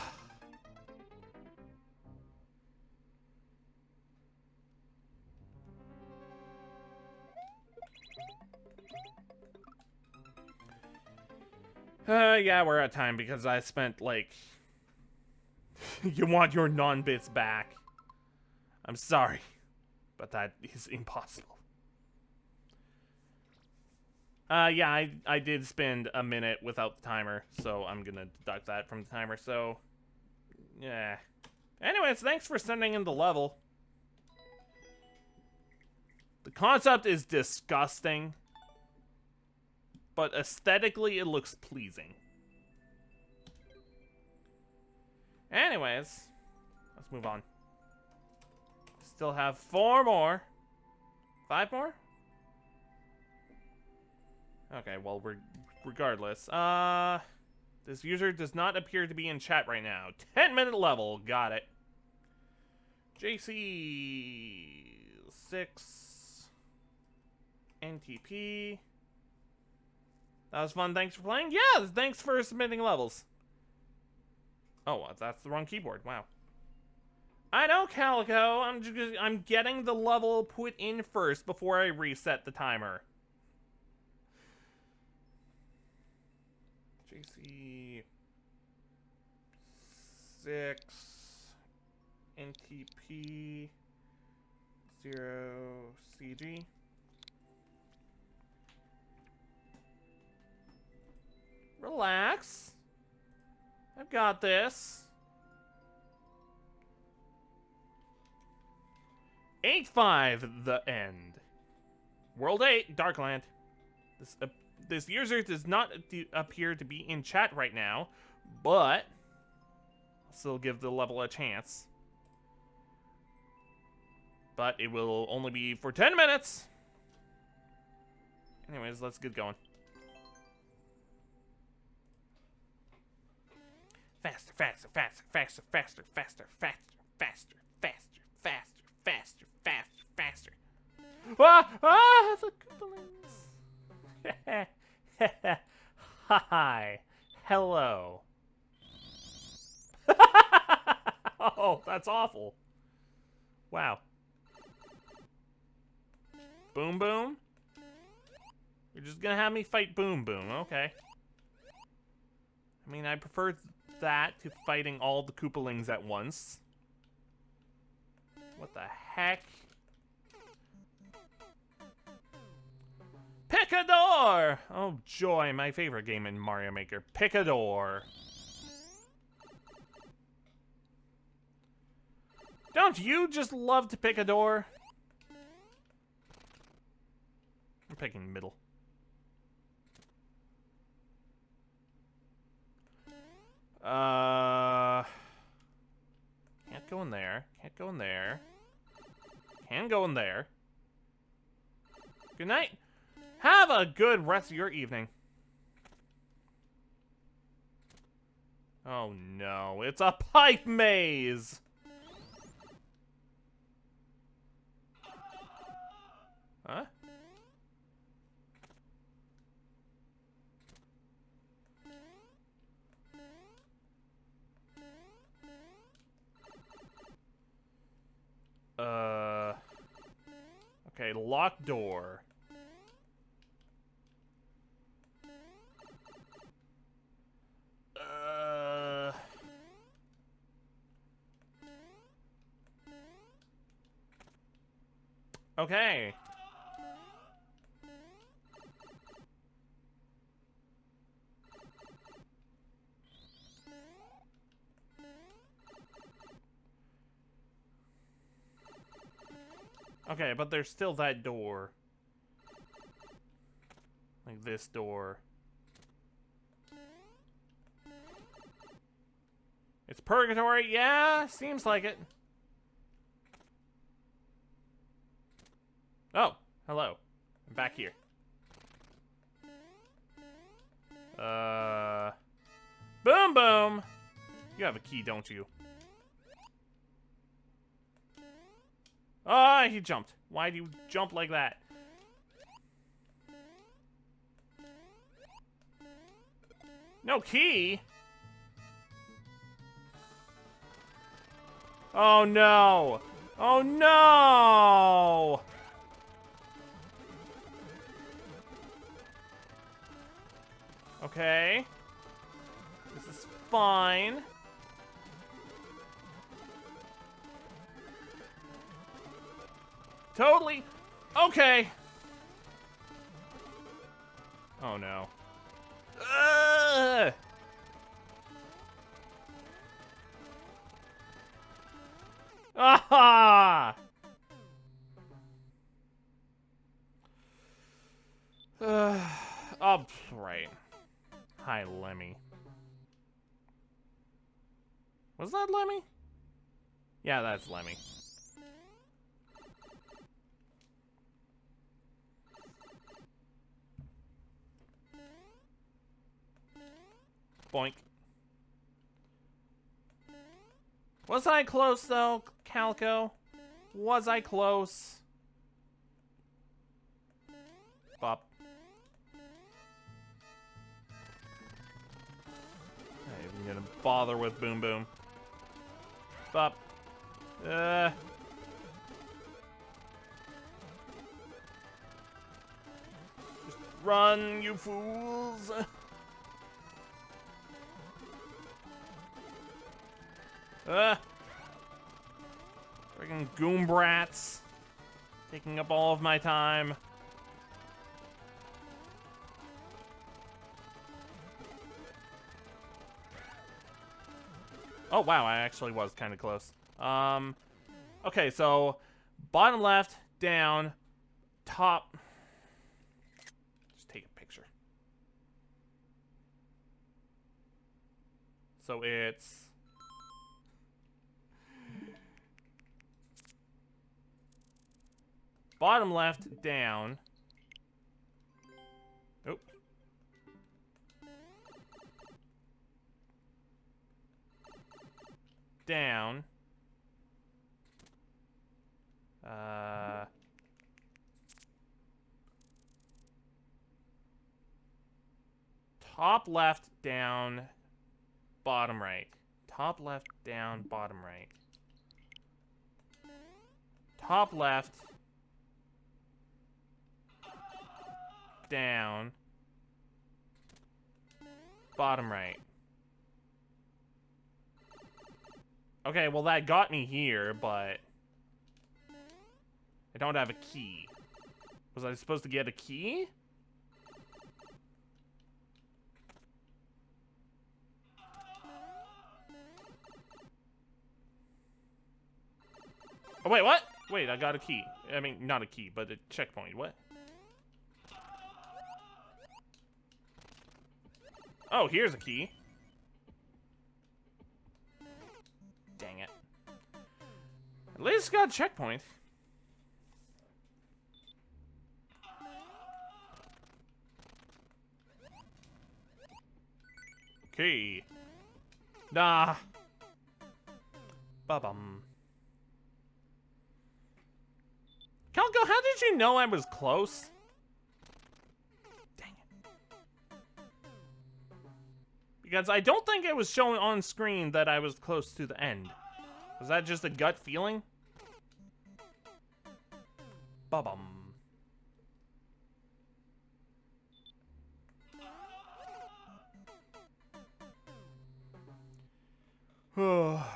A: Yeah, we're at time because I spent, like... You want your non-bits back. I'm sorry, but that is impossible. Yeah, I did spend a minute without the timer, so I'm gonna deduct that from the timer, so... Yeah. Anyways, thanks for sending in the level. The concept is disgusting, but aesthetically it looks pleasing. Anyways, let's move on. Still have 4 more. 5 more? Okay, well, regardless. This user does not appear to be in chat right now. 10-minute level. Got it. JC6 NTP. That was fun. Thanks for playing. Yeah, thanks for submitting levels. Oh, that's the wrong keyboard. Wow. I know, Calico. I'm getting the level put in first before I reset the timer. JC6 NTP 0 CG. Relax. I've got this. 8-5, the end. World 8, Darkland. This user does not appear to be in chat right now, but I'll still give the level a chance. But it will only be for 10 minutes. Anyways, let's get going. Faster, faster, faster, faster, faster, faster, faster, faster, faster, faster, faster, faster, faster. Ah, the Koopalings. Hi. Hello. Oh, that's awful. Wow. Boom Boom? You're just gonna have me fight Boom Boom, okay. I mean, I prefer that to fighting all the Koopalings at once. What the heck? Picador! Oh joy, my favorite game in Mario Maker. Picador. Don't you just love to pick a door? I'm picking middle. Can't go in there. Can't go in there. Can go in there. Good night. Have a good rest of your evening. Oh no, it's a pipe maze! Huh? locked door. Okay. Okay, but there's still that door. Like this door. It's purgatory? Yeah, seems like it. Oh, hello. I'm back here. Boom boom! You have a key, don't you? Ah, he jumped. Why do you jump like that? No key? Oh no! Oh no! Okay. This is fine. Totally. Okay. Oh no. Ugh! Ah! Oh, right. Hi, Lemmy. Was that Lemmy? Yeah, that's Lemmy. Boink. Was I close, though, Calico? Was I close? Bop. Not even gonna bother with Boom Boom. Bop. Just run, you fools! Friggin' goom brats. Taking up all of my time. Oh, wow, I actually was kind of close. Okay, so bottom left, down, top. Just take a picture. So it's bottom left, down. Oop. Down. Top left, down, bottom right. Top left, down, bottom right. Top left, down, bottom right. Okay, well that got me here, but I don't have a key. Was I supposed to get a key? Oh, wait, what? Wait, I got a key. I mean, not a key, but a checkpoint. What? Oh, here's a key. Dang it. At least got a checkpoint. Key. Nah. Ba-bum. Calico, how did you know I was close? Dang it. Because I don't think it was showing on screen that I was close to the end. Was that just a gut feeling? Ba-bum. Ah.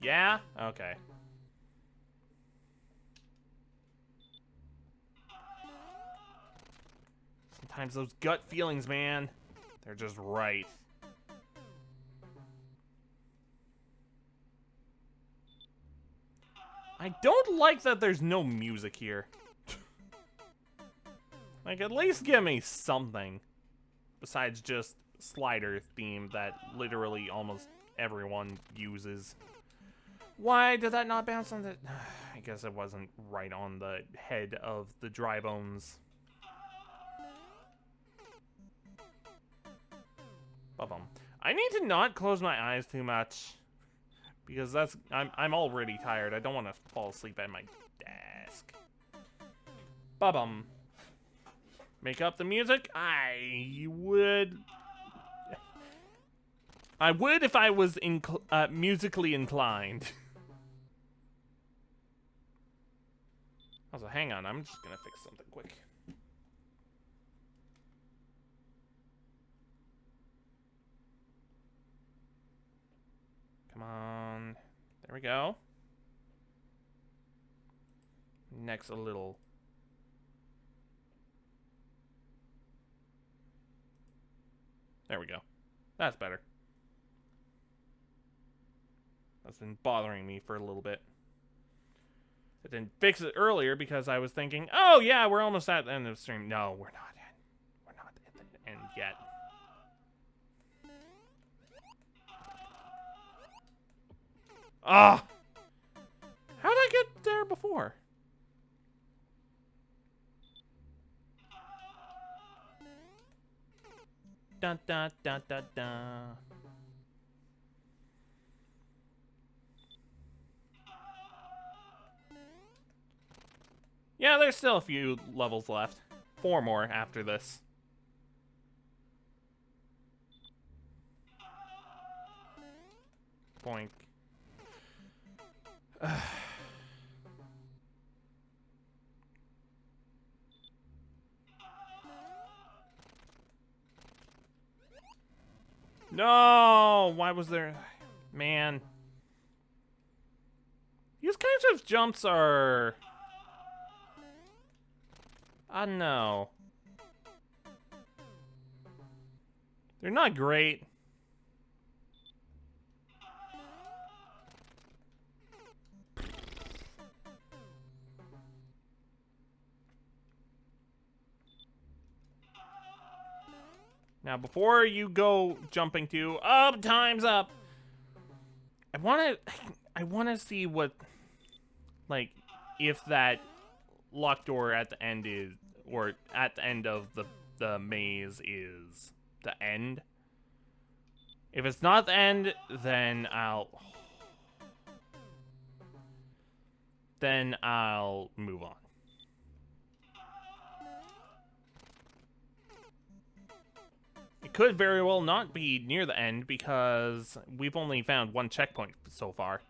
A: Yeah? Okay. Sometimes those gut feelings, man, they're just right. I don't like that there's no music here. Like, at least give me something. Besides just slider theme that literally almost everyone uses. Why did that not bounce on the... I guess it wasn't right on the head of the dry bones. Ba-bum. I need to not close my eyes too much. Because that's... I'm already tired. I don't want to fall asleep at my desk. Ba-bum. Make up the music? I would if I was musically inclined. Also, hang on, I'm just gonna fix something quick. Come on. There we go. Next, a little. There we go. That's better. That's been bothering me for a little bit. I didn't fix it earlier because I was thinking, oh yeah, we're almost at the end of the stream. No, we're not at the end yet. Ah! How did I get there before? Dun dun dun dun dun. Yeah, there's still a few levels left. 4 more after this. Boink. No! Why was there... Man. These kinds of jumps are... I don't know. They're not great. Now, before you go jumping to time's up. I want to see what, like, if that locked door at the end is, or at the end of the maze is the end. If it's not the end, then I'll move on. It could very well not be near the end because we've only found 1 checkpoint so far.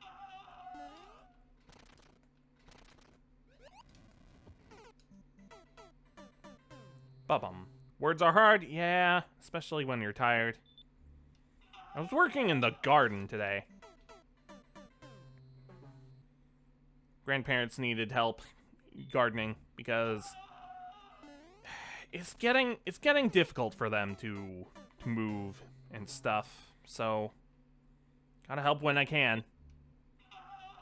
A: Ba-bum. Words are hard, yeah, especially when you're tired. I was working in the garden today. Grandparents needed help gardening because it's getting difficult for them to move and stuff. So gotta help when I can.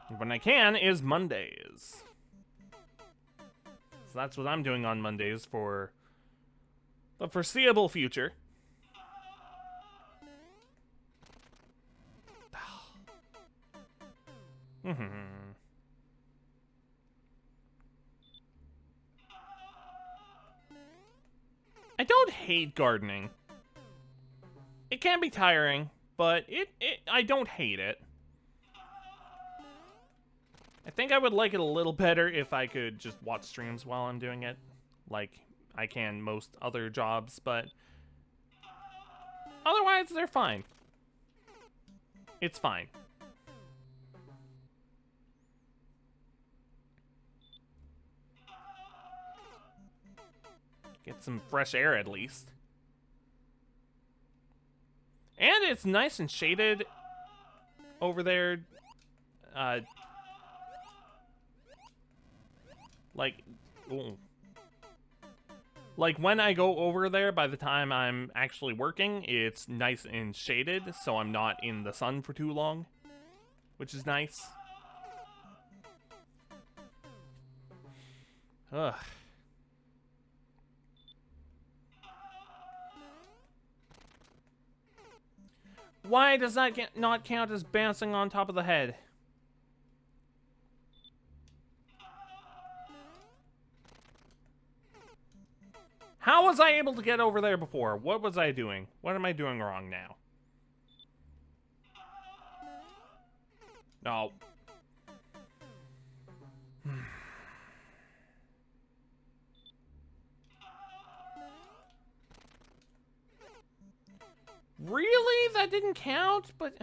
A: And when I can is Mondays. So that's what I'm doing on Mondays for the foreseeable future. I don't hate gardening. It can be tiring, but I don't hate it. I think I would like it a little better if I could just watch streams while I'm doing it, like I can most other jobs, but otherwise they're fine. It's fine. Get some fresh air at least. And it's nice and shaded over there. Like, ooh. Like when I go over there, by the time I'm actually working, it's nice and shaded, so I'm not in the sun for too long, which is nice. Ugh. Why does that not count as bouncing on top of the head? How was I able to get over there before? What was I doing? What am I doing wrong now? No. Really? That didn't count? But,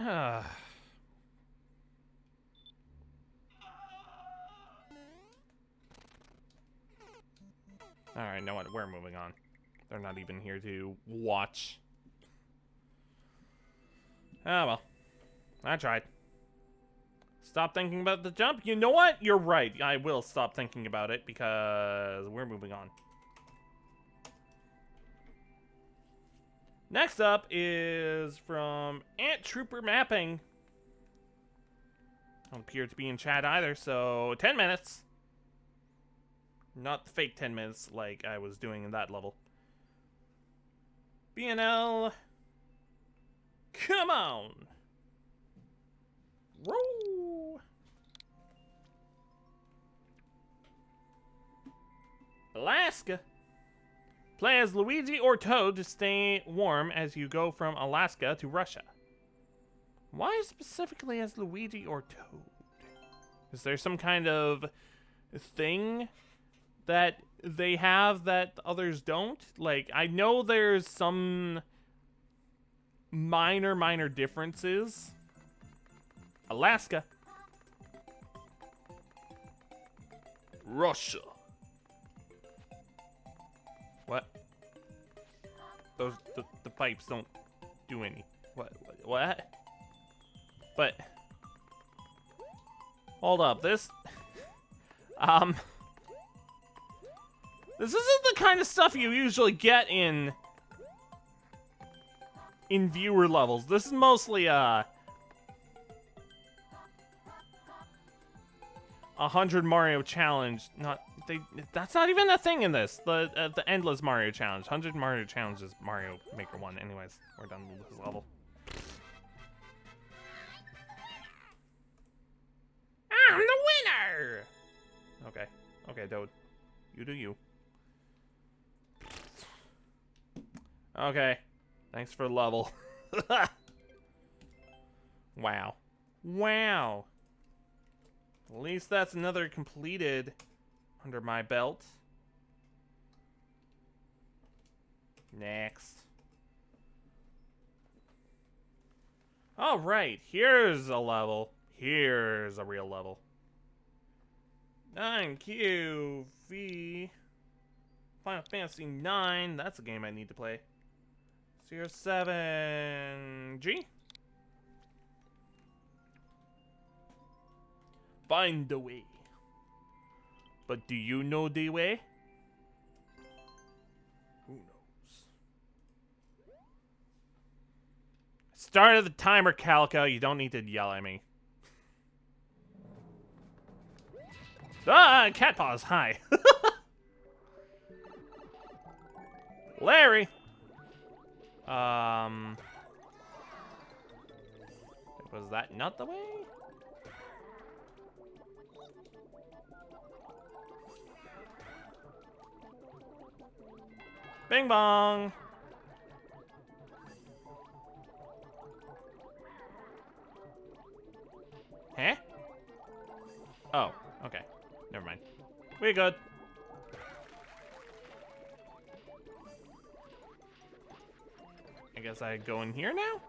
A: Alright, know what? We're moving on. They're not even here to watch. Oh, well. I tried. Stop thinking about the jump. You know what? You're right. I will stop thinking about it because we're moving on. Next up is from Ant Trooper Mapping. Don't appear to be in chat either, so 10 minutes. Not the fake 10 minutes like I was doing in that level. BNL. Come on. Roll. Alaska. Play as Luigi or Toad to stay warm as you go from Alaska to Russia. Why specifically as Luigi or Toad? Is there some kind of thing that they have that others don't? Like, I know there's some minor differences. Alaska. Russia. What? Those, the pipes don't do any. What? But, hold up, this isn't the kind of stuff you usually get in viewer levels. This is mostly a 100 Mario challenge. That's not even a thing in this. The endless Mario challenge. 100 Mario challenge is Mario Maker 1. Anyways, we're done with this level. I'm the winner! Okay, Toad. You do you. Okay. Thanks for the level. Wow. At least that's another completed under my belt. Next. Alright, here's a level. Here's a real level. 9QV. Final Fantasy 9. That's a game I need to play. 07G. Find the way. But do you know the way? Who knows? Started the timer, Calico. You don't need to yell at me. Ah, cat paws. Hi. Larry. Was that not the way? Bing bong. Huh? Oh, okay. Never mind. We good. I guess I go in here now?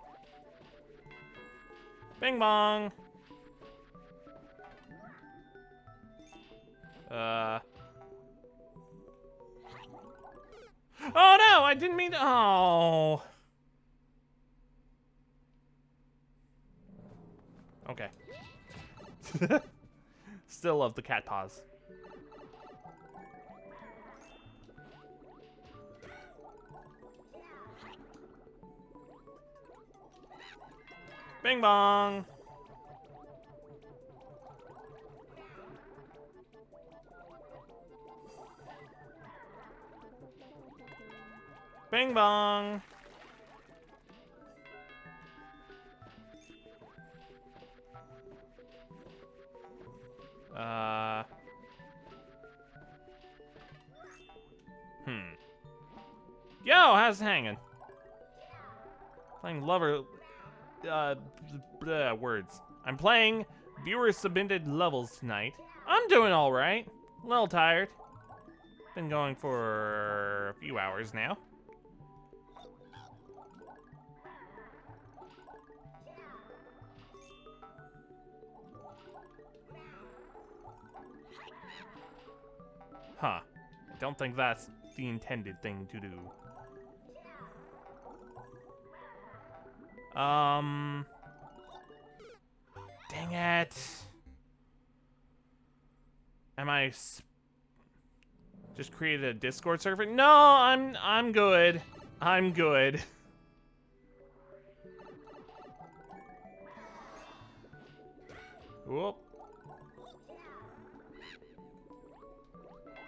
A: Bing bong. Oh no, I didn't mean to. Oh. Okay. Still love the cat paws. Bing bong. Bing bong. Yo, how's it hanging? Playing lover, words. I'm playing viewer submitted levels tonight. I'm doing all right. A little tired. Been going for a few hours now. Huh. I don't think that's the intended thing to do. Dang it. Am I just created a Discord server? No, I'm good. I'm good. Whoop.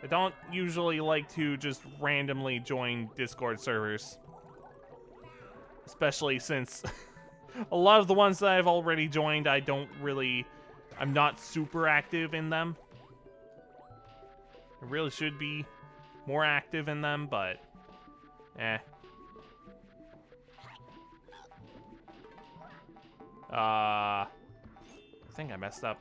A: I don't usually like to just randomly join Discord servers. Especially since a lot of the ones that I've already joined, I'm not super active in them. I really should be more active in them, but eh. I think I messed up.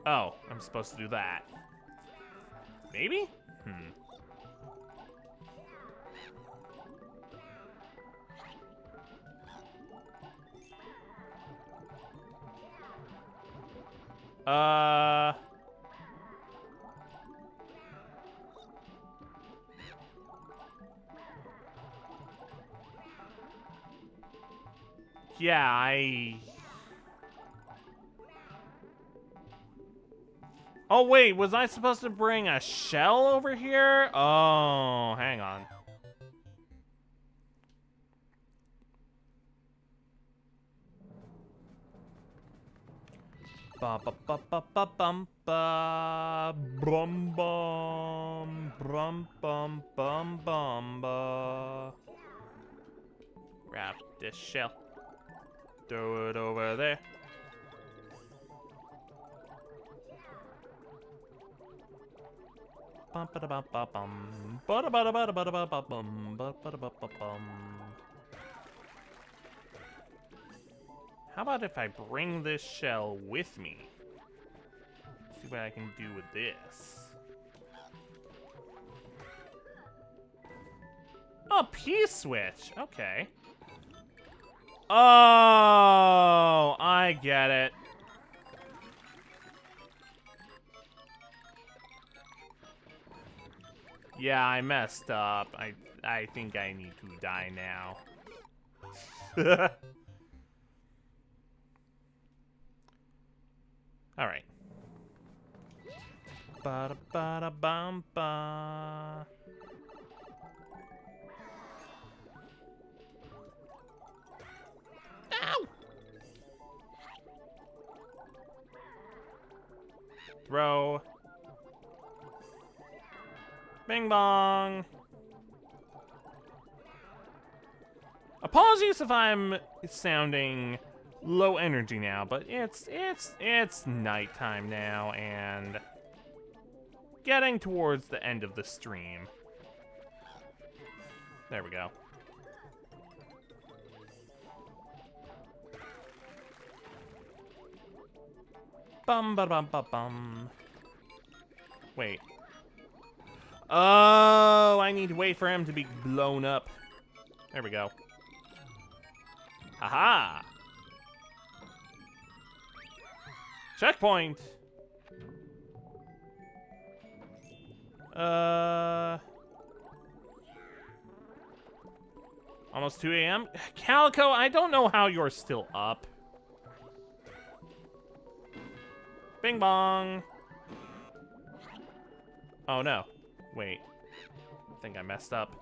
A: Oh, I'm supposed to do that. Maybe? Yeah, Oh, wait, was I supposed to bring a shell over here? Oh, hang on. Ba ba ba ba ba bum ba brum bum brum bum bum bum ba. Grab this shell. Throw it over there. Bum ba da bum ba bum ba da ba da ba da ba da ba bum ba ba da ba ba bum. How about if I bring this shell with me? See what I can do with this. Oh, P-switch. Okay. Oh, I get it. Yeah, I messed up. I think I need to die now. All right. Ba da ba da bum ba. Ow! Throw. Bing bong. Apologies if I'm sounding low energy now, but it's nighttime now and getting towards the end of the stream. There we go. Bum ba bum ba bum. Wait. Oh, I need to wait for him to be blown up. There we go. Haha! Checkpoint. Almost 2 a.m. Calico, I don't know how you're still up. Bing bong. Oh no. Wait. I think I messed up.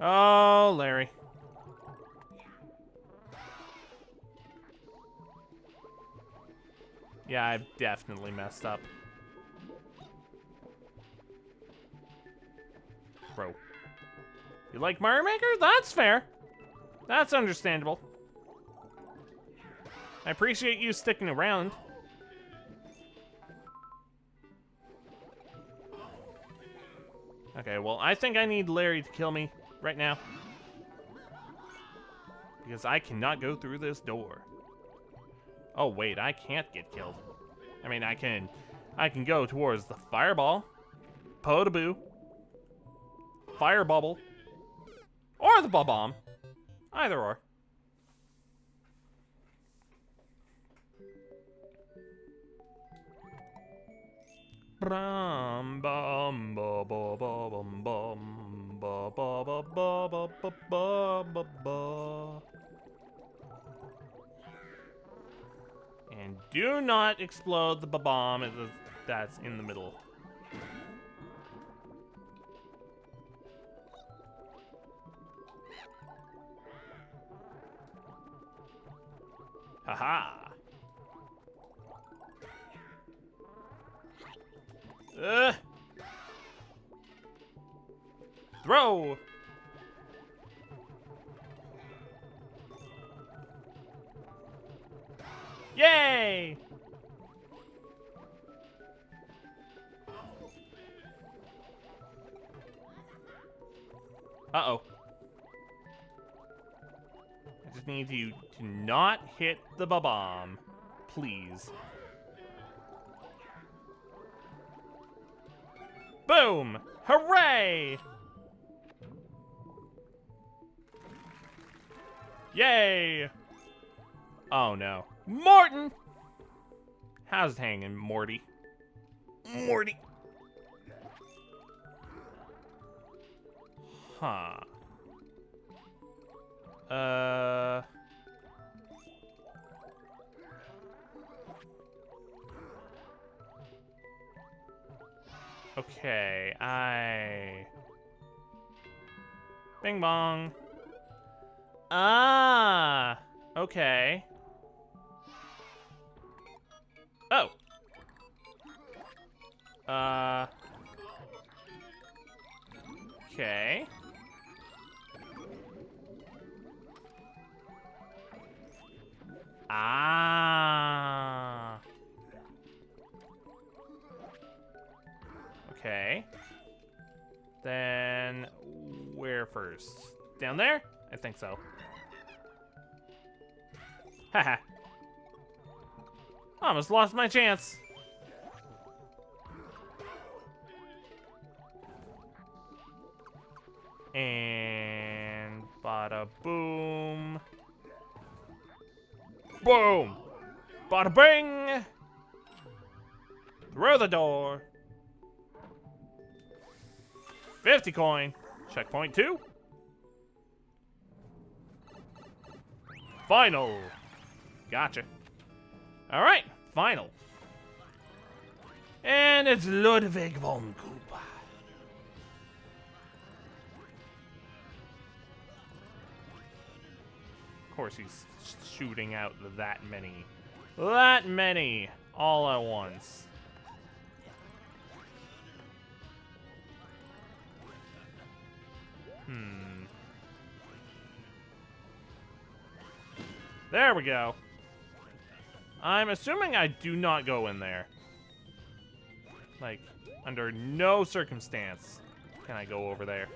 A: Oh, Larry. Yeah, I've definitely messed up. Bro. You like Mario Maker? That's fair. That's understandable. I appreciate you sticking around. Okay, well, I think I need Larry to kill me right now. Because I cannot go through this door. Oh, wait, I can't get killed. I mean, I can go towards the fireball, Potaboo, fire bubble, or the bomb. Either or. Brum, bum, ba, ba, ba, bum, bum, ba, ba, ba, ba, ba, ba, ba, ba. And do not explode the bomb that's in the middle. Haha. Throw. Yay! Uh-oh. I just need you to not hit the bomb, please. Boom! Hooray! Yay! Oh no. Morton! How's it hanging, Morty? Morty! Huh. Okay, Bing bong. Ah! Okay. Oh! Okay. Ah! Okay. Then, where first? Down there? I think so. Haha. Almost lost my chance. And bada boom. Boom! Bada bing! Through the door. 50 coin. Checkpoint 2. Final. Gotcha. Alright, final. And it's Ludwig von Koopa. Of course he's shooting out that many. That many all at once. There we go. I'm assuming I do not go in there. Like, under no circumstance can I go over there.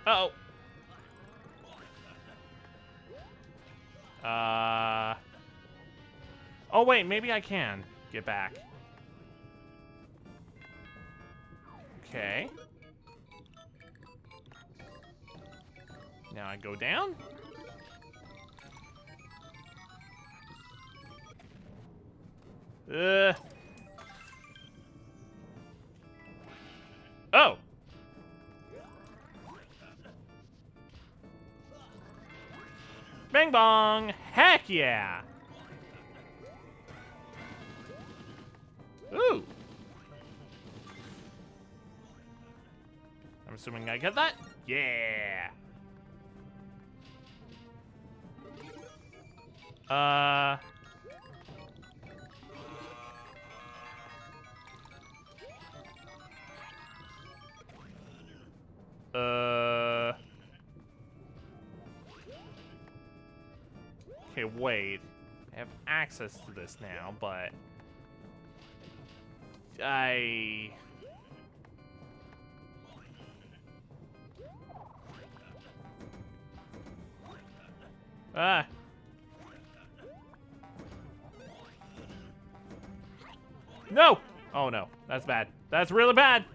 A: Uh-oh. Oh, wait, maybe I can get back. Okay. Now I go down. Oh! Bang bong! Heck yeah! Ooh! I'm assuming I get that? Yeah! Okay, wait. I have access to this now, but... Ah! No! Oh no, that's bad. That's really bad!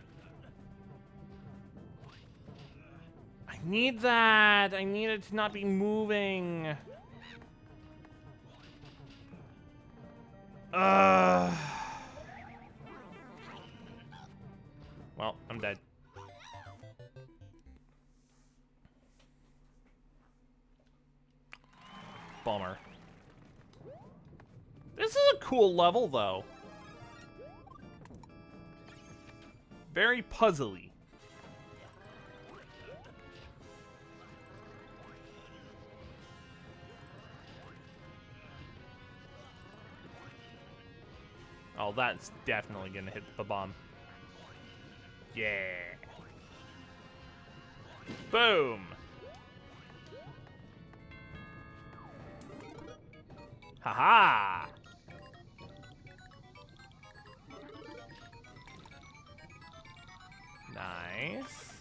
A: I need that! I need it to not be moving. Well, I'm dead. Bummer. This is a cool level, though. Very puzzly. Oh, that's definitely gonna hit the bomb. Yeah. Boom. Haha. Nice.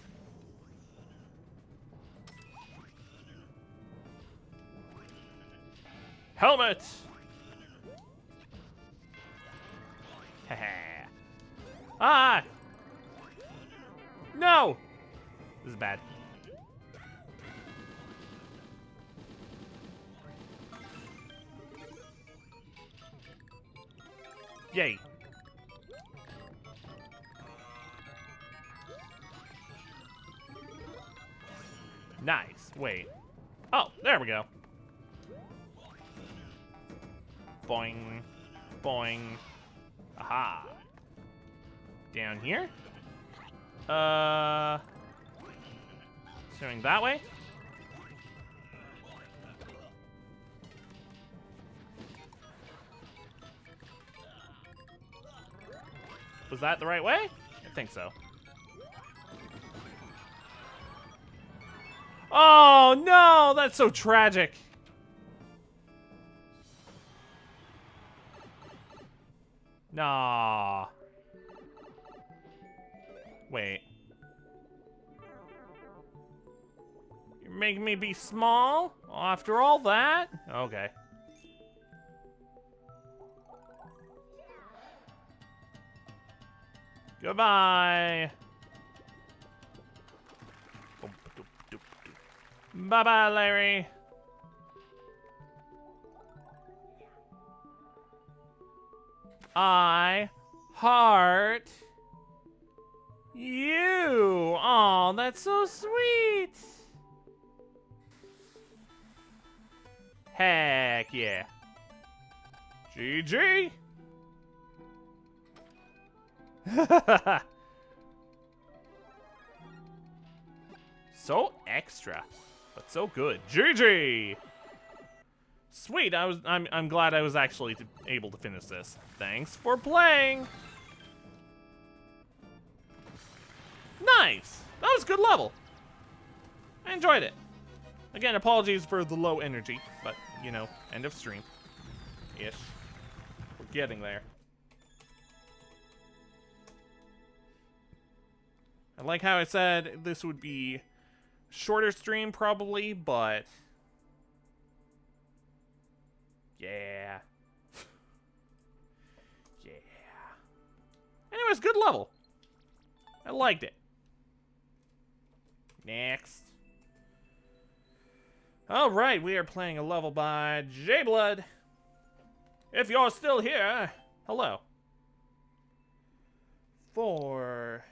A: Helmet. Haha. Ah. No. This is bad. Yay. Nice. Wait. Oh, there we go. Boing. Boing. Aha. Down here? Going that way? Was that the right way? I think so. Oh, no! That's so tragic. Nah. Wait. You're making me be small? After all that? Okay. Goodbye. Bye-bye, Larry. I heart you. Oh, that's so sweet. Heck yeah. GG. So extra, but so good. GG. Sweet. I'm glad I was actually able to finish this. Thanks for playing. Nice. That was a good level. I enjoyed it. Again, apologies for the low energy, but you know, end of stream. Ish. We're getting there. I like how I said this would be shorter stream probably, but Yeah. Yeah. Anyways, good level. I liked it. Next. Alright, we are playing a level by J-Blood. If you're still here, hello. 4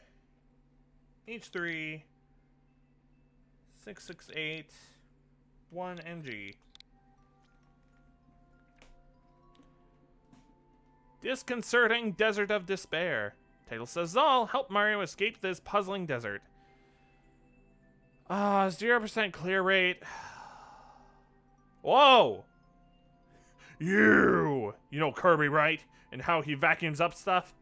A: H3 668 1 MG. Disconcerting Desert of Despair. Title says all, help Mario escape this puzzling desert. 0% clear rate. Whoa! You know Kirby, right? And how he vacuums up stuff?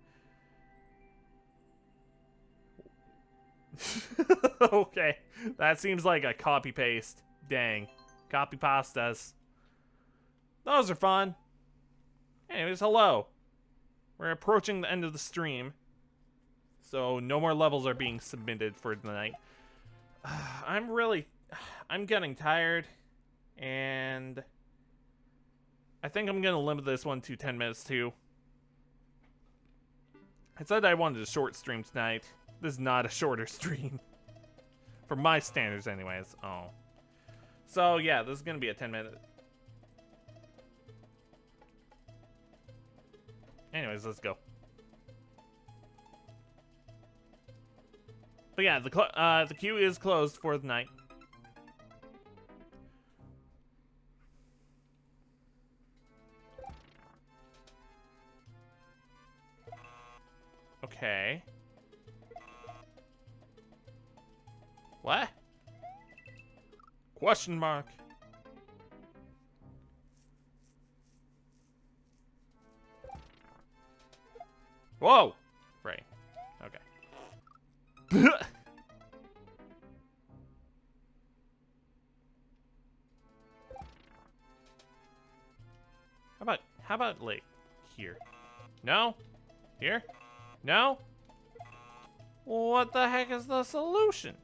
A: Okay, that seems like a copy-paste. Dang. Copy-pastas. Those are fun. Anyways, hello. We're approaching the end of the stream. So no more levels are being submitted for tonight. I'm getting tired. And I think I'm going to limit this one to 10 minutes too. I said I wanted a short stream tonight. This is not a shorter stream. For my standards anyways. Oh. So yeah, this is going to be a 10-minute. Anyways, let's go. But yeah, the queue is closed for the night. Okay. What? Question mark. Whoa! Right. Okay. How about like here? No? Here? No? What the heck is the solution?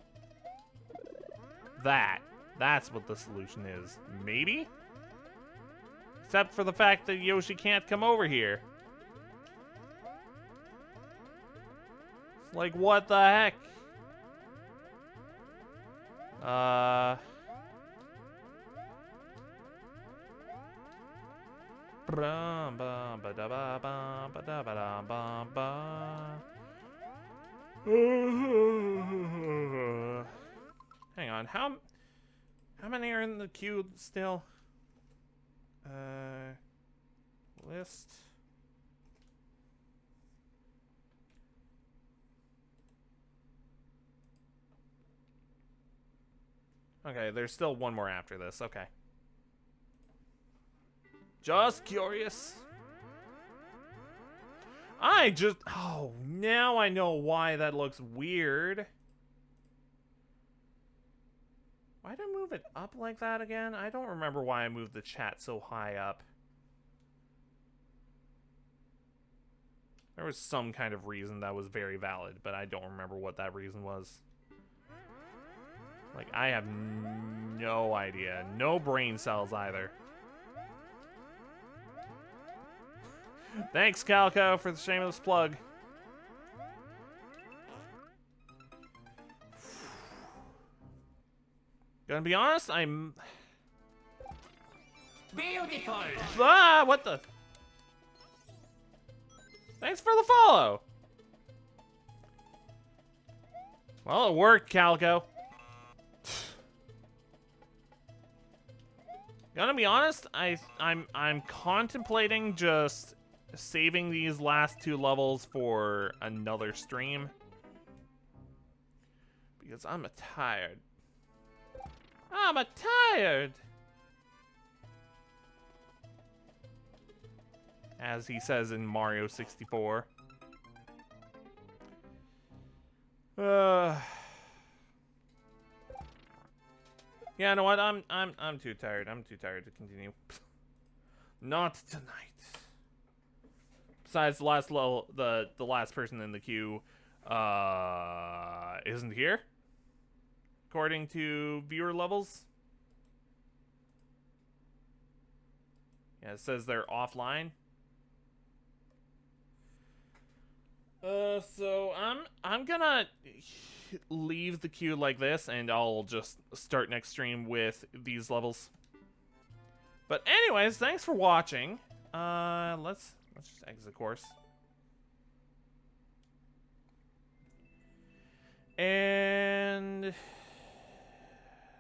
A: That's what the solution is. Maybe? Except for the fact that Yoshi can't come over here. It's like, what the heck? Hang on, how many are in the queue still? List. Okay, there's still one more after this. Okay. Just curious. Oh, now I know why that looks weird. Why did I move it up like that again? I don't remember why I moved the chat so high up. There was some kind of reason that was very valid, but I don't remember what that reason was. Like, I have no idea. No brain cells either. Thanks, Calico, for the shameless plug. Gonna be honest, I'm...
D: Beautiful!
A: Ah, what the... Thanks for the follow! Well, it worked, Calico. Gonna be honest, I'm contemplating just saving these last two levels for another stream. Because I'm tired. I'm tired! As he says in Mario 64. Yeah, you know what? I'm too tired. I'm too tired to continue. Not tonight. Besides, the last level, the last person in the queue, isn't here. According to viewer levels. Yeah, it says they're offline. So I'm gonna leave the queue like this, and I'll just start next stream with these levels. But anyways, thanks for watching. Let's just exit course. And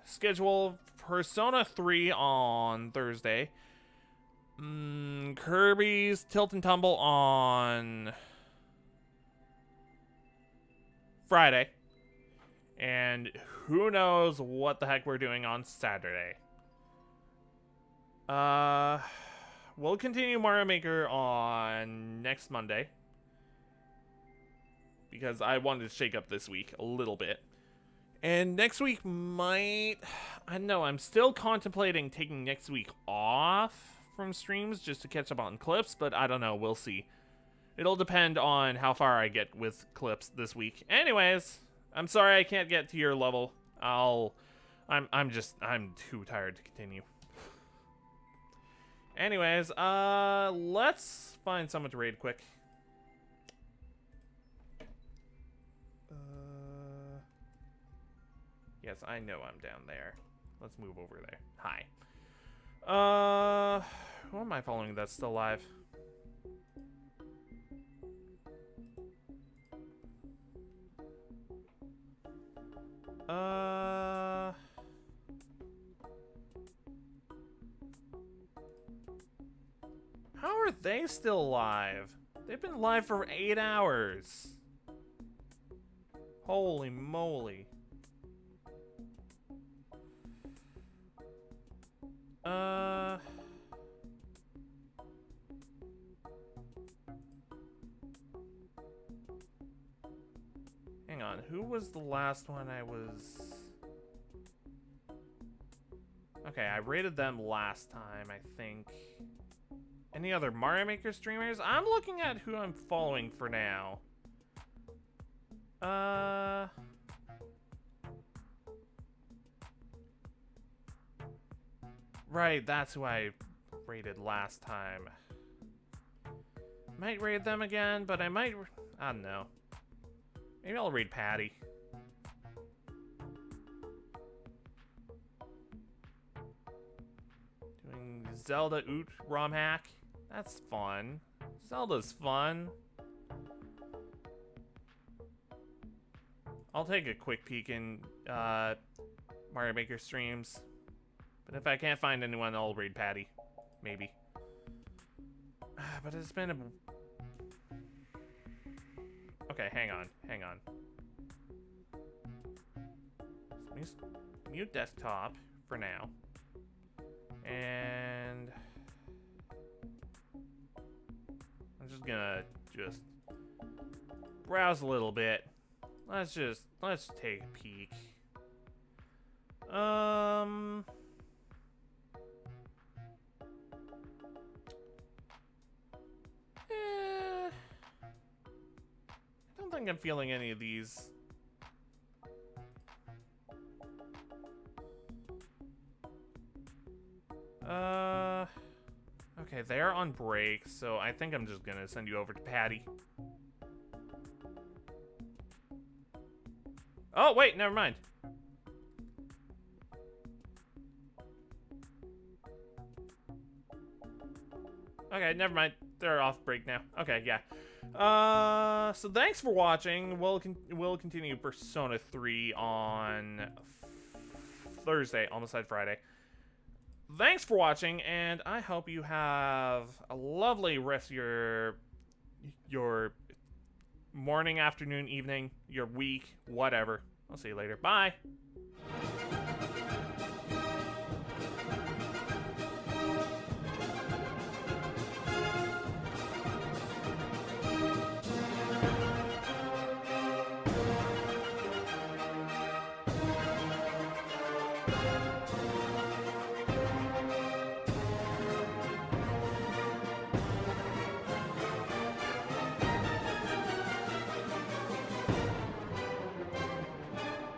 A: schedule Persona 3 on Thursday. Kirby's Tilt and Tumble on Friday. And who knows what the heck we're doing on Saturday. We'll continue Mario Maker on next Monday, because I wanted to shake up this week a little bit. And next week I don't know, I'm still contemplating taking next week off from streams just to catch up on clips, but I don't know, we'll see. It'll depend on how far I get with clips this week. Anyways, I'm sorry I can't get to your level. I'm too tired to continue. Anyways, let's find someone to raid quick. Yes, I know I'm down there. Let's move over there. Hi. Who am I following that's still alive? How are they still alive? They've been live for 8 hours. Holy moly. Hang on, who was the last one I was... Okay, I rated them last time, I think. Any other Mario Maker streamers? I'm looking at who I'm following for now. Right, that's who I rated last time. Might raid them again, but I might... I don't know. Maybe I'll raid Patty. Doing Zelda Oot ROM hack. That's fun. Zelda's fun. I'll take a quick peek in Mario Maker streams. But if I can't find anyone, I'll raid Patty. Maybe. But it's been a... Okay, hang on. Mute desktop for now. And... I'm just gonna browse a little bit. Let's take a peek. I don't think I'm feeling any of these. Okay, they're on break, so I think I'm just gonna send you over to Patty. Oh, wait, never mind. Okay, never mind. They're off break now. Okay, yeah. So thanks for watching. We'll continue Persona 3 on Thursday, almost said Friday. Thanks for watching, and I hope you have a lovely rest of your morning, afternoon, evening, your week, whatever. I'll see you later. Bye.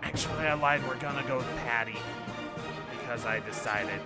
A: Actually, I lied. We're gonna go with Patty because I decided.